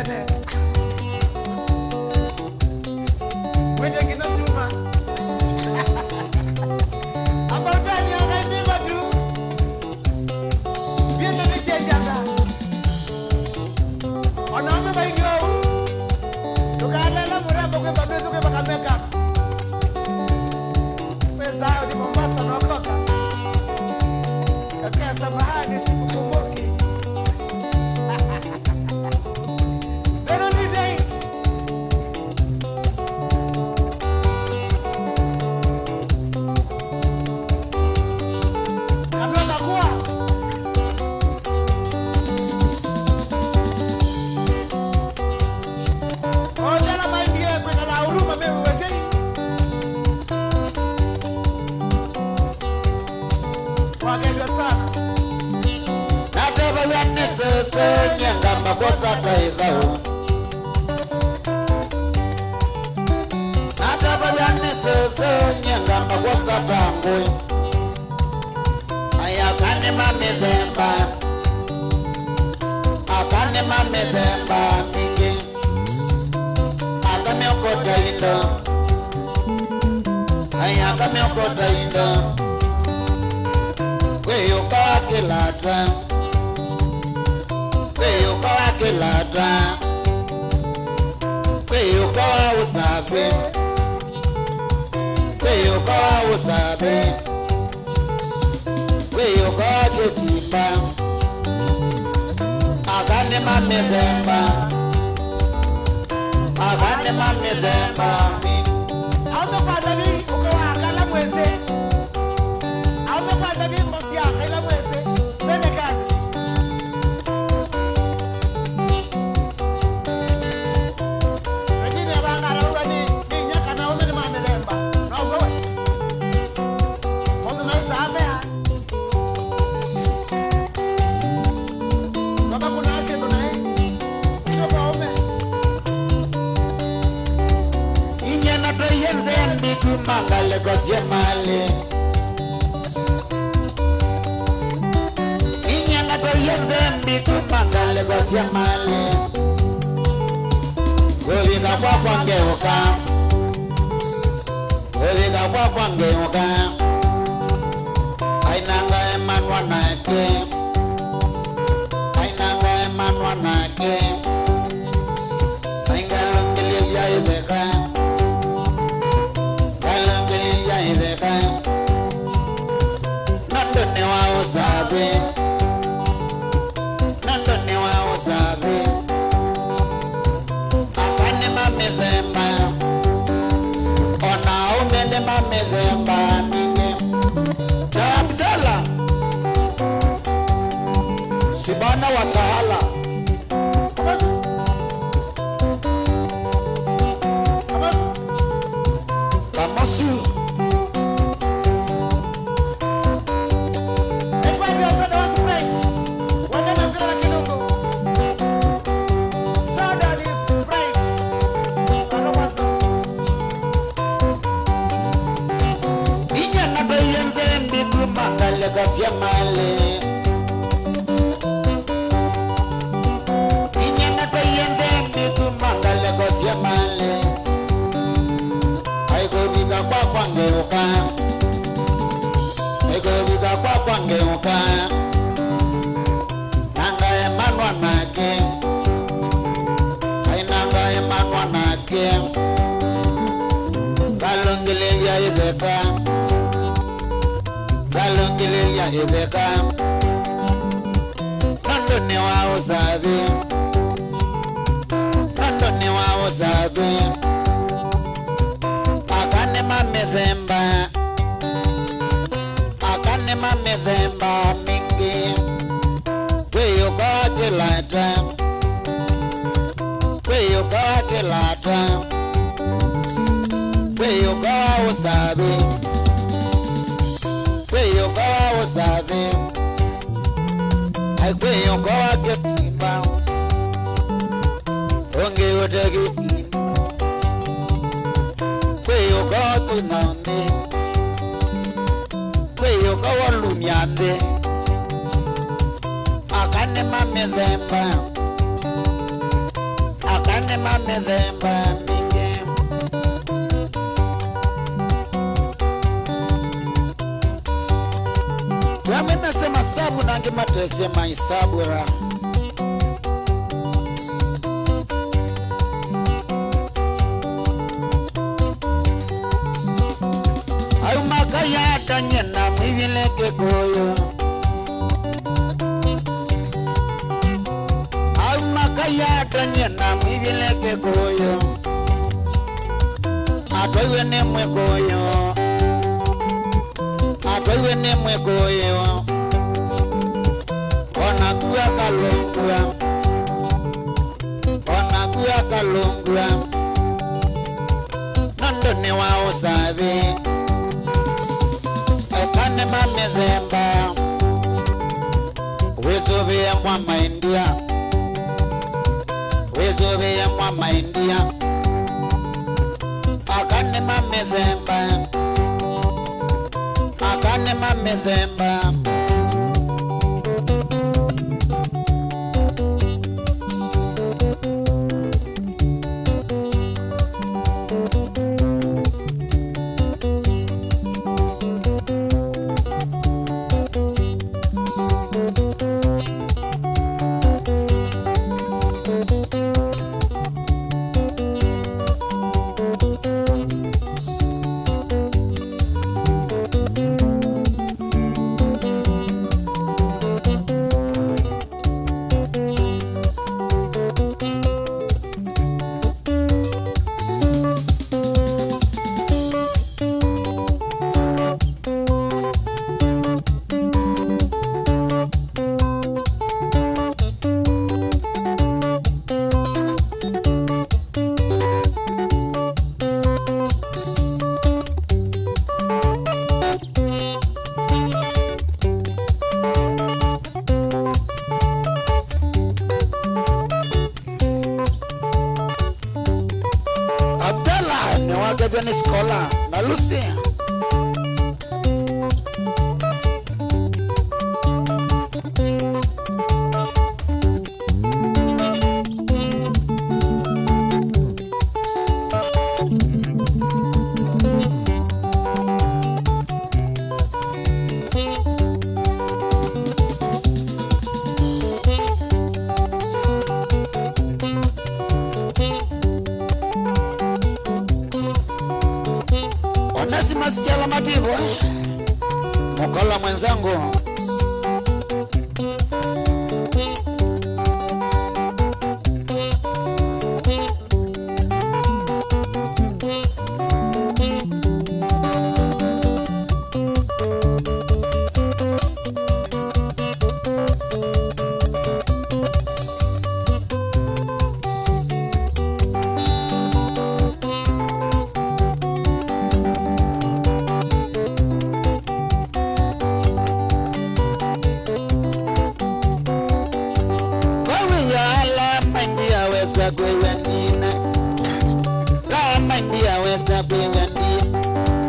S2: tete. Wende kina suma. Abangani angaini batu. Viende nijejaga. Wanaume baingo. Tukalala murembo kwa babu tuke bakameka. Pesa ni Mombasa na Okoka. Kakea samahani sikukumbuki. Pero ni day. Kabla nakuwa. Ojala maingie kwenda la huruma mimi wekeni. Wagenda sana.
S3: Nataba yanne sese nyanga makosa kaidhao. Nataba yanne sese nyanga makosa tangu. Ayakane mamedemba. Akane mamedemba mingi. Akame okota indo. Ayakame okota indo. Kweyo kakilata. Kweyo kakilata. Kweyo kawa usabe. Kweyo kawa usabe. Kweyo kakitipa. Agane mamedemba. Agane mamedemba mi.
S2: Auto padavi ukawa akala mweze. Auto padavi mbia akala mweze. Bene kazi. Lakini abanga rawa ni nyaka na ume ni mamedemba. Na ugowe. Hondo na isabe ha. Baba kuna ake tunae. Ugo kwa ume.
S3: Inyana to yenze mbiku mangale kosye male. Inyana to yenze mbiku mangale kosye male. Oviga kwa ngeuka. Oviga kwa ngeuka. Ainanga emanwa nake. Ainanga emanwa nake. Aingalongele ya ideka. Galongele ya ideka. Nandone wa usabe. Nandone wa usabe. Akane mamezemba. Ona umende mamezemba mingi. Abdalla Subhana wa ta'ala. Kamasu Inyana bayenze mbiku mangale kasya male. Inyana bayenze mbiku mangale kasya male. Aiko viga kwa ngeuka. Aiko viga kwa ngeuka. Nanga emanwa nake. Ainanga emanwa nake. Galongele ya ideka. Galongele ya ideka. Nandone wa usabe. Nandone wa usabe. Akane mamezemba. Akane mamezemba mingi. Kweyo kakilata. Kweyo kakilata. Kweyo kawa usabe. Kweyo kawa usabe. Ay kweyo kawa ketimba. Onge utegi. Kweyo kawa tunande. Kweyo kawa lunyande. Akane mamezemba. mamethemba mingi wamemesema sabu nange matesema isabu ra ayu makaya tanyena mwivileke koyo ayu makaya tanyena mwivileke koyo atoiwe nemwe koyo atoiwe nemwe koyo onakuya kalungua onakuya kalungua nandone wao sabe ekane mamezemba wezobe mwa maindia wezobe mwa maindia akane mamezemba akane mamezemba Ni skola na Lucia Masiala mativo Mukala mwenzangu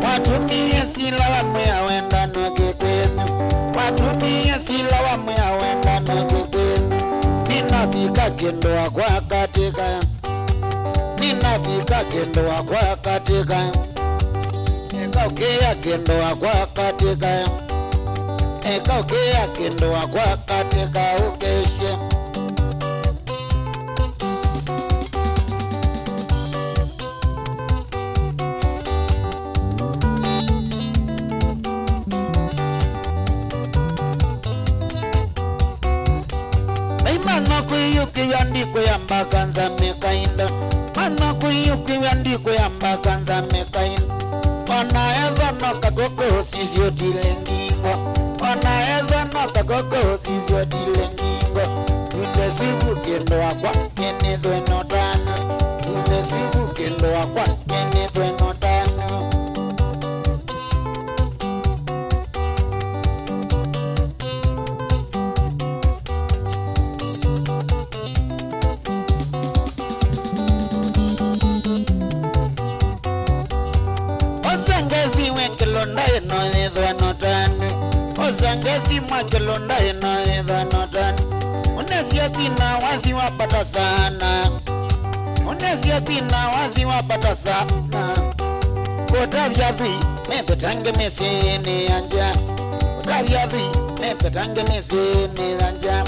S3: watumie sila wamwe awenda noge kwenu watumie sila wamwe awenda noge kwenu ninapika kendo wakwa katika ninapika kendo wakwa katika ekaukea kendo wakwa katika ekaukea kendo wakwa katika ukeshe Mana kuyuki yandiko yamba kanza mekainda Mana kuyuki yandiko yamba kanza mekainda Ona eva no kakoko sisio tilengingo Ona eva no kakoko sisio tilengingo Tunde sivu kendo wakwa kene dueno tano Tunde sivu kendo wakwa kene dueno tano Osangezi mwakelonda ena edha notan Unesia kina wazi wapata sana Munesia kwina wathi wapata sana Kotavya thui mepetange mesini anja Kotavya thui mepetange mesini anja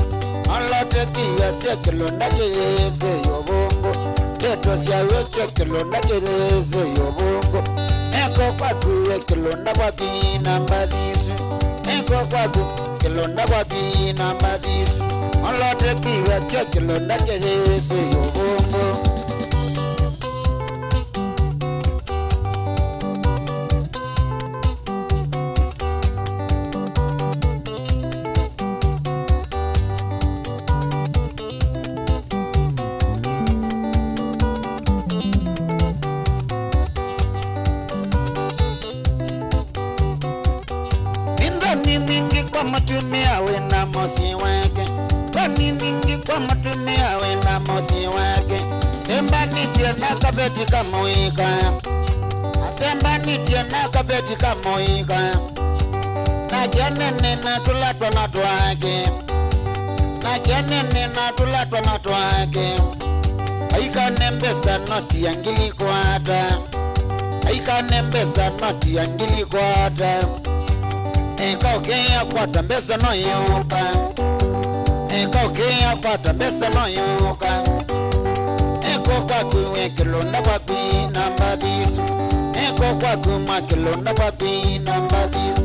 S3: Olote kiwa siya kilonda jeleze yobongo Teto siya weche kilonda jeleze yobongo Eko kwa kuwe kilonda kwa kina mbadisu Eko kwa kuwe kilonda kwa kina mbadisu Olote kiwa siya kilonda jeleze yobongo matumia wena mosi wake Kwani mingi kwa matumia wena mosi wake Semba nitie na kabeti kamoika Semba nitie na kabeti kamoika Na kianene na tulatwa na tuake Na kianene na tulatwa na tuake Aika nembesa noti yangili kwata Aika nembesa noti yangili kwata Eka okea kwa tambesa no yoka Eka okea kwa tambesa no yoka Eko kwa kuwe kilonda kwa kui namba disu Eko kwa kuma kilonda kwa kui namba disu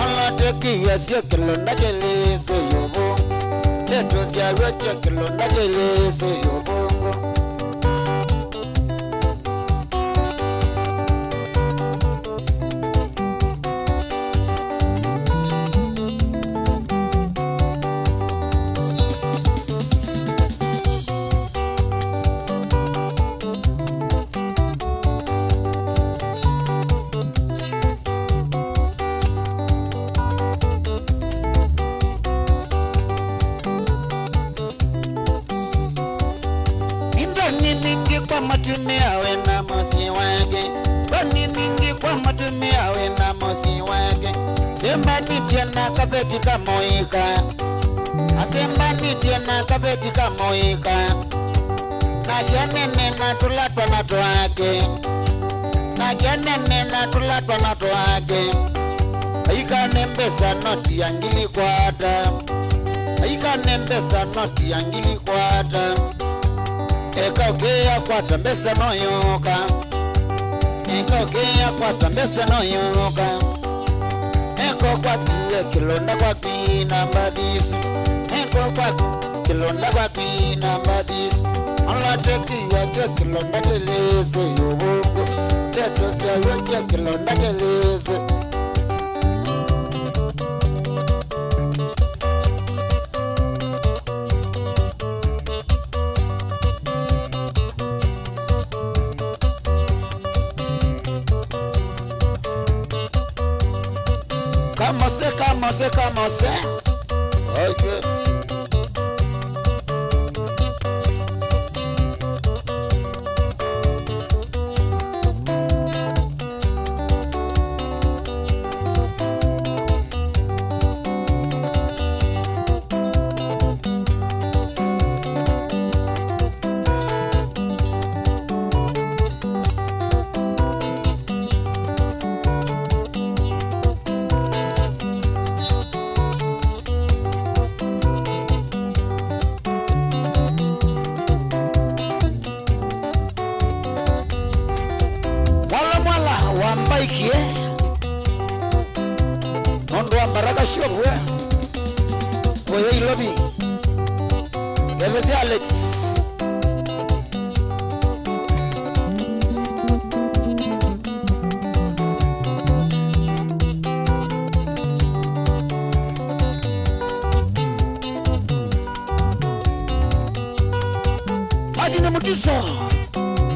S3: Ala teki yasio kilonda jelese yobo Teto siya weche kilonda jelese yobongo matumia wena mosi wage Kwani mingi kwa matumia wena mosi wage Semba nitie na kabeti kamoika Asemba nitie na kabeti kamoika Na kianene na tulatwa na tuake Na kianene na tulatwa na tuake Aika nembesa noti yangili kwata Aika nembesa noti yangili kwata Eka okea kwa tambesa no yoka Eka okea kwa tambesa no yoka Eko kwa kuwe kilonda kwa kina mbadisu Eko kwa kilonda kwa kina mbadisu Ala teki wache kilonda kelese yobongo Teto siya wache kilonda kelese Kamose Okay Mike Nondo wa Baraka Show Oye ilobi Elezi Alex Maji ni mutiso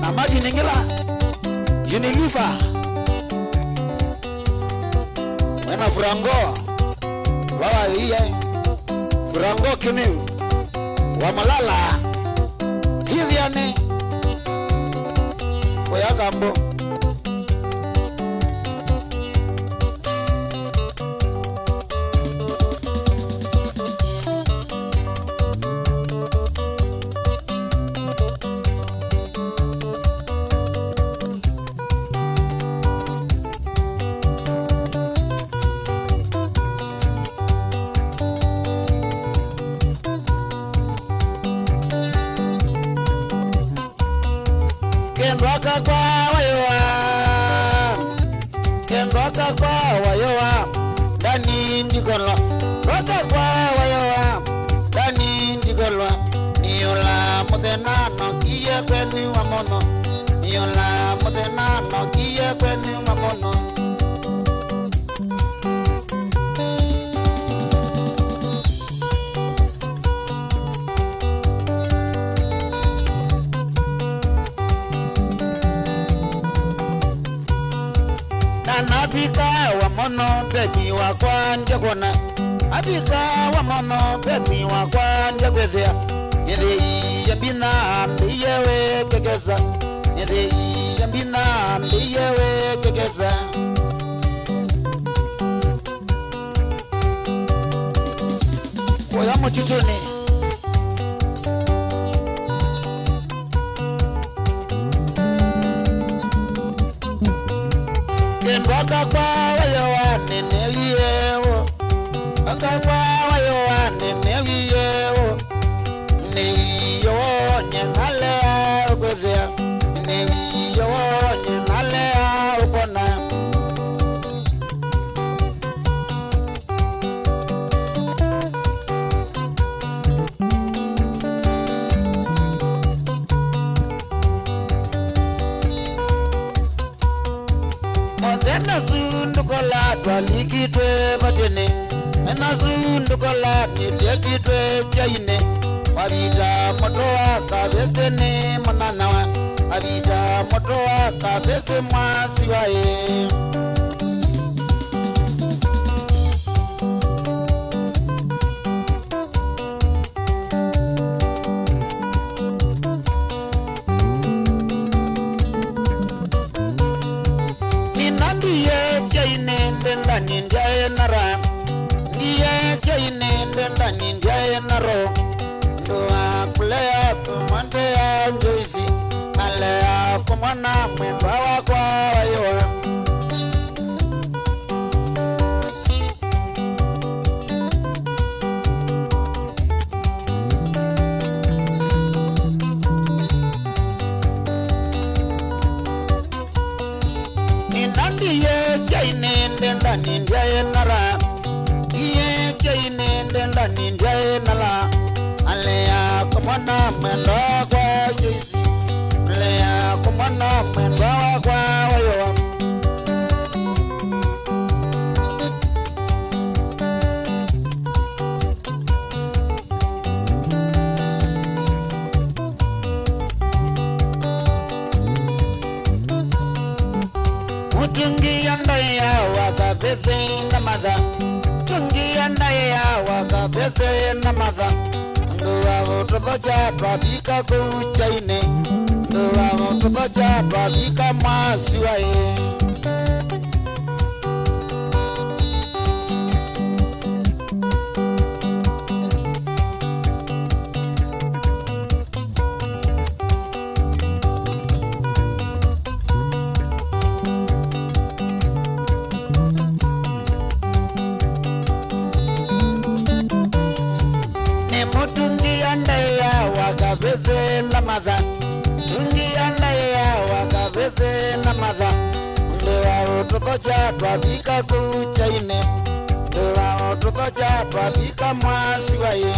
S3: na maji ni ngela Unilifa Wena Furango Wawa hiya Furango Kimiu Wamalala Hidhiane Wayagambo solo roka kwa wayowa dani ndigolwa niola mudenano kiye kweni wa mono niola mudenano kiye kweni wa mono Abika wa mono bebi wa kwanja kona Abika wa mono bebi wa kwanja kwethia Nidhi yambina mbiyewe kekeza Nidhi yambina mbiyewe kekeza Oya mchituni Akakwa wayowane newiyewo Akakwa wayowane newiyewo Newiyewo nyenalea ukwethea Newiyewo nyenalea ukona Nasundukola twalikitwe batene Nasundukola nitekitwe chaine Wabita motoa kabesene mananawa Wabita motoa kabese mwasiwae Ninjaye nara Ndiye chaine ndenda ninjaye naro Ndoa kulea kumante ya njoisi Nalea kumwana mwendwa wakwa wayoa Ninandiye chaine ndenda ninjaye nara Iye chaine ndenda ninjaye nala Alea kumwana mwendwa kwa joisi Alea kumwana mwendwa wakwa wayoa Tungi andaya wakabese na madha Tungi andaya wakabese na madha Nduwa utotocha twabika kuchaine Nduwa utotocha twabika masiwae Wakabese na madha Tungi andaya wakabese na madha Ndewa utotocha twabika kuchaine Ndewa utotocha twabika mwasiwaye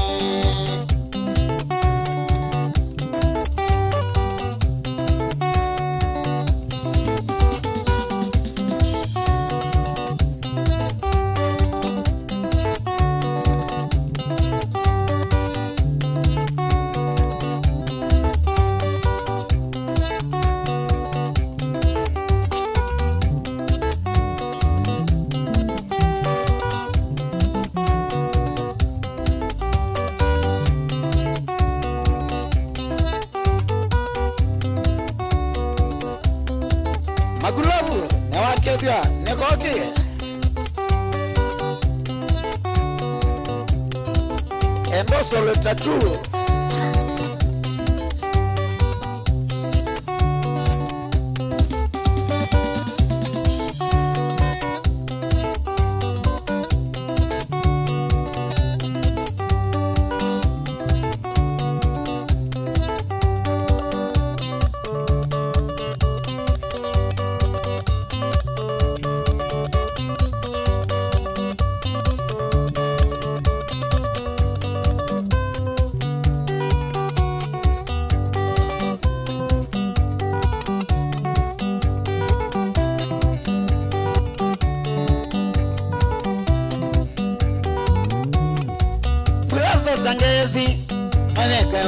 S3: Magulabu ne waketia ne koki Endo solo tattoo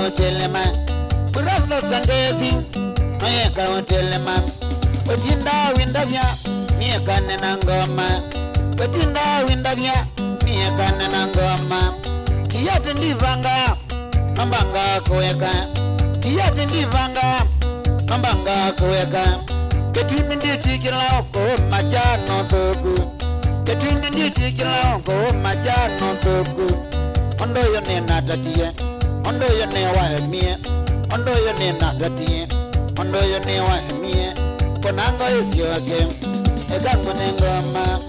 S3: utelema brother sangevi mayeka utelema wetinda windavya miekane na ngoma wetinda windavya miekane na ngoma kiyate ndivanga mambanga kuweka kiyate ndivanga mambanga kuweka ketimi nditikila oko machano thuku ketimi nditikila oko machano thuku ondo yo ne natatie ondo yo ne wahemie ondo yo ne natatie ondo yo ne wahemie konango isioke ekango nengoma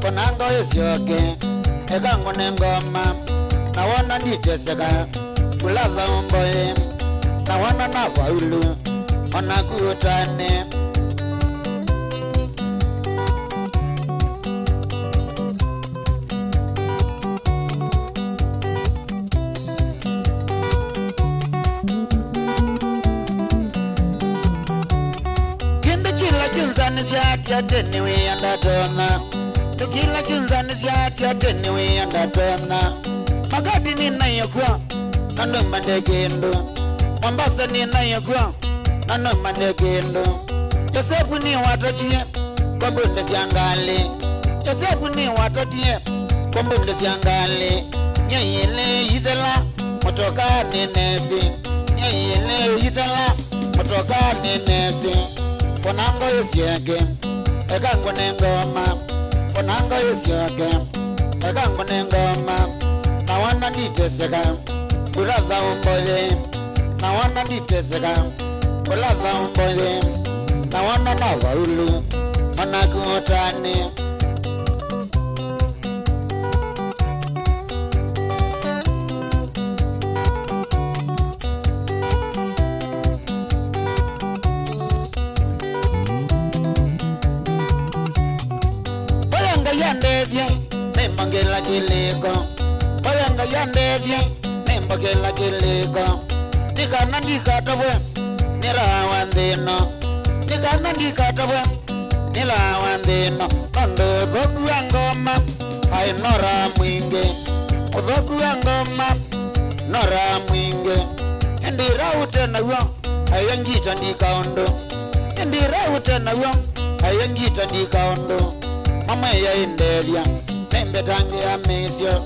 S3: konango isioke ekango nengoma nawana nditeseka kulava umboye nawana na waulu onakutane Junzani siati atene we andatona tukila junzani siati atene we andatona magadi ni nayokwa nano mandegendo Mombasa ni nayokwa nano mandegendo Josefu ni watotie kwa bunde siangali Josefu ni watotie kwa bunde siangali Nyeyele idela motoka ninesi Nyeyele idela motoka ninesi Konango yosiake ekango nengoma konango yosiake ekango nengoma nawana nditeseka kuladha umboye nawana nditeseka kuladha umboye nawana na waulu manakutane Nembagela kiliko Bayanga yandevye Nembagela kiliko Nikana ndikatabwe Nirawa ndino Nikana ndikatabwe Nirawa ndino Nondo dhoku ya ngoma Ay nora mwinge Dhoku ya ngoma Nora mwinge Ndira utena yo Ayangita ndikaondo Ndira utena yo Ayangita ndikaondo Mama ya indevya Nembe tangi ya misyo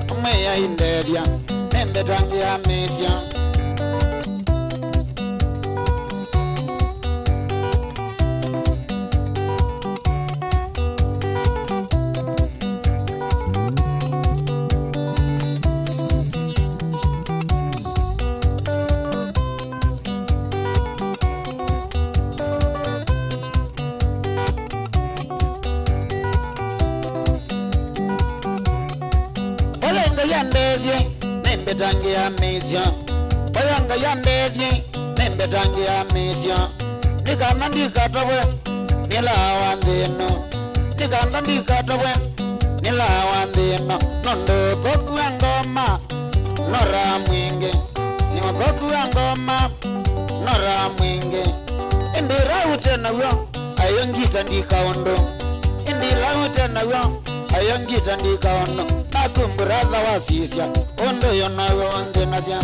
S3: Mama ya indevya Nembe tangi ya misyo Nembe tangi ya misyo Bayanga yandevye Nembe tangi ya misyo Nikana ndikatabwe Nilawa ndino Nikana ndikatabwe Nilawa ndino Nondo dhoku ya ngoma Nora mwinge Nima dhoku ya ngoma Nora mwinge Indira utena wyo Ayongita ndikaondo Indira utena wyo Ayongita ndikaondo Nakumburadha wasisya Ondo yo nawe onde nasya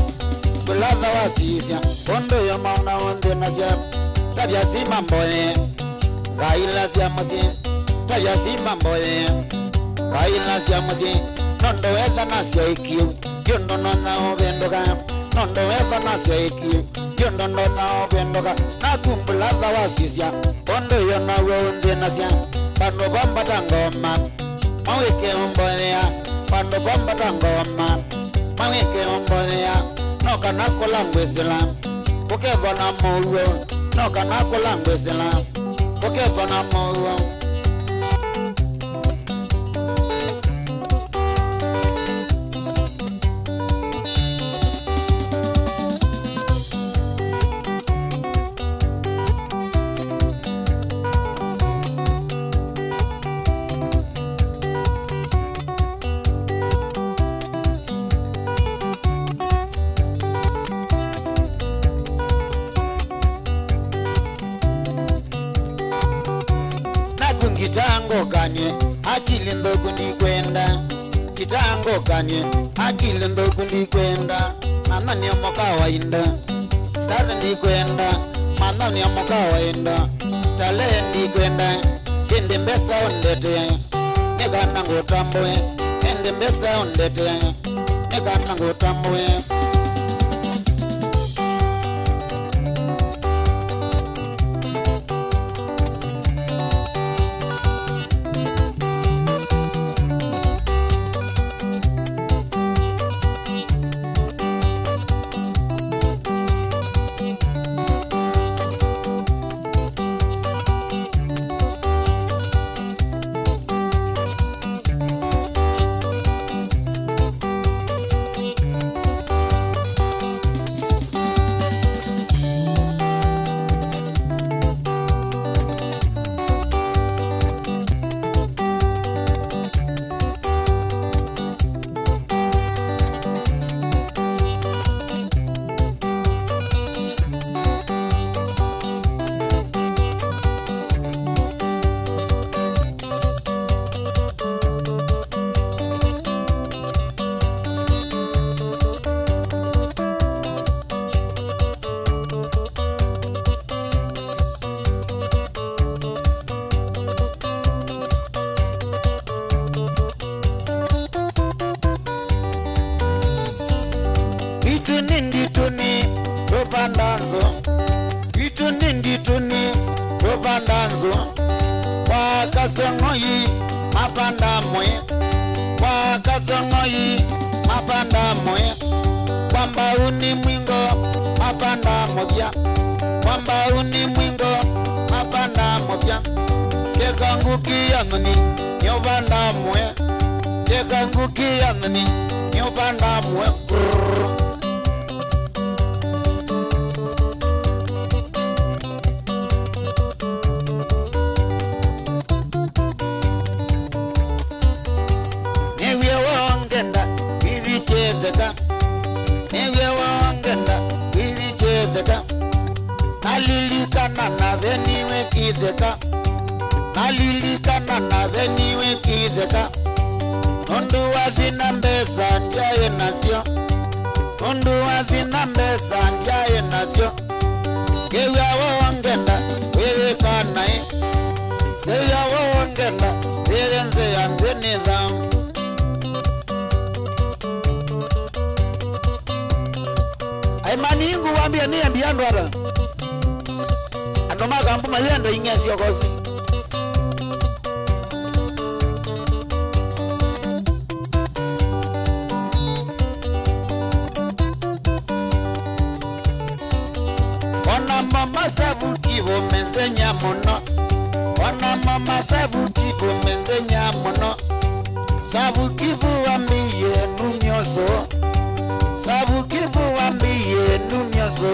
S3: Buladha wasisya Ondo yo mauna onde nasya Tabia sima mboye Gaila sya musi Tabia sima mboye Gaila sya musi Nondo wetha nasya ikiu Yondo nona obendoka Nondo wetha nasya ikiu Yondo nona obendoka Nakumburadha wasisya Ondo yo nawe onde nasya Pando bambata ngoma Mawike umboya Pando bambata ngoma Mawike umboya Noka nako langwesila Ukevo na mulo Noka nako langwesila Ukevo na mulo Kitango kanye akili ndogo ni kwenda Kitango kanye akili ndogo ni kwenda mana ni kawaida stare ni kwenda mana ni kawaida stale ni kwenda ende mbesa ondete nekana ngotambwe ende mbesa ondete nekana ngotambwe Ituni robandanzo wakasongoyi mapandamwe wakasongoyi mapandamwe kwamba uni mwingo mapandamo bya kwamba uni mwingo mapandamo bya kekanguki yangani nyobandamwe kekanguki yangani nyobandamwe nalilikana na veniwe kidheka nundu wazina mbesa ndiaye nasio nundu wazina mbesa ndiaye nasio kewa wongenda wewe kanae kewa wongenda wewe nze ya nzeneza aimani ingu wambia ni ambiando hata andomaga mpu mayendo ingesi yokosi ona mama sabu kivo menzenya mono ona mama sabu kivo menzenya mono sabu kivu wambiye numyoso sabu kivu wambiye numyoso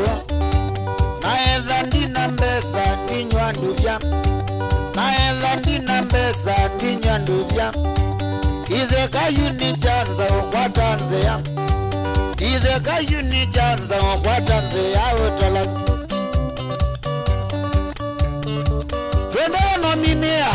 S3: naedha ndina mbesa ndinywa nduvya naedha ndina mbesa ndinywa nduvya ithe kayuni chanza okwatanzeya ithe kayuni chanza okwatanzeya otola twende nominia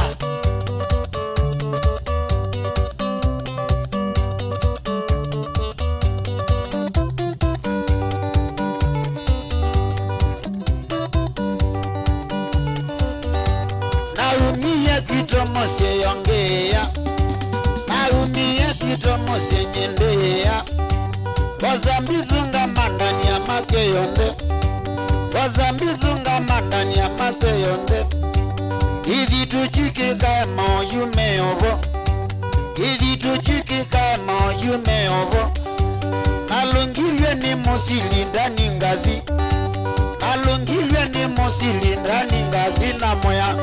S3: Mose yongea narumie kitomose nyendea wazambizunga mandani ya make yonde wazambizunga mandani ya make yonde idi tuchiki kama yume obo idi tuchiki kama yume obo alungilwe ni mosili ndani ngazi alungilwe ni mosili ndani ngazi na moya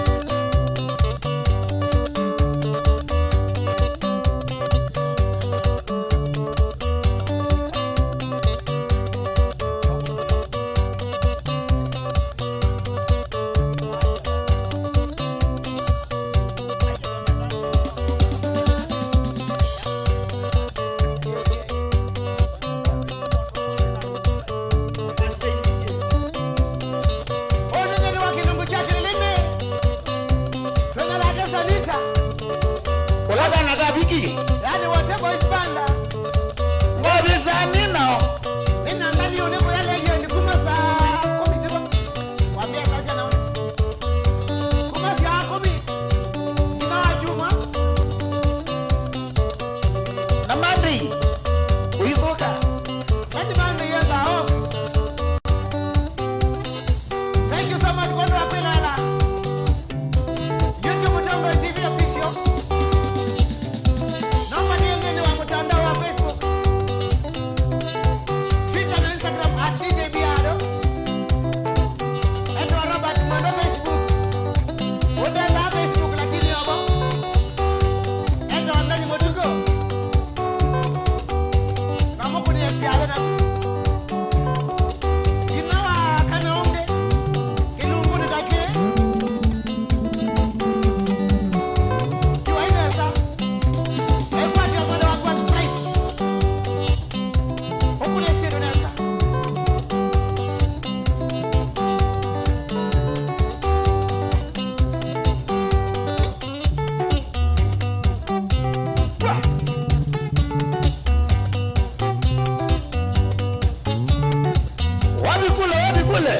S3: Kabule.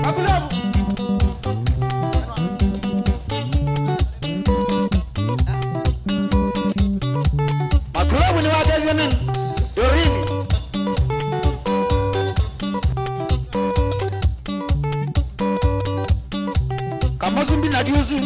S2: Kabule.
S3: Maklabu ni wagezi nini? Dorini. Kama zumbi na diuzi.